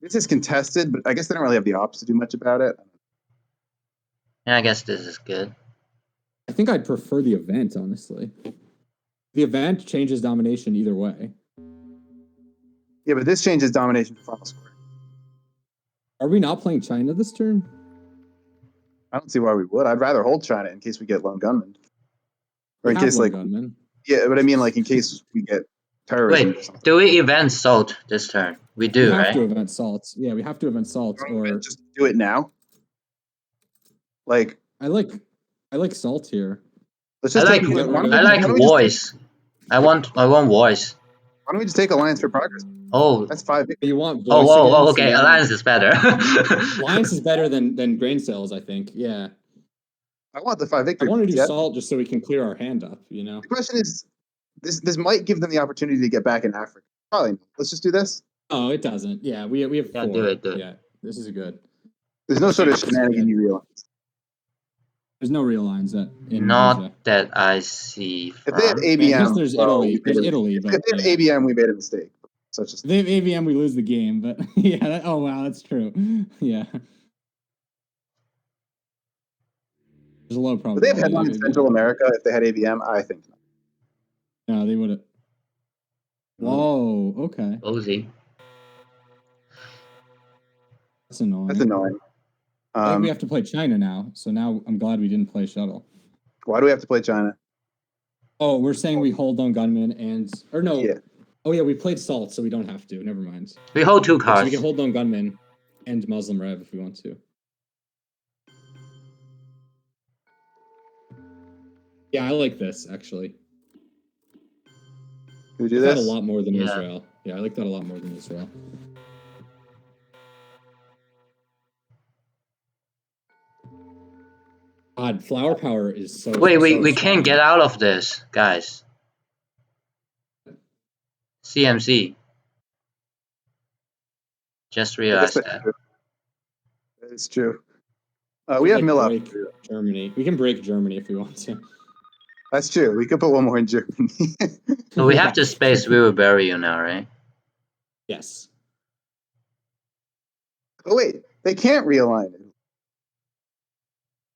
This is contested, but I guess they don't really have the ops to do much about it. Yeah, I guess this is good. I think I'd prefer the event, honestly. The event changes domination either way. Yeah, but this changes domination for final score. Are we not playing China this turn? I don't see why we would. I'd rather hold China in case we get lone gunmen. Or in case, like, gunmen. Yeah, but I mean, like, in case we get terrorism. Wait, do we event salt this turn? We do, right? We have to event salts. Yeah, we have to event salts. Or just do it now. Like, I like salt here. Let's just I like voice. I want voice. Why don't we just take Alliance for Progress? Oh, that's 5. You want voice? Oh, okay. Yeah. Alliance is better. Alliance is better than grain cells, I think. Yeah. I want the 5 victory. I want to do salt just so we can clear our hand up. You know. The question is, this might give them the opportunity to get back in Africa. Probably not. Let's just do this. Oh, it doesn't. Yeah, we have 4. Yeah, do it. Yeah, this is good. There's no sort of shenanigan you realize. There's no real lines that in Not Asia. that I see. If they have ABM, there's Italy. There's Italy, but if they have ABM, we made a mistake. If they have ABM, we lose the game. But yeah, oh wow, that's true. Yeah. There's a low probability. Would they have headlined in Central America if they had ABM? I think not. No, they would have. Whoa, okay. Cozy. That's annoying. That's annoying. I think we have to play China now. So now I'm glad we didn't play shuttle. Why do we have to play China? Oh, we're saying we hold on gunmen and no. Yeah. Oh yeah, we played salt, so we don't have to. Never mind. We hold 2 cards. So we can hold on gunmen and Muslim Rev if we want to. Yeah, I like this actually. We do this? That a lot more than Israel. Yeah, I like that a lot more than Israel. God, flower power is so. Wait, so we can't get out of this, guys. CMC. Just realized that. It's true. We have mill up. Germany. We can break Germany if we want to. That's true. We could put one more in Germany. So we have to space. We will bury you now, right? Yes. Oh wait, they can't realign it.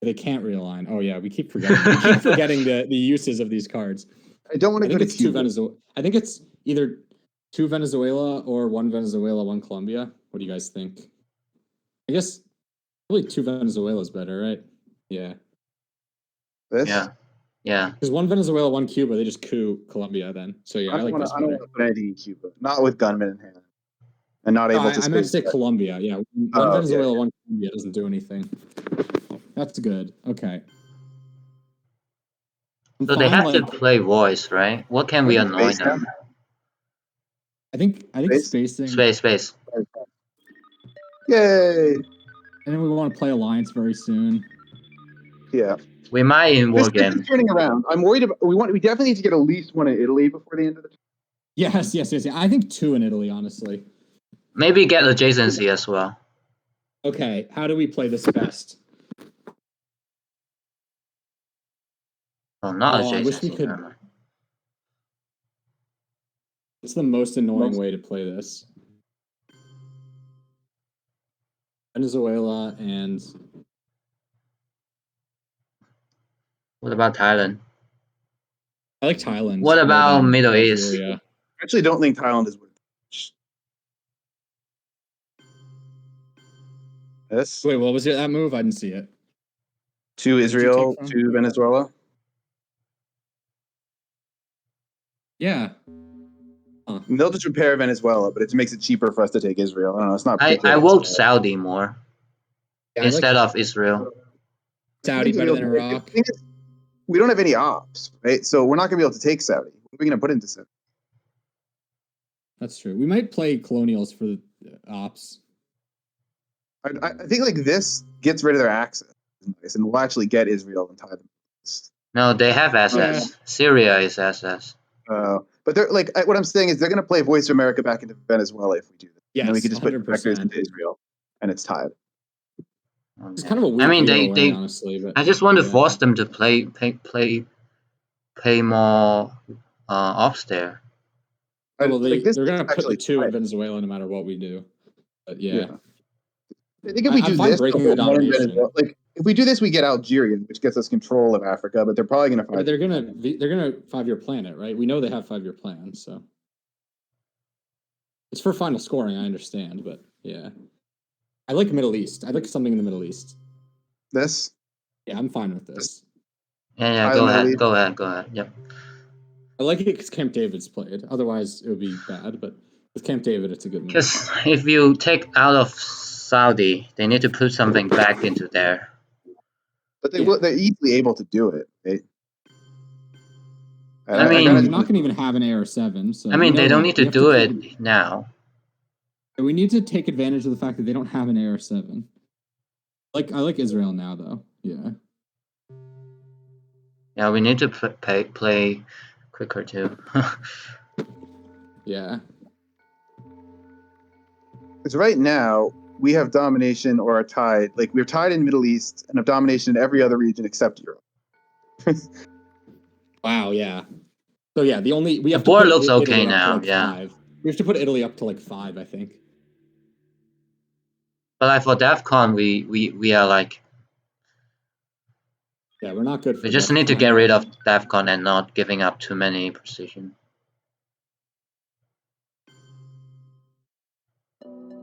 They can't realign. Oh yeah, we keep forgetting. We keep forgetting the uses of these cards. I don't want to go to Cuba. 2 Venezuela. I think it's either 2 Venezuela or 1 Venezuela, 1 Colombia. What do you guys think? I guess probably 2 Venezuela is better, right? Yeah. This? Yeah. Yeah. Because one Venezuela, one Cuba, they just coup Colombia then. So yeah, I like this I don't better. want to put anything in Cuba. Not with gunmen in hand. And not able to I meant to say space. Colombia. Yeah, one Venezuela, one Colombia doesn't do anything. That's good. Okay. So they have to play voice, right? What can we annoy them? I think Space? spacing. Space. Yay! And then we want to play Alliance very soon. Yeah. We might in war This game. is turning around. I'm worried about. We definitely need to get at least one in Italy before the end of the. Yes. I think 2 in Italy, honestly. Maybe get adjacency as well. Okay, how do we play this best? Oh, not adjacency. I wish we could. What's the most annoying way to play this? Venezuela and. What about Thailand? I like Thailand. What about Middle Nigeria. East? I actually don't think Thailand is worth it. This Wait, what was that move? I didn't see it. to Israel, to Venezuela. Yeah. They'll just repair Venezuela, but it makes it cheaper for us to take Israel. I don't know. It's not. I vote Saudi more instead of Israel. Saudi better than Iraq. We don't have any ops, right? So we're not going to be able to take Saudi. What are we going to put into Saudi? That's true. We might play colonials for the ops. I think like this gets rid of their access, and we'll actually get Israel and tie them. No, they have SS. Yeah. Syria is SS. But they're like what I'm saying is they're going to play Voice of America back into Venezuela if we do this. Yes, and then we could just 100%. put vectors into Israel, and it's tied. It's kind of a weird they honestly, but I just want to force them to play more ops there. Well, they're going to put the 2 in Venezuela no matter what we do. But yeah. I think if we do this, breaking the domination. Like if we do this, we get Algeria, which gets us control of Africa. But they're probably going to. They're going to 5-year plan it, right? We know they have 5-year plans, so it's for final scoring. I understand, but yeah, I like Middle East. I like something in the Middle East. This. Yeah, I'm fine with this. Yeah. Go ahead. Yep. I like it because Camp David's played. Otherwise, it would be bad. But with Camp David, it's a good move. Because if you take out of Saudi, they need to put something back into there. But they're easily able to do it. Right? I mean, they're not going to even have an AR-7. So I mean, they don't need to do it now. We need to take advantage of the fact that they don't have an AR-7. I like Israel now, though. Yeah. Yeah, we need to play quicker too. Yeah. Because right now we have domination or are tied. Like we're tied in Middle East and have domination in every other region except Europe. Wow. Yeah. So yeah, we have the board to put looks Italy okay up now. To like 5. We have to put Italy up to like 5, I think. But like for DEFCON, we are like. Yeah, we're not good for we just need to get rid of DEFCON and not giving up too many precision.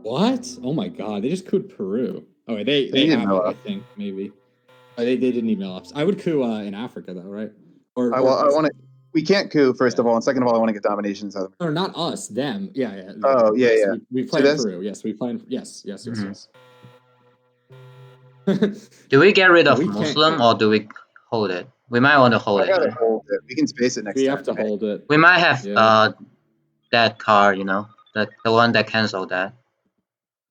What? Oh my god, they just cooed Peru. Oh, wait, they have it, I think, maybe. Oh, they didn't email us. I would coup in Africa, though, right? I want to. We can't coup, first of all. And second of all, I want to get domination in South America. Or not us, them. Yeah. Oh, yeah, yes, yeah. We play in Peru. Yes, we play in... Yes. Do we get rid of Muslim or do we hold it? We might want to hold it. Right? Hold it. We can space it next time. We have to hold it. We might have that card, the one that canceled that.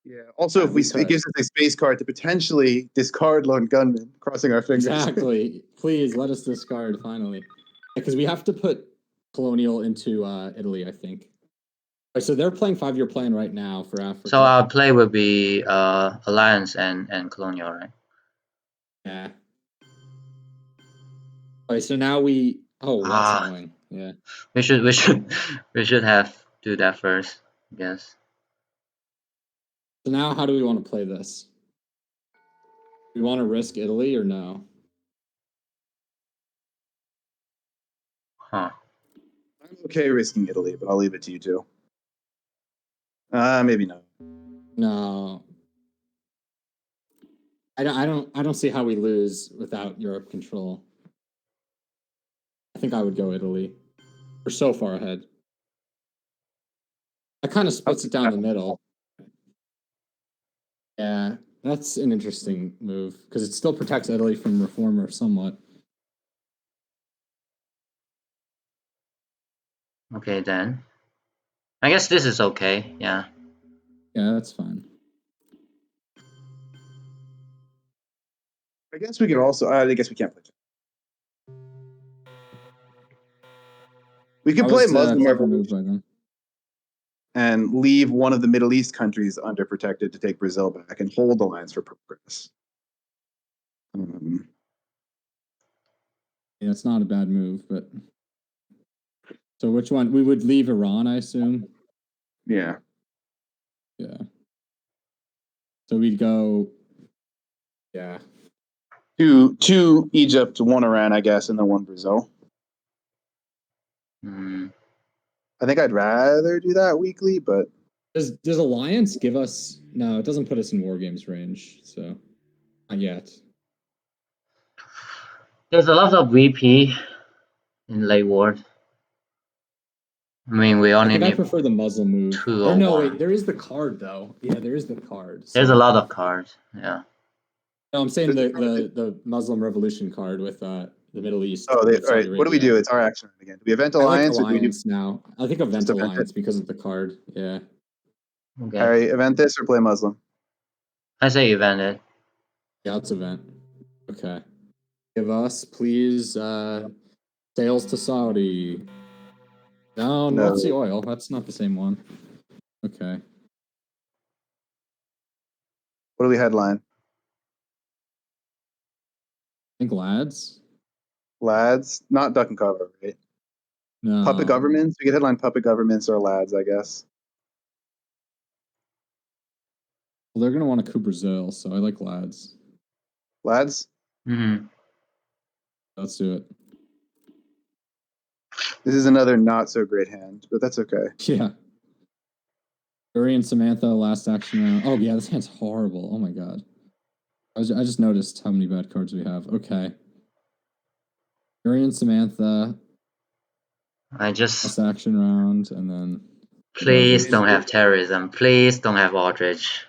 Yeah. Also, if it gives us a space card to potentially discard lone gunman, crossing our fingers. Exactly. Please let us discard finally, because we have to put colonial into Italy, I think. Right, so they're playing 5-year plan right now for Africa. So our play will be alliance and colonial, right? Yeah. Okay, so now we. Oh, that's annoying. Yeah. We should have do that first, I guess. So now, how do we want to play this? We want to risk Italy or no? Huh. I'm okay risking Italy, but I'll leave it to you two. Maybe not. No. I don't see how we lose without Europe control. I think I would go Italy. We're so far ahead. That kind of splits it down the middle. Yeah, that's an interesting move because it still protects Italy from Reformer somewhat. Okay, then. I guess this is okay. Yeah. Yeah, that's fine. I guess we could also. I guess we can't play. We could play Muslim clever move Revolution by them. and leave one of the Middle East countries underprotected to take Brazil back and hold alliance for progress. Yeah, it's not a bad move, but so which one? We would leave Iran, I assume. Yeah. Yeah. So we'd go. Yeah. Two Egypt, one Iran, I guess, and then one Brazil. Hmm. I think I'd rather do that weekly, but Does alliance give us? No, it doesn't put us in war games range. So not yet. There's a lot of VP in late war. I mean, we I only think I need prefer the Muslim move. 2 Or or no, 1. wait, there is the card though. Yeah, there is the card. So. There's a lot of cards. Yeah. No, I'm saying the Muslim Revolution card with the Middle East. all with right. Saudi What do we Arabia. do? It's our action again. Do we event I like alliance or do we do? alliance now. I think event Just event alliance because of the card. Yeah. Okay. All right, event this or play Muslim. I say event it. Yeah, it's event. Okay. Give us, please, sales to Saudi. No, No. North Sea oil. That's not the same one. Okay. I What do we headline? think lads. Lads, not duck and cover, right? No. Puppet governments. We could headline puppet governments or lads, I guess. Well, they're gonna want to coup Brazil, so I like lads. Lads. Mm-hmm. Let's do it. This is another not so great hand, but that's okay. Yeah. Uri and Samantha, last action round. Oh yeah, this hand's horrible. Oh my god. I just noticed how many bad cards we have. Okay. Uri and Samantha, I just last action round, and then please don't have terrorism. Please don't have Aldrich.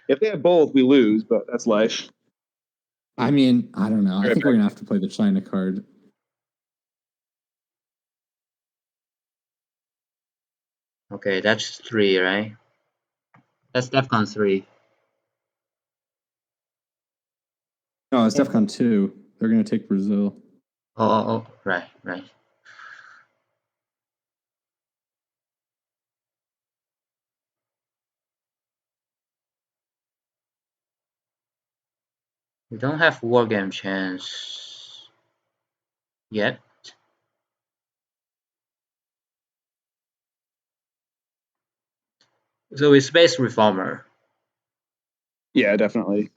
If they have both, we lose, but that's life. I mean, I don't know. I think we're gonna have to play the China card. Okay, that's 3, right? That's DEFCON 3. No, it's DEFCON 2. They're gonna take Brazil. Oh, right. We don't have war game chance yet. So we space reformer. Yeah, definitely.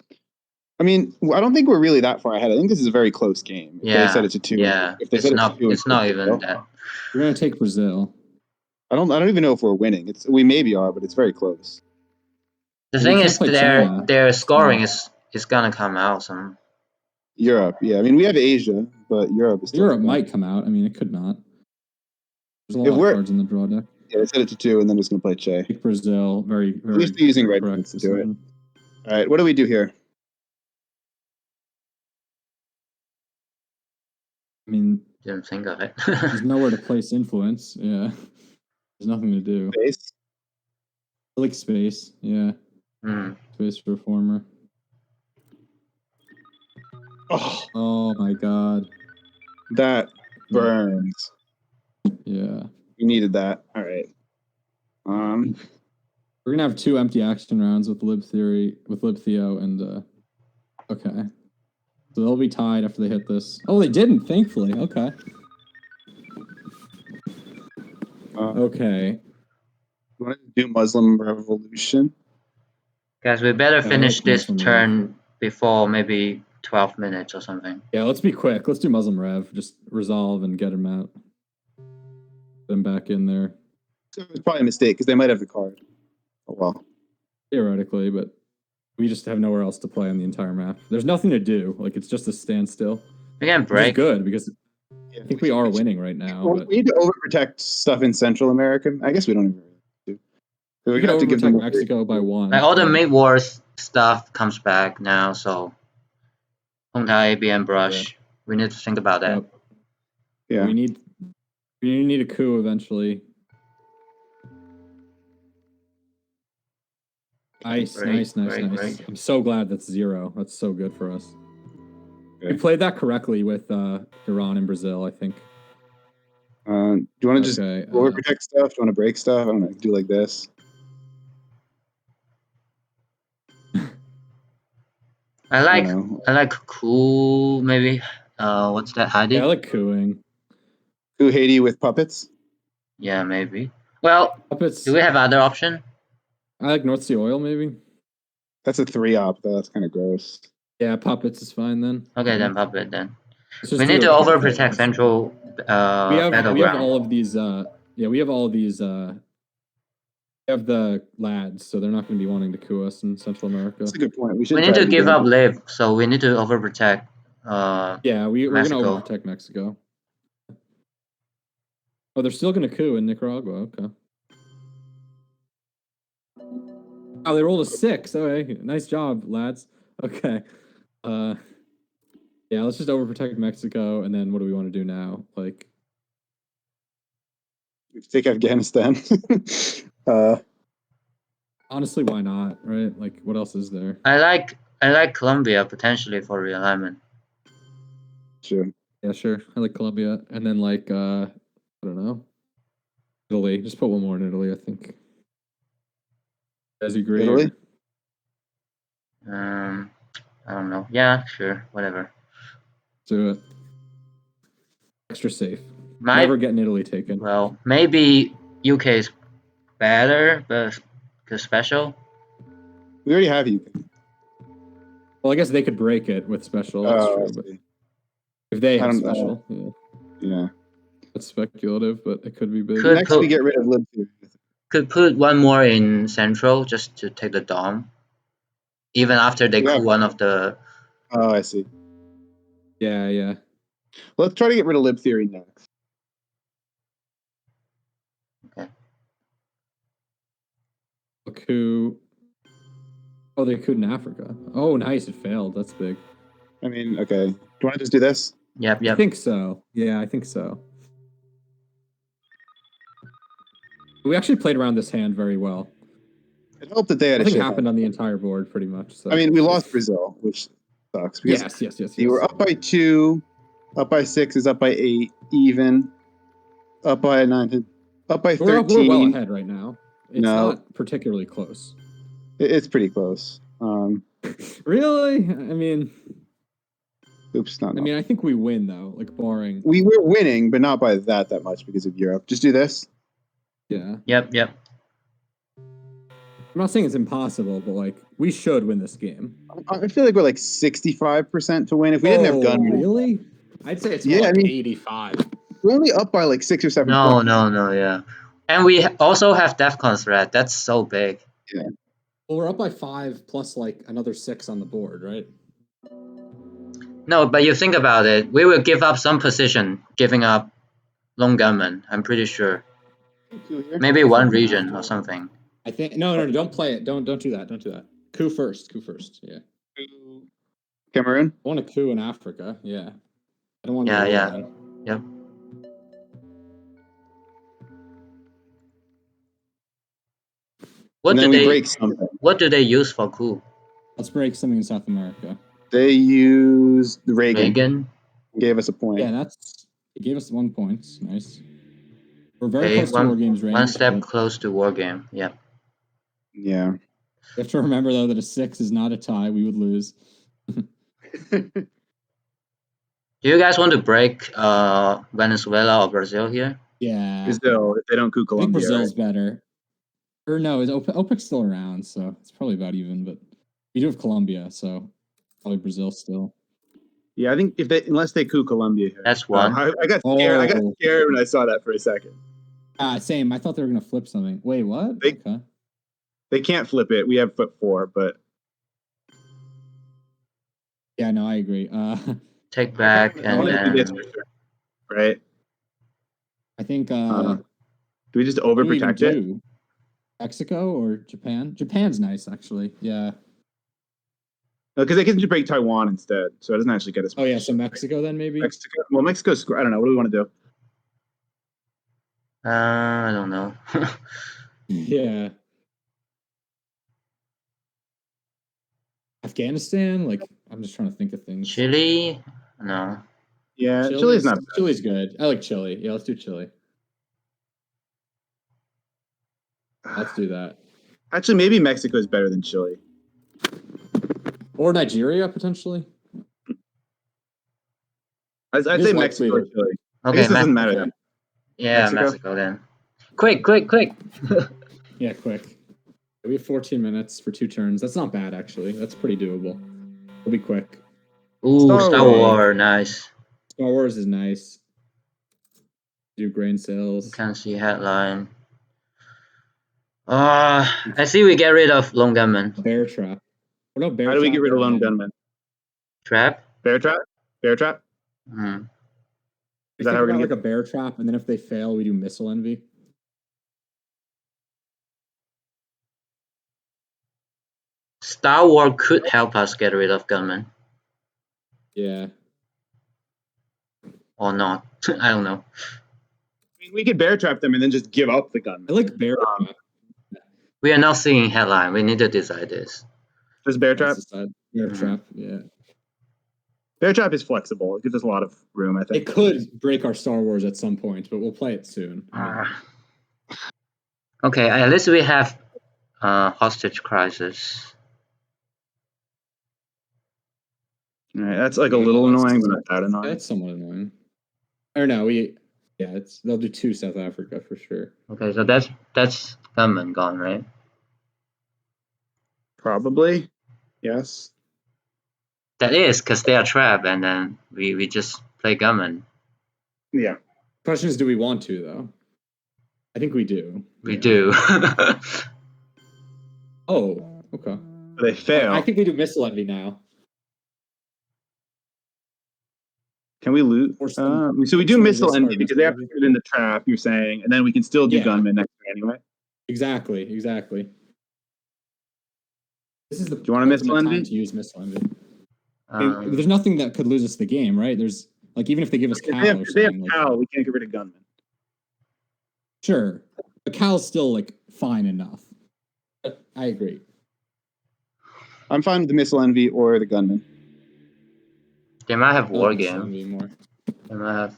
I mean, I don't think we're really that far ahead. I think this is a very close game. If they set it to 2, Yeah. if they It's set not. it to 2, It's not even that. We're gonna take Brazil. I don't even know if we're winning. We maybe are, but it's very close. The We thing can't is, play China. their scoring is gonna come out some. Europe, yeah. I mean, we have Asia, but Europe is still. Europe might come out. I mean, it could not. There's a lot If of we're- cards in the draw deck. Yeah, they set it to 2, and then just going to play Che. Take Brazil. Very, very. At least they're using red correct points to do it. decision. All right, what do we do here? I mean, Didn't think of it. there's nowhere to place influence. Yeah. There's nothing to do. Base. I like space. Yeah. Space reformer. Oh my god. That burns. Yeah. We needed that. All right. We're gonna have 2 empty action rounds with Lib Theo, and okay. So they'll be tied after they hit this. Oh, they didn't, thankfully. Okay. Okay. You want to do Muslim Revolution? Guys, we better finish like this Muslim turn before maybe 12 minutes or something. Yeah, let's be quick. Let's do Muslim Rev. Just resolve and get him out. Get him back in there. So it's probably a mistake because they might have the card. Oh well. Theoretically, but we just have nowhere else to play on the entire map. There's nothing to do. Like, it's just a standstill. We can Which is break. good because Yeah, I think we are winning right now, Well, but we need to overprotect stuff in Central America. I guess we don't even do. We're we gonna can have to give them overprotect Mexico by one. Like all the yeah. mid-wars stuff comes back now, so Hongtai, BM Brush. We need to think about that. Yep. Yeah. We need a coup eventually. Nice. Great. I'm so glad that's 0. That's so good for us. Okay. We played that correctly with Iran and Brazil, I think. Do you want to just Okay, overprotect stuff? Do you want to break stuff? I don't know. Do like this. I don't like know. cool maybe. What's that? Hadi? Yeah, I like cooing. Who Haiti with puppets? Yeah, maybe. Well, Puppets. do we have other option? I like North Sea oil, maybe. That's a 3-op though. That's kind of gross. Yeah, puppets is fine then. Okay, then puppet then. Let's just We do need a to puppet overprotect chaos. Central We have battleground. all of these. We have all of these. We have the lads, so they're not going to be wanting to coup us in Central America. That's a good point. We should We try need to be give good. up live, so we need to overprotect. Yeah, we're going to Mexico. overprotect Mexico. Oh, they're still going to coup in Nicaragua. Okay. Oh, they rolled a 6. Okay, nice job, lads. Okay. Yeah, let's just overprotect Mexico, and then what do we want to do now? Like, We have to take Afghanistan. honestly, why not? Right? Like, what else is there? I like Colombia potentially for realignment. Sure. Yeah, sure. I like Colombia, and then like I don't know, Italy. Just put one more in Italy. I think. You guys agree? Italy? I don't know. Yeah, sure, whatever. Do it. Extra safe. Might, Never getting Italy taken. well, maybe UK is better, but because special. We already have you. Well, I guess they could break it with special. That's true. But if they have special, yeah, that's speculative, but it could be big. Next, we get rid of Lib Theory. Could put one more in Central just to take the dom. Even after they coup one of the. Oh, I see. Yeah. Let's try to get rid of Lib Theory next. Okay. A coup. Oh, they could in Africa. Oh, nice. It failed. That's big. I mean, okay. Do you want to just do this? Yep. I think so. Yeah, I think so. We actually played around this hand very well. It helped that they had Nothing happened on the entire board, pretty much. So. I mean, we lost Brazil, which sucks. Yes. You were up by 2, up by 6 is up by 8, even, up by 9, up by 13. We're well ahead right now. It's not particularly close. It's pretty close. Really? I mean, oops, not. I mean, I think we win though. Like barring. We were winning, but not by that much because of Europe. Just do this. Yeah. Yep. I'm not saying it's impossible, but like we should win this game. I feel like we're like 65% to win. If we didn't have gun, really? I'd say it's more like 85. We're only up by like 6 or 7 points. No, yeah. And we also have DEFCON threat. That's so big. Yeah. Well, we're up by 5 plus like another 6 on the board, right? No, but you think about it. We will give up some position, giving up lone gunman. I'm pretty sure. Maybe one region or something. I think no. Don't play it. Don't do that. Don't do that. Coup first. Yeah. Cameroon. I want a coup in Africa. Yeah. I don't want. Yeah. Yep. What do they break something? What do they use for coup? Let's break something in South America. They used the Reagan. Gave us a point. Yeah, it gave us 1 point. Nice. We're very close to War Games range. One step close to War Game. Yeah. Yeah. You have to remember though that a 6 is not a tie. We would lose. Do you guys want to break Venezuela or Brazil here? Yeah. Brazil, if they don't coup Colombia. I think Brazil's better. Or no, OPEC's still around, so it's probably about even, but we do have Colombia, so probably Brazil still. Yeah, I think unless they coup Colombia here. That's one. I got scared. I got scared when I saw that for a second. Same. I thought they were gonna flip something. Wait, what? Okay. They can't flip it. We have foot 4, but yeah, no, I agree. Take back and then. right? I think. Do we just What do we even overprotect it? do? Mexico or Japan? Japan's nice, actually. Yeah. Because they can just break Taiwan instead, so it doesn't actually get us. Oh yeah, so Mexico then maybe. Mexico. Well, Mexico's. I don't know. What do we want to do? I don't know. Yeah. Afghanistan, like I'm just trying to think of things. Chile? No. Yeah, Chile's not bad. Chile's good. I like Chile. Yeah, let's do Chile. Let's do that. Actually, maybe Mexico is better than Chile. Or Nigeria potentially. I'd It say is Mexico or likely Chile. I Okay, guess it doesn't matter. Okay. Then. yeah, Mexico then. Quick. Yeah, quick. We have 14 minutes for 2 turns. That's not bad actually. That's pretty doable. We'll be quick. Ooh, Star Star Wars. Wars, nice. Star Wars is nice. Do grain sales. Can't see headline. I see we get rid of Lone Gunman. Bear trap. What about bear How do we get trap rid of lone and- gunmen? Trap? Bear trap? Bear trap? Hmm. Is that how we're gonna like get a bear trap, and then if they fail, we do missile envy? Star Wars could help us get rid of Gunman. Yeah. Or not. I don't know. we could bear trap them and then just give up the gunmen. I like bear trap. We are not seeing headline. We need to decide this. Just bear trap? Bear trap, yeah. Bear trap is flexible. It gives us a lot of room, I think. It could break our Star Wars at some point, but we'll play it soon. Okay, at least we have hostage crisis. All right, that's like a little annoying, but not that annoying. That's somewhat annoying. Or no, they'll do 2 South Africa for sure. Okay, so that's Gunman gone, right? Probably, yes. That is because they are trapped, and then we just play Gunman. Yeah. Question is, do we want to though? I think we do. We do. Oh, okay. They fail. I think we do missile envy now. Can we loot? So we do missile envy because they have to put it in the trap, you're saying, and then we can still do gunman next turn anyway. Exactly. This is the do you want to missile envy? To use missile envy. There's nothing that could lose us the game, right? There's like even if they give us Cal or if they have something, Cal, we can't get rid of gunman. Sure, but Cal's still like fine enough. I agree. I'm fine with the missile envy or the gunman. They might have war game. They might have.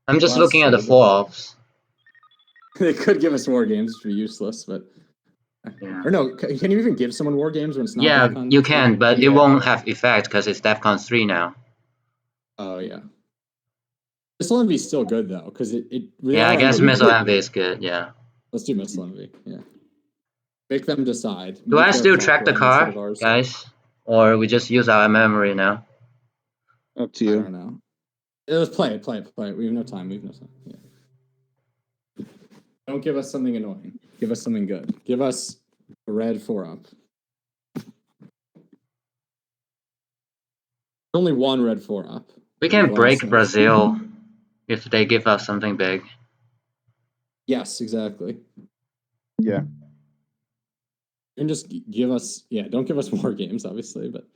I'm just looking at the 4 ops. They could give us war games, which would be useless, but. Yeah. Or no, can you even give someone war games when it's not? Yeah, DEFCON you can, but it won't have effect because it's DEFCON 3 now. Oh yeah. Missile envy is still good though, because it yeah, I guess missile envy is good. Yeah. Let's do missile envy. Yeah. Make them decide. Do I still track the car, guys, or we just use our memory now? Up to you. I don't know. Let's play it. We have no time. Yeah. Don't give us something annoying. Give us something good. Give us a red 4 up. Only one red 4 up. We can break Brazil if they give us something big. Yes, exactly. Yeah. And just give us, don't give us war games, obviously, but.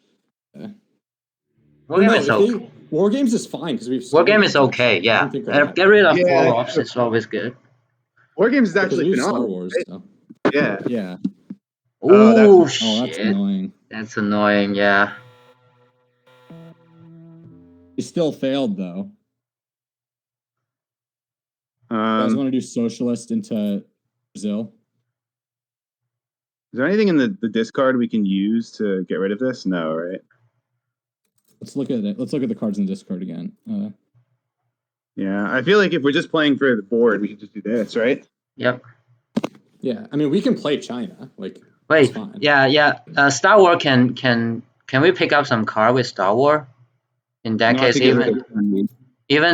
War games is fine because we've. War game is okay, yeah. Get rid of 4 ops. It's always good. War games is actually Star Wars. Right? So. Yeah. Yeah. Oh, shit. That's annoying. That's annoying, yeah. He still failed though. You guys want to do socialist into Brazil? Is there anything in the discard we can use to get rid of this? No, right? Let's look at it. Let's look at the cards in the discard again. Yeah, I feel like if we're just playing for the board, we could just do this, right? Yep. Yeah, I mean we can play China. Like wait, yeah. Star Wars can we pick up some card with Star Wars? In that case, even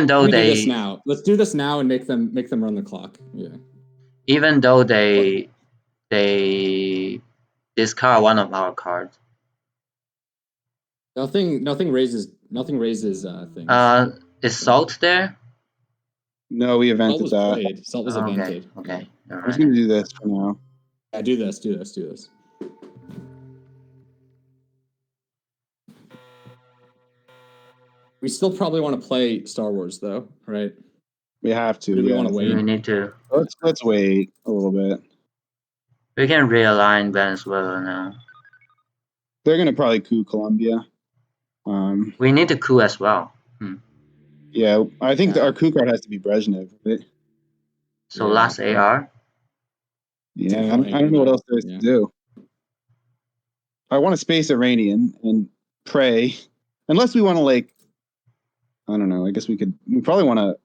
though do this now. Let's do this now and make them run the clock. Yeah. Even though they discard one of our cards. Nothing raises things. Is Salt there? No, we Salt evented was that. played. Salt was Okay, evented. okay. All I'm just right. gonna do this for now. Yeah, do this. Do this. Do this. We still probably want to play Star Wars though, right? We have to. Or do we yeah, wanna I think. wait? We need to. Let's wait a little bit. We can realign Venezuela now. They're gonna probably coup Colombia. We need to coup as well. Yeah, I think Yeah. our coup card has to be Brezhnev, right? So Yeah. last AR. Yeah, I don't know what else there is Yeah. to do. I want to space Iranian and pray, unless we want to like, I don't know. I guess we could. We probably want to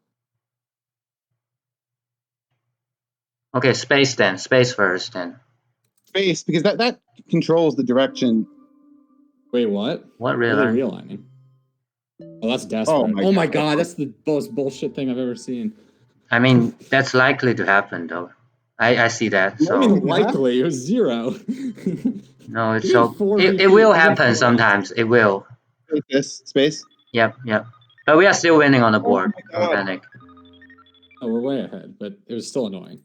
Okay, space then. Space first then. space because that controls the direction. Wait, what? What What are they realign? realigning? Oh, that's desperate. my Oh my God. god, that's the most bullshit thing I've ever seen. I mean, that's likely to happen though. I see that. I So mean, likely it was 0. no, it's You so get 4 it VP. will You get happen 4. sometimes. It will. This space. Yep. But we are still winning on the Oh board. my Don't God. panic. Oh, we're way ahead, but it was still annoying.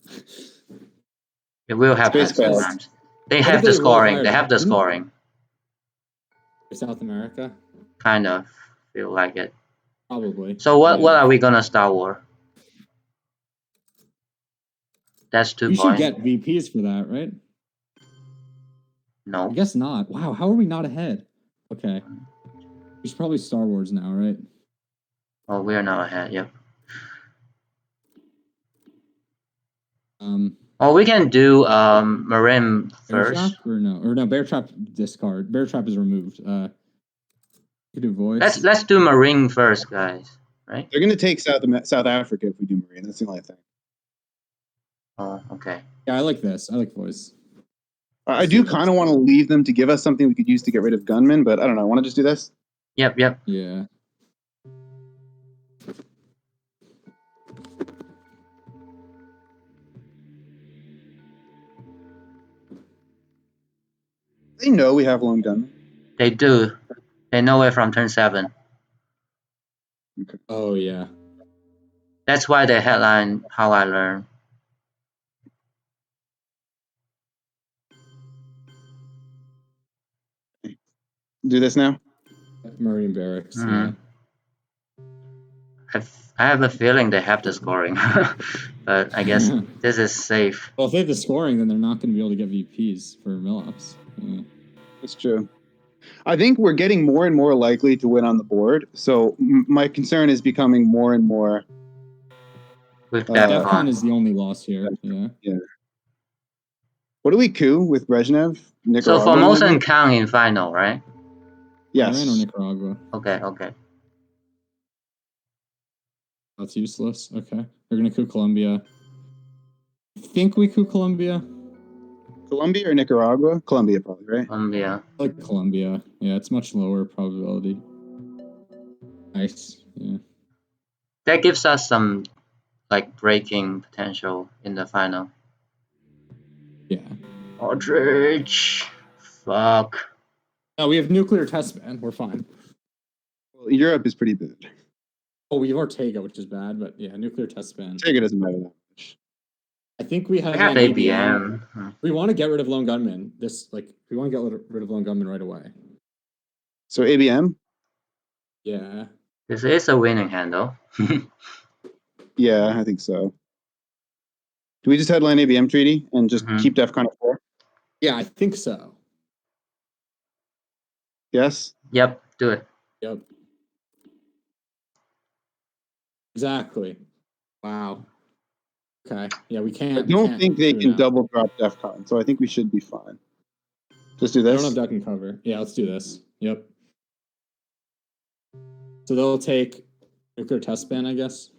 It will happen Space failed. sometimes. They What have did the they roll scoring. higher? They have the Didn't- scoring. South America? Kind of feel like it. Probably. So what Yeah. are we gonna Star War? That's 2 You should points. get VPs for that, right? I No. guess not. Wow, how are we not ahead? Okay. We should probably Star Wars now, right? Oh, we are not ahead. Yep. Oh, we can do Marin Bear first. Trap or no? Bear Trap discard. Bear Trap is removed. You could do voice. Let's do Marine first, guys. Right? They're gonna take South Africa if we do Marine. That's the only thing. Oh, okay. Yeah, I like this. I like voice. I do kind of want to leave them to give us something we could use to get rid of gunmen, but I don't know. I want to just do this. Yep. Yeah. They know we have lone gunmen. They do. They know it from turn 7. Okay. Oh yeah. That's why they headline How I Learn. Do this now. Marine Barracks. Mhm. Yeah. I have a feeling they have the scoring, but I guess this is safe. Well, if they have the scoring, then they're not going to be able to get VPs for mill-ups. Yeah. That's true. I think we're getting more and more likely to win on the board. So my concern is becoming more and more. With DEFCON is the only loss here. Yeah. Yeah. What do we coup with Brezhnev? Nicaragua. So for Formosa maybe? and Kang in final, right? Yes. Iran or Nicaragua? Okay. That's useless. Okay. They're going to coup Colombia. I think we coup Colombia. Colombia or Nicaragua? Colombia, probably, right? Colombia. I like Colombia. Yeah, it's much lower probability. Nice. Yeah. That gives us some like breaking potential in the final. Yeah. Aldrich. Fuck. Oh, we have nuclear test ban. We're fine. Well, Europe is pretty bad. Oh, we have Ortega, which is bad, but yeah, nuclear test ban. Ortega doesn't matter that much. I think we have, We have ABM. We want to get rid of lone gunmen. We want to get rid of lone gunmen right away. So ABM? Yeah. This is a winning handle. Yeah, I think so. Do we just headline ABM treaty and just keep DEFCON at 4? Yeah, I think so. Yes? Yep, do it. Yep. Exactly. Wow. Okay. Yeah, we can't. I don't think they can now. double drop DEFCON, so I think we should be fine. Just do I this. don't have duck and cover. Yeah, let's do this. Yep. So they'll take nuclear test ban, I guess.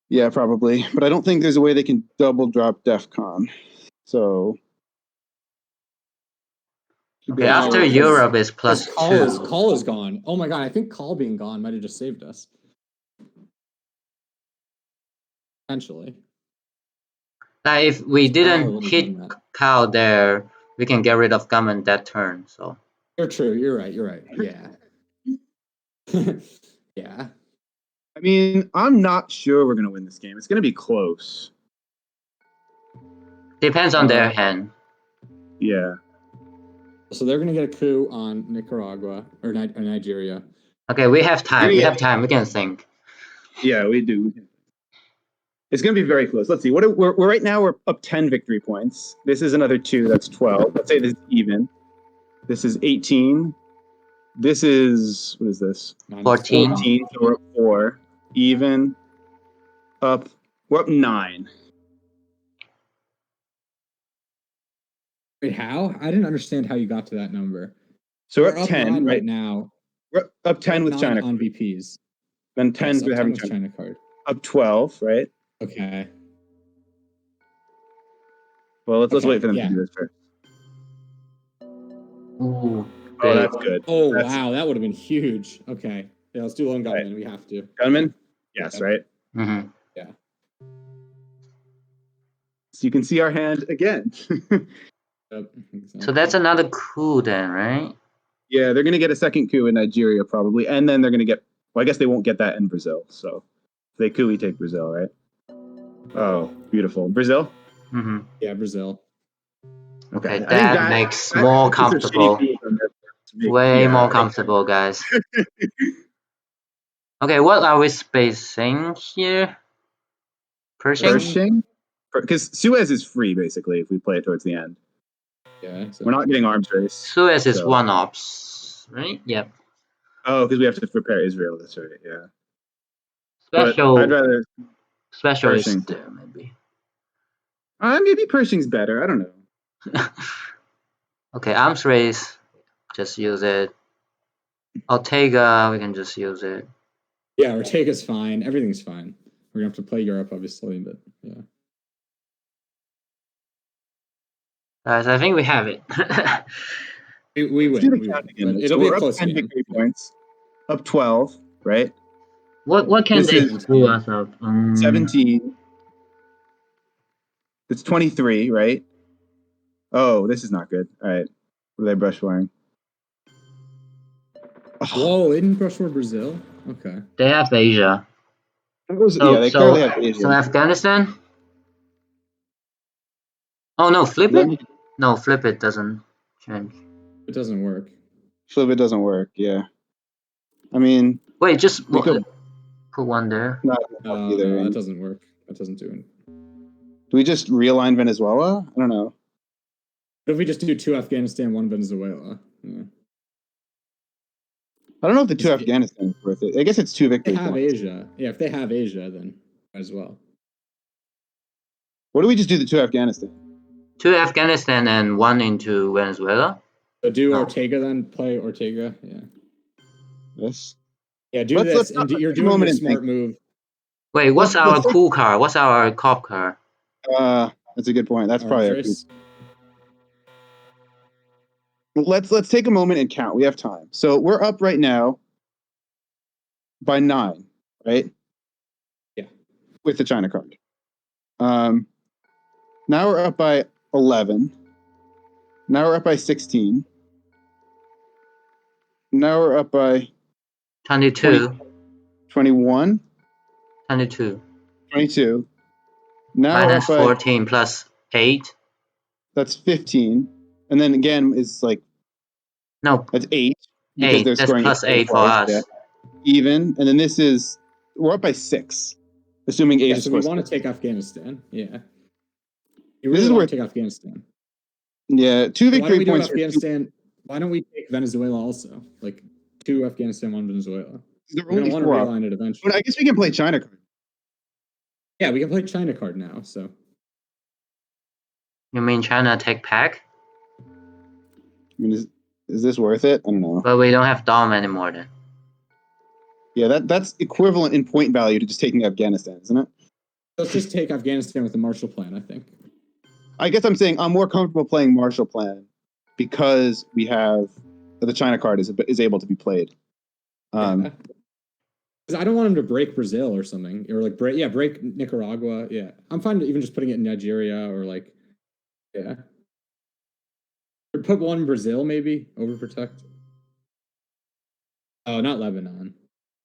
Yeah, probably. But I don't think there's a way they can double drop DEFCON. So. Okay, after Europe is +2. Call is gone. Oh my god, I think call being gone might have just saved us. Potentially. Like if we didn't hit cow there, we can get rid of gunmen that turn. So you're true. You're right. Yeah. Yeah. I mean, I'm not sure we're gonna win this game. It's gonna be close. Depends on their hand. Yeah. So they're gonna get a coup on Nicaragua or Nigeria. Okay, we have time. Gonna We get- have time. We can think. Yeah, we do. It's gonna be very close. Let's see. We're right now we're up 10 victory points. This is another 2. That's 12. Let's say this is even. This is 18. This is what is this? Minus 14. 14. So we're up 4. Even. Up. We're up 9. Wait, how? I didn't understand how you got to that number. So We're we're up up 10 9 right right now. We're up 10 with 9 China. on VPs. Then 10 Yes, for up 10 having with China. China card. Up 12, right? Okay. Well, let's Okay, wait for them yeah. to do this first. Ooh, Oh, they, that's good. Oh That's- wow, that would have been huge. Okay. Yeah, let's do lone gunman. We have to. Gunman? Yes, Yep. right? mhm. So you can see our hand again. Yep, So exactly. that's another coup then, right? Yeah, they're going to get a second coup in Nigeria probably, and then they're going to get. Well, I guess they won't get that in Brazil. So if they coup, we take Brazil, right? Oh, beautiful. Brazil. Mhm. Yeah, Brazil. Okay, I think that makes more is a shitty comfortable. coup from them to make- Way yeah, more I think- comfortable, guys. Okay, what are we spacing here? Pershing? Pershing, because Suez is free basically if we play it towards the end. Yeah. So We're not getting arms race. Suez is so- one ops, right? Yep. Oh, because we have to prepare Israel. That's right. Yeah. But Special I'd rather. specialist Pershing. there, maybe. Maybe Pershing's better. I don't know. Okay, arms race, just use it. Ortega, we can just use it. yeah, Ortega's fine. Everything's fine. We're gonna have to play Europe, obviously, but yeah. Guys, I think we have it. We Let's do win. the We count win. again. But So it'll be we're a up close 10 game. victory points, up 12, right? what can This they is screw us up? 17. It's 23, right? Oh, this is not good. All right. What are they brush wearing? Oh, Whoa, isn't Brushmore Brazil? Okay. They have Asia. yeah, they clearly have Asian. So Afghanistan? Oh no, flip Let me- it? No, flip it doesn't change. It doesn't work. Flip it doesn't work. Yeah. I mean, Wait, just we could put one there. not Oh, either. no, that doesn't work. That doesn't do it. Do we just realign Venezuela? I don't know. What if we just do 2 Afghanistan, 1 Venezuela? Yeah. I don't know if the 2 Is it- Afghanistan is worth it. I guess it's 2 If they victory have points. Asia. Yeah, if they have Asia, then might as well. What do we just do the 2 Afghanistan? 2 Afghanistan and 1 into Venezuela. So do No. Ortega then, play Ortega. Yeah. Yes. Yeah, do Let's- this. let's- And you're take a doing moment the and smart think. move. Wait, what's Let's- our let's take- cool car? What's our cop car? That's a good point. That's Arms probably a race. let's take a moment and count. We have time. So we're up right now by 9, right? Yeah. With the China card. Now we're up by 11. Now we're up by 16. Now we're up by 22. 21, 22. 22. Now Minus we're up by 14 plus 8. that's 15. And then again is like No, that's 8 because 8. they're That's scoring plus 8 for twice, us. yeah. Even, and then this is we're up by 6, assuming Yeah, Asia so we scores. want to take Afghanistan. Yeah. You This really is want where- to take Afghanistan. Yeah, 2 Why don't victory we do points. for- Afghanistan? Why don't we take Venezuela also? Like 2 Afghanistan, 1 Venezuela. They're We're gonna only want to 4. realign it eventually. But I guess we can play China card. Yeah, we can play China card now. So You mean China take pack? I mean, is this worth it? I don't know. But we don't have Dom anymore then. Yeah, that's equivalent in point value to just taking Afghanistan, isn't it? let's just take Afghanistan with the Marshall Plan. I think. I guess I'm saying I'm more comfortable playing Marshall Plan because we have the China card is able to be played. Yeah. 'Cause I don't want him to break Brazil or something, or like break Nicaragua. Yeah, I'm fine even just putting it in Nigeria or like, yeah. Or put 1 Brazil maybe overprotect. Oh, not Lebanon.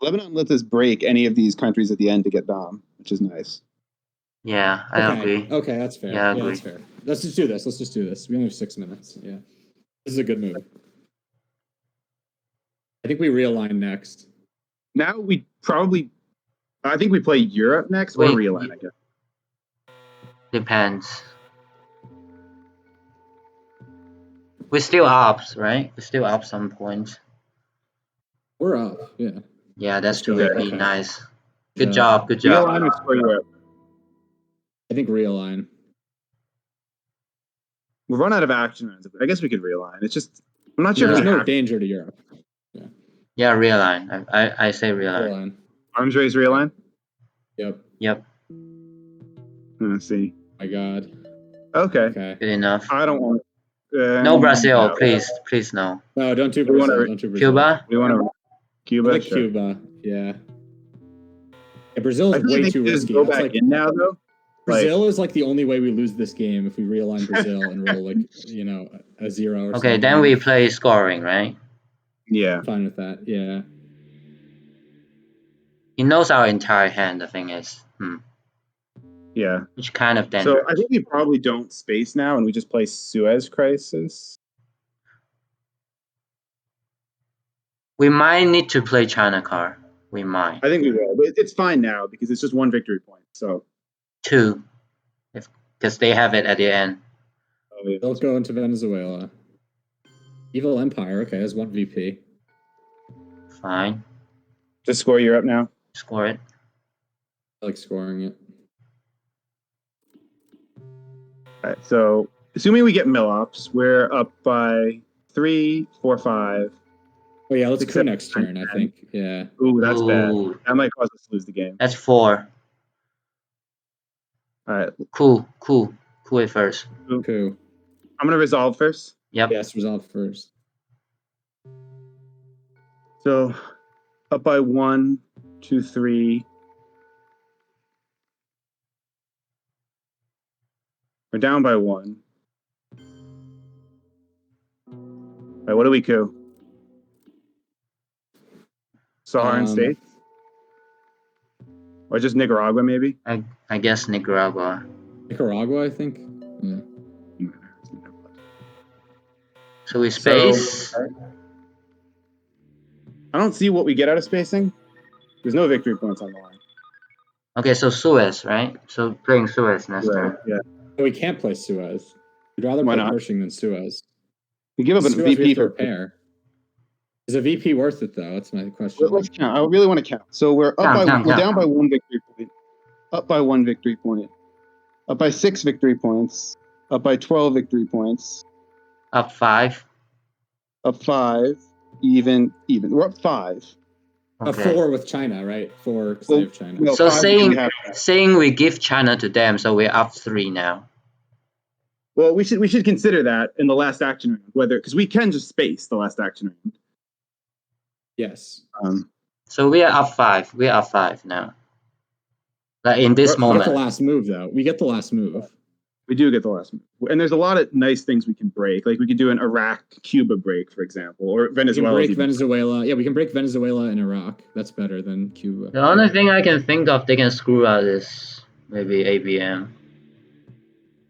Lebanon lets us break any of these countries at the end to get Dom, which is nice. Yeah, I agree. Okay, that's fair. Yeah, I Yeah, agree. that's fair. Let's just do this. We only have 6 minutes. Yeah. This is a good move. I think we realign next. Now we probably, I think we play Europe next or realign, I guess. Depends. We're still up, right? We're still up some points. We're up. Yeah. Yeah, that's Let's go. 2 VP. Okay. Nice. Good Yeah. job. Good job. Realign or square Europe? I think realign. We've run out of action rounds. I guess we could realign. It's just, I'm not sure There's if we no have danger to Europe. Yeah, realign. I say realign. Realign. arms race realign. Yep. Yep. Let's see. My God. Okay. Okay. Good enough. I don't want. No Brazil, no. please no. No, don't do We wanna- Brazil. Don't do Brazil. Cuba? We want to I Cuba. like Sure. Cuba. Yeah. Brazil I is think way they too just risky. go That's back like in now, though. Brazil is like the only way we lose this game if we realign Brazil and roll like a 0 or something. Okay, then we play scoring, right? Yeah. Fine with that. Yeah. He knows our entire hand, the thing is. Yeah. Which kind of dangerous. So I think we probably don't space now, and we just play Suez Crisis. We might need to play China card. We might. I think we will. But it's fine now because it's just 1 victory point. So 2. Because they have it at the end. Don't go into Venezuela. Evil Empire. Okay, has 1 VP. Fine. just score Europe now. Score it. I like scoring it. All right. So assuming we get mill-ups, we're up by 3, 4, 5. Oh yeah, let's Six, coup seven, next turn. I think. Yeah. Ooh, that's bad. Ooh, That might cause us to lose the game. that's 4. All right. Cool it first. Coup. I'm gonna resolve first. Yep. Yes, resolve first. So up by 1, 2, 3. We're down by 1. All right, what do we coup? Saharan states? Or just Nicaragua, maybe? I guess Nicaragua. Nicaragua, I think. Yeah. So we space. I don't see what we get out of spacing. There's no victory points on the line. Okay, so Suez, right? So playing Suez next turn. Yeah. We can't play Suez. We'd rather Why play not? Pershing than Suez. We give up a Suez, we have VP to for. repair. Is a VP worth it though? That's my question. Let's count. I really want to count. So we're up Count. down by 1 victory point. Up by 1 victory point. Up by 6 victory points. Up by 12 victory points. Up 5. Up 5. Even. We're up 5. Okay. 4 with China, right? 4 because they have China. Well, So 5 because we have. saying we give China to them, so we're up 3 now. Well, we should consider that in the last action round, whether because we can just space the last action round. Yes. So we are up 5. We are up 5 now. Like in this We get moment. the last move though. We get the last move. We do get the last move, and there's a lot of nice things we can break. Like we could do an Iraq-Cuba break, for example, or Venezuela. We can break Venezuela. Yeah, we can break Venezuela and Iraq. That's better than Cuba. The only thing I can think of they can screw out is maybe ABM.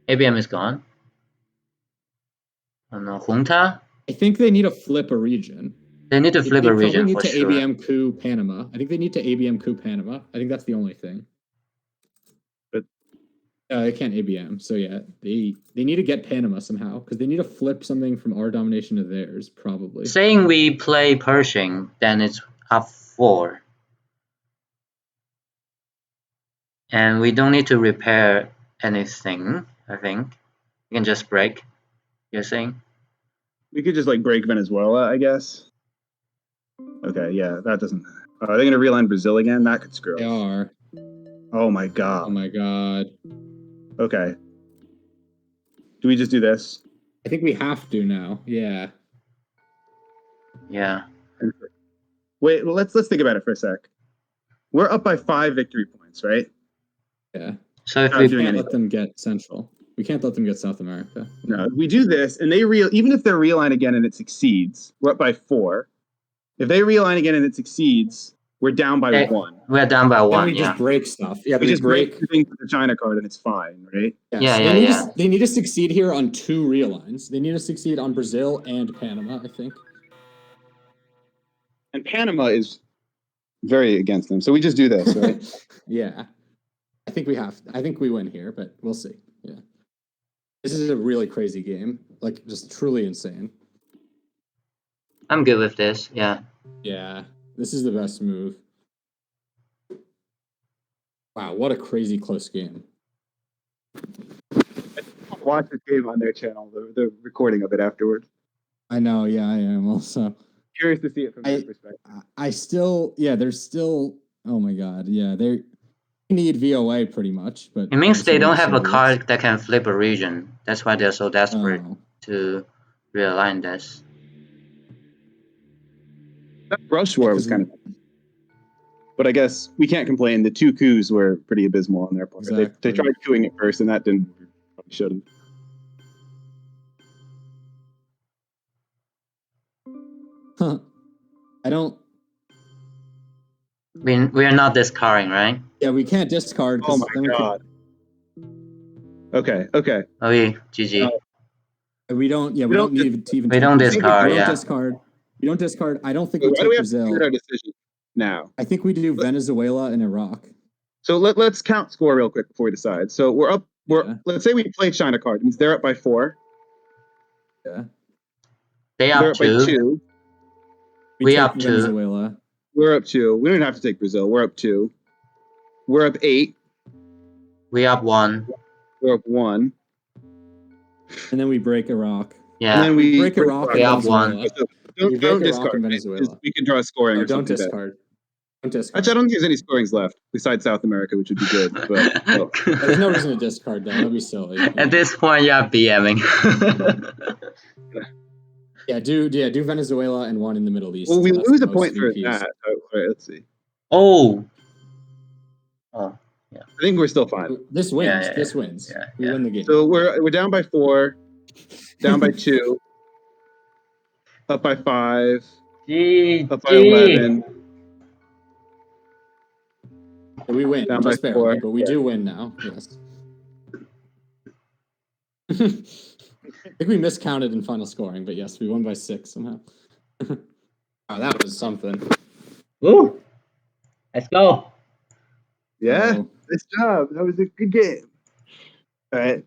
ABM is gone. I don't know. Junta? I think they need to flip a region. They need to flip They a probably region need for to sure. ABM coup Panama. I think they need to ABM coup Panama. I think that's the only thing. But they can't ABM. So yeah, they need to get Panama somehow because they need to flip something from our domination to theirs probably. Saying we play Pershing, then it's up 4. And we don't need to repair anything, I think. We can just break, you're saying? we could just like break Venezuela, I guess. Okay, yeah, that doesn't. Are they going to realign Brazil again? That could screw us. They are. Oh my god. Oh my god. Okay. Do we just do this? I think we have to now. Yeah. Yeah. Wait, well, let's think about it for a sec. We're up by 5 victory points, right? Yeah. So if Not we doing Can't anything. let them get Central. We can't let them get South America. No, we do this, and they even if they realign again and it succeeds, we're up by 4. If they realign again and it succeeds, we're down by Okay. 1. We're down by Then one. we Yeah. just break stuff. Yeah, We we just break the thing with the China card and it's fine, right? Yes. Yeah, they need yeah. they need to succeed here on 2 real lines. They need to succeed on Brazil and Panama, I think. And Panama is very against them. So we just do this, right? Yeah. I think we win here, but we'll see. Yeah. This is a really crazy game. Like, just truly insane. I'm good with this. Yeah. Yeah. This is the best move. Wow, what a crazy close game. Watch this game on their channel, the recording of it afterwards. I know, yeah, I am also. Curious to see it from their perspective. There's still, oh my god, yeah, they need VOA pretty much, but It means they obviously don't have a Soviets. card that can flip a region. That's why they're so desperate Oh. to realign this. That rush war was 'cause kind of, but I guess we can't complain. The 2 coups were pretty abysmal on their part. They Exactly. tried cooing it first, and that didn't. Probably shouldn't. Huh. I don't. We are not discarding, right? Yeah, we can't discard. Oh my god. Okay. Oh, yeah, GG. We don't. Yeah, we don't need to even. We don't take discard, We don't yeah. discard. We don't discard. I don't think Why we do take we have to Brazil. make our decision now? I think we do Venezuela and Iraq. So let's count score real quick before we decide. So we're up. Yeah. Let's say we play China card. It means they're up by 4. Yeah. They They're up up by 2. 2. We take up 2. Venezuela. We're up 2. We don't even have to take Brazil. We're up 2. We're up 8. We up 1. We're up 1. And then we break Iraq. Yeah. And then we break Iraq We and up 1. Venezuela. Don't break Iraq discard. and Venezuela. We can draw a scoring. No, or don't something discard. Don't discard. Actually, I don't think there's any scorings left besides South America, which would be good. But well. There's no reason to discard though. That'd be silly. At this point, you're BMing. Do Venezuela and 1 in the Middle East. Well, we That's lose the a point most for VPs. that. All right, let's see. Oh. I think we're still fine. This wins. Yeah, yeah, This wins. yeah, We win the game. So we're down by 4, down by 2, up by 5, up by 11. We win Down by just barely, 4. but we do win now. Yes. I think we miscounted in final scoring, but yes, we won by 6 somehow. Oh, that was something. Woo. Let's go. Yeah, Oh. nice job. That was a good game. All right.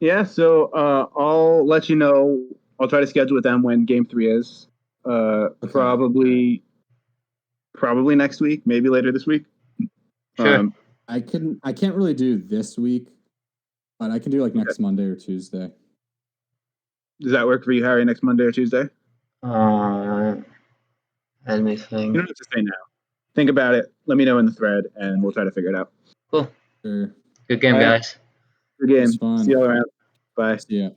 Yeah, so I'll let you know. I'll try to schedule with them when game 3 is. Probably next week, maybe later this week. Sure. I can't really do this week, but I can do like next Monday or Tuesday. Does that work for you, Harry, next Monday or Tuesday? Let me You think. don't have to say now. Think about it. Let me know in the thread, and we'll try to figure it out. Cool. Sure. Good game, All right. guys. Good game. It's fun. See you all around. Bye. Yeah.